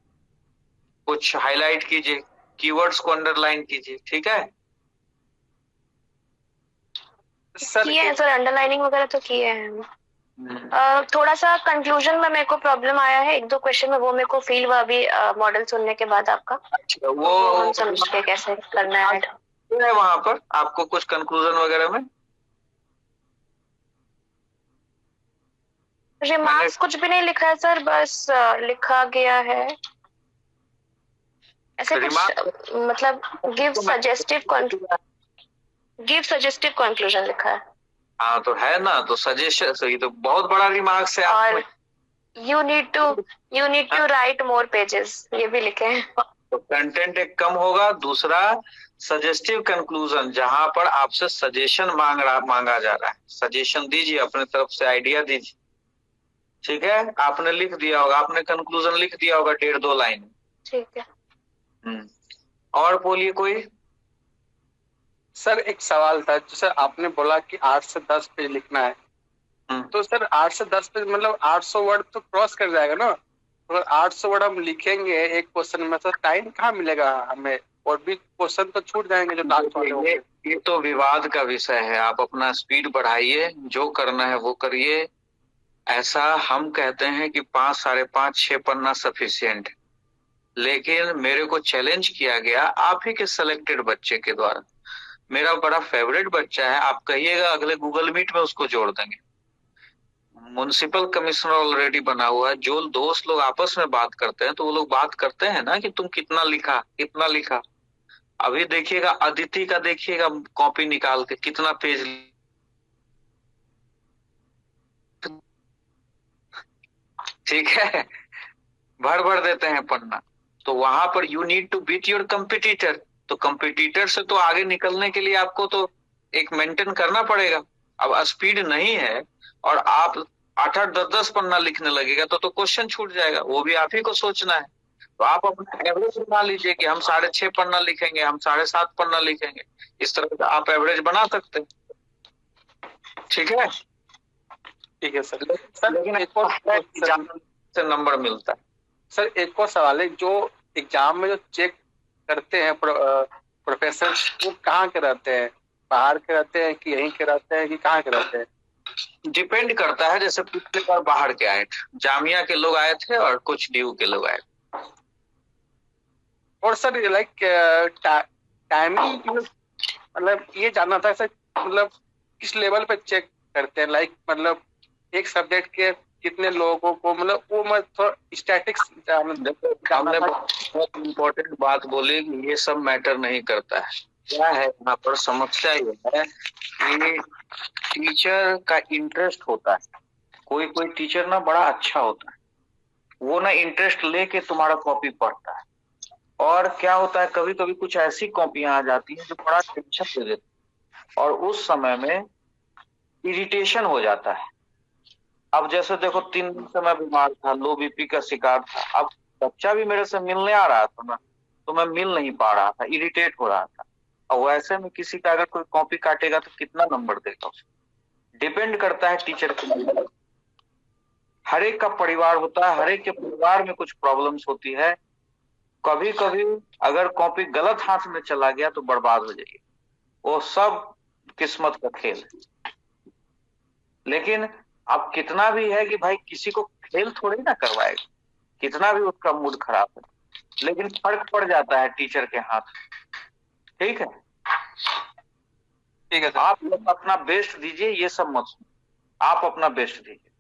कुछ हाईलाइट कीजिए, कीवर्ड्स को अंडरलाइन कीजिए, ठीक है? किए हैं सर, अंडरलाइनिंग वगैरह तो किए हैं। थोड़ा सा कंक्लूजन में मेरे को प्रॉब्लम आया है एक दो क्वेश्चन में, वो मेरे को फील हुआ अभी मॉडल सुनने के बाद आपका। वो हम समझ के कैसे करना है वहां पर आपको कुछ कंक्लूजन वगैरह में रिमार्क्स कुछ भी नहीं लिखा है सर, बस लिखा गया है ऐसे कुछ, मतलब गिव सजेस्टिव कंक्लूजन लिखा है। हाँ तो है ना, तो सजेशन, तो ये तो बहुत बड़ा रिमार्क्स है। और you need to write more pages, ये भी लिखे हैं। तो कंटेंट एक कम होगा। दूसरा सजेस्टिव कंक्लूजन, जहां पर आपसे सजेशन मांगा जा रहा है, सजेशन दीजिए, अपने तरफ से आइडिया दीजिए, ठीक है? आपने लिख दिया होगा, आपने कंक्लूजन लिख दिया होगा 1.5-2 लाइन, ठीक है। और बोलिए कोई। सर एक सवाल था, जैसे आपने बोला कि 8 से 10 पेज लिखना है, तो सर 8 से 10 पेज मतलब 800 वर्ड तो क्रॉस कर जाएगा ना? अगर 800 वर्ड हम लिखेंगे एक क्वेश्चन में, तो टाइम कहाँ मिलेगा हमें? और भी क्वेश्चन तो छूट जाएंगे जो लास्ट वाले होंगे। ये तो विवाद का विषय है। आप अपना स्पीड बढ़ाइए, जो करना है वो करिए। ऐसा हम कहते हैं कि 5, 5.5, 6 पन्ना सफिशियंट, लेकिन मेरे को चैलेंज किया गया आप ही के सिलेक्टेड बच्चे के द्वारा। मेरा बड़ा फेवरेट बच्चा है, आप कहिएगा अगले गूगल मीट में उसको जोड़ देंगे। म्युनिसिपल कमिश्नर ऑलरेडी बना हुआ है। जो दोस्त लोग आपस में बात करते हैं तो वो लोग बात करते हैं ना कि तुम कितना लिखा, कितना लिखा। अभी देखिएगा अदिति का, देखिएगा कॉपी निकाल के कितना पेज, ठीक है? भर भर देते हैं पन्ना। तो वहां पर you need to beat your competitor. तो कंपिटिटर से तो आगे निकलने के लिए आपको तो एक मेंटेन करना पड़ेगा। अब स्पीड नहीं है और आप 8-8, 10-10 पन्ना लिखने लगेगा तो क्वेश्चन छूट जाएगा। वो भी आप ही को सोचना है। तो आप अपना एवरेज बना लीजिए कि हम 6.5 पन्ना लिखेंगे, हम 7.5 पन्ना लिखेंगे। इस तरह का आप एवरेज बना सकते हैं, ठीक है? ठीक है सर। लेकिन एक और से नंबर मिलता है। सर एक और सवाल है, जो एग्जाम में जो चेक करते हैं प्रोफेसर, वो कहाँ के रहते हैं? बाहर के रहते हैं कि यहीं के रहते हैं कि कहाँ के रहते हैं? डिपेंड करता है। जैसे पिछले बार बाहर के आए थे, जामिया के लोग आए थे और कुछ ड्यू के लोग आए थे। और सर लाइक टाइमिंग, मतलब ये जानना था सर, मतलब किस लेवल पे चेक करते हैं? लाइक मतलब एक सब्जेक्ट के कितने लोगों को, मतलब वो मैं थोड़ा स्टैटिक्स। हमने बहुत इम्पोर्टेंट बात बोली, ये सब मैटर नहीं करता है। क्या है यहाँ पर समस्या ये है कि टीचर का इंटरेस्ट होता है। कोई कोई टीचर ना बड़ा अच्छा होता है, वो ना इंटरेस्ट लेके तुम्हारा कॉपी पढ़ता है। और क्या होता है, कभी कभी कुछ ऐसी कॉपियां आ जाती हैं जो बड़ा टेंशन दे देती है और उस समय में इरिटेशन हो जाता है। अब जैसे देखो 3 दिन से मैं बीमार था, लो बीपी का शिकार था। अब बच्चा भी मेरे से मिलने आ रहा था ना, तो मैं मिल नहीं पा रहा था, इरिटेट हो रहा था। और वैसे में किसी का अगर कोई कॉपी काटेगा तो कितना नंबर देगा उसे? डिपेंड करता है टीचर के। हर एक का परिवार होता है, हर एक के परिवार में कुछ प्रॉब्लम्स होती है। कभी कभी अगर कॉपी गलत हाथ में चला गया तो बर्बाद हो जाएगी। वो सब किस्मत का खेल है। लेकिन अब कितना भी है कि भाई किसी को खेल थोड़ी ना करवाएगा, कितना भी उसका मूड खराब है, लेकिन फर्क पड़ जाता है टीचर के हाथ। ठीक है, ठीक है सर। आप लोग अपना बेस्ट दीजिए, ये सब मत सुनो, आप अपना बेस्ट दीजिए।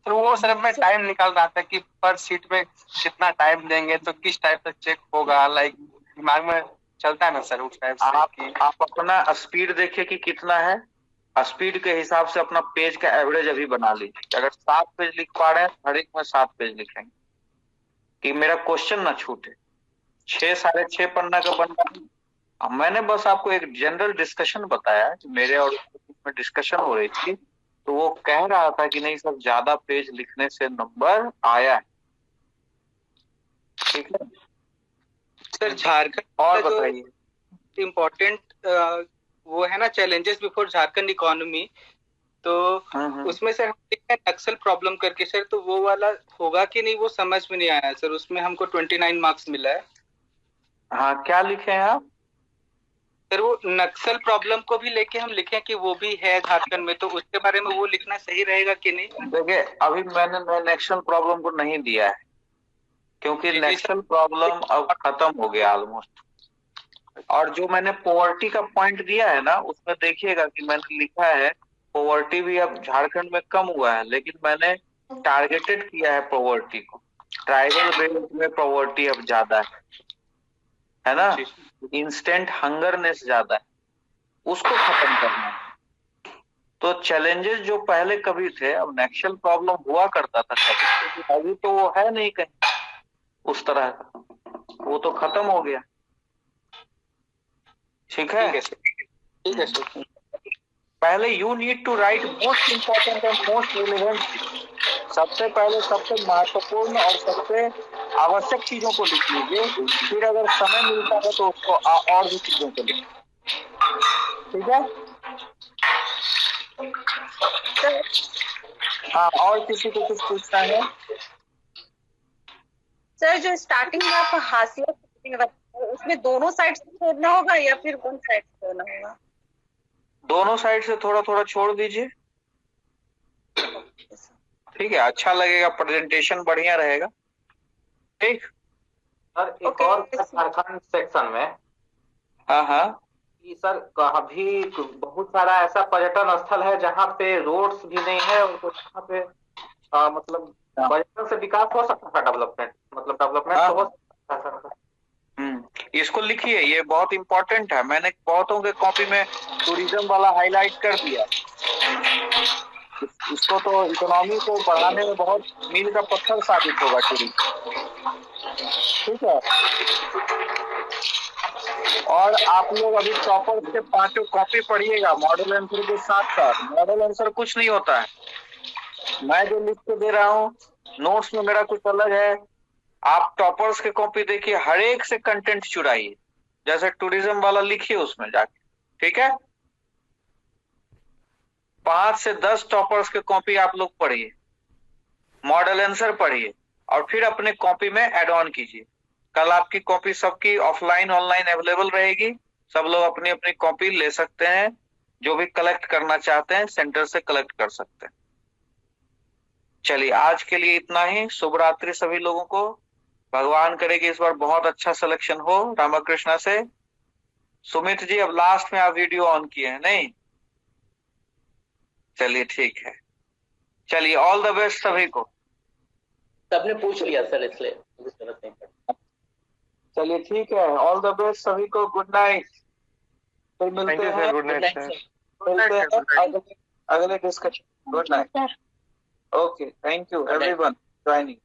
तो वो सर मैं टाइम निकाल रहा था कि पर सीट में कितना टाइम देंगे तो किस टाइप से चेक होगा, लाइक दिमाग में चलता है ना सर उस टाइप से। आप अपना स्पीड देखिए कि कितना है, स्पीड के हिसाब से अपना पेज का एवरेज अभी बना लीजिए। अगर 7 पेज लिख पा रहे हैं हर एक में 7 पेज लिखेंगे कि मेरा क्वेश्चन ना छूटे। 6 साढ़े 6 पन्ना का बनना। मैंने बस आपको एक जनरल डिस्कशन बताया कि मेरे और में डिस्कशन हो रही थी, तो वो कह रहा था कि नहीं सर ज्यादा पेज लिखने से नंबर आया है। ठीक है सर, झारखंड और बताइए इम्पोर्टेंट वो है ना चैलेंजेस बिफोर झारखंड इकोनॉमी, तो उसमें सर हम नक्सल प्रॉब्लम करके सर, तो वो वाला होगा कि नहीं वो समझ में नहीं आया सर। उसमें हमको 29 मार्क्स मिला है। हाँ, क्या लिखे हैं आप सर? वो नक्सल प्रॉब्लम को भी लेके हम लिखें कि वो भी है झारखंड में, तो उसके बारे में वो लिखना सही रहेगा कि नहीं? देखिए अभी मैंने नक्सल प्रॉब्लम को नहीं दिया है, क्योंकि नक्सल प्रॉब्लम अब खत्म हो गया ऑलमोस्ट। और जो मैंने पॉवर्टी का पॉइंट दिया है ना, उसमें देखिएगा कि मैंने लिखा है पॉवर्टी भी अब झारखंड में कम हुआ है, लेकिन मैंने टारगेटेड किया है पॉवर्टी को। ट्राइबल बेल्ट में पॉवर्टी अब ज्यादा है ना, इंस्टेंट हंगरनेस ज्यादा है, उसको खत्म करना है। तो चैलेंजेस जो पहले कभी थे, अब नक्सल प्रॉब्लम हुआ करता था कभी, अभी तो वो है नहीं कहीं उस तरह का, वो तो खत्म हो गया। ठीक है ठीक है सर। पहले you need to write most important and most relevant, सबसे पहले सबसे महत्वपूर्ण और सबसे आवश्यक चीजों को लिख लीजिए, फिर अगर समय मिलता है तो उसको और भी चीजों को लिखिए। ठीक है हाँ, और किसी को कुछ पूछना है? सर जो स्टार्टिंग में आप हाशिया उसमें दोनों साइड से छोड़ना होगा या फिर वन साइड से छोड़ना होगा? दोनों साइड से थोड़ा थोड़ा छोड़ दीजिए। ठीक है, अच्छा लगेगा, प्रेजेंटेशन बढ़िया रहेगा। ठीक सर एक और झारखंड सेक्शन में, हाँ कि सर अभी बहुत सारा ऐसा पर्यटन स्थल है जहाँ पे रोड्स भी नहीं है, और जहाँ पे मतलब पर्यटन से विकास हो सकता है, डेवलपमेंट मतलब डेवलपमेंट तो हो सकता है सर। इसको लिखिए, ये बहुत इंपॉर्टेंट है। मैंने बहुतों के कॉपी में टूरिज्म वाला हाईलाइट कर दिया। इसको तो इकोनॉमी को बढ़ाने में बहुत मील का पत्थर साबित होगा टूरिज्म। ठीक है, और आप लोग अभी टॉपर से 5 कॉपी पढ़िएगा मॉडल आंसर के साथ साथ। मॉडल आंसर कुछ नहीं होता है, मैं जो लिख के दे रहा हूँ नोट्स में मेरा कुछ अलग है। आप टॉपर्स के कॉपी देखिए, हर एक से कंटेंट चुराइए, जैसे टूरिज्म वाला लिखिए उसमें जाके। ठीक है, 5 से 10 टॉपर्स के कॉपी आप लोग पढ़िए, मॉडल आंसर पढ़िए, और फिर अपने कॉपी में ऐड ऑन कीजिए। कल आपकी कॉपी सबकी ऑफलाइन ऑनलाइन अवेलेबल रहेगी, सब लोग अपनी अपनी कॉपी ले सकते हैं, जो भी कलेक्ट करना चाहते हैं सेंटर से कलेक्ट कर सकते हैं। चलिए आज के लिए इतना ही। शुभ रात्रि सभी लोगों को। भगवान करे कि इस बार बहुत अच्छा सिलेक्शन हो रामकृष्णा से। सुमित जी अब लास्ट में आप वीडियो ऑन किए हैं नहीं? चलिए ठीक है, चलिए ऑल द बेस्ट सभी को। सबने पूछ लिया सर, इसलिए जरूरत नहीं पड़ी। चलिए ठीक है, ऑल द बेस्ट सभी को। गुड नाइट, फिर मिलते हैं। Good night sir. मिलते हैं अगले discussion. Good night. Okay, thank you everyone joining.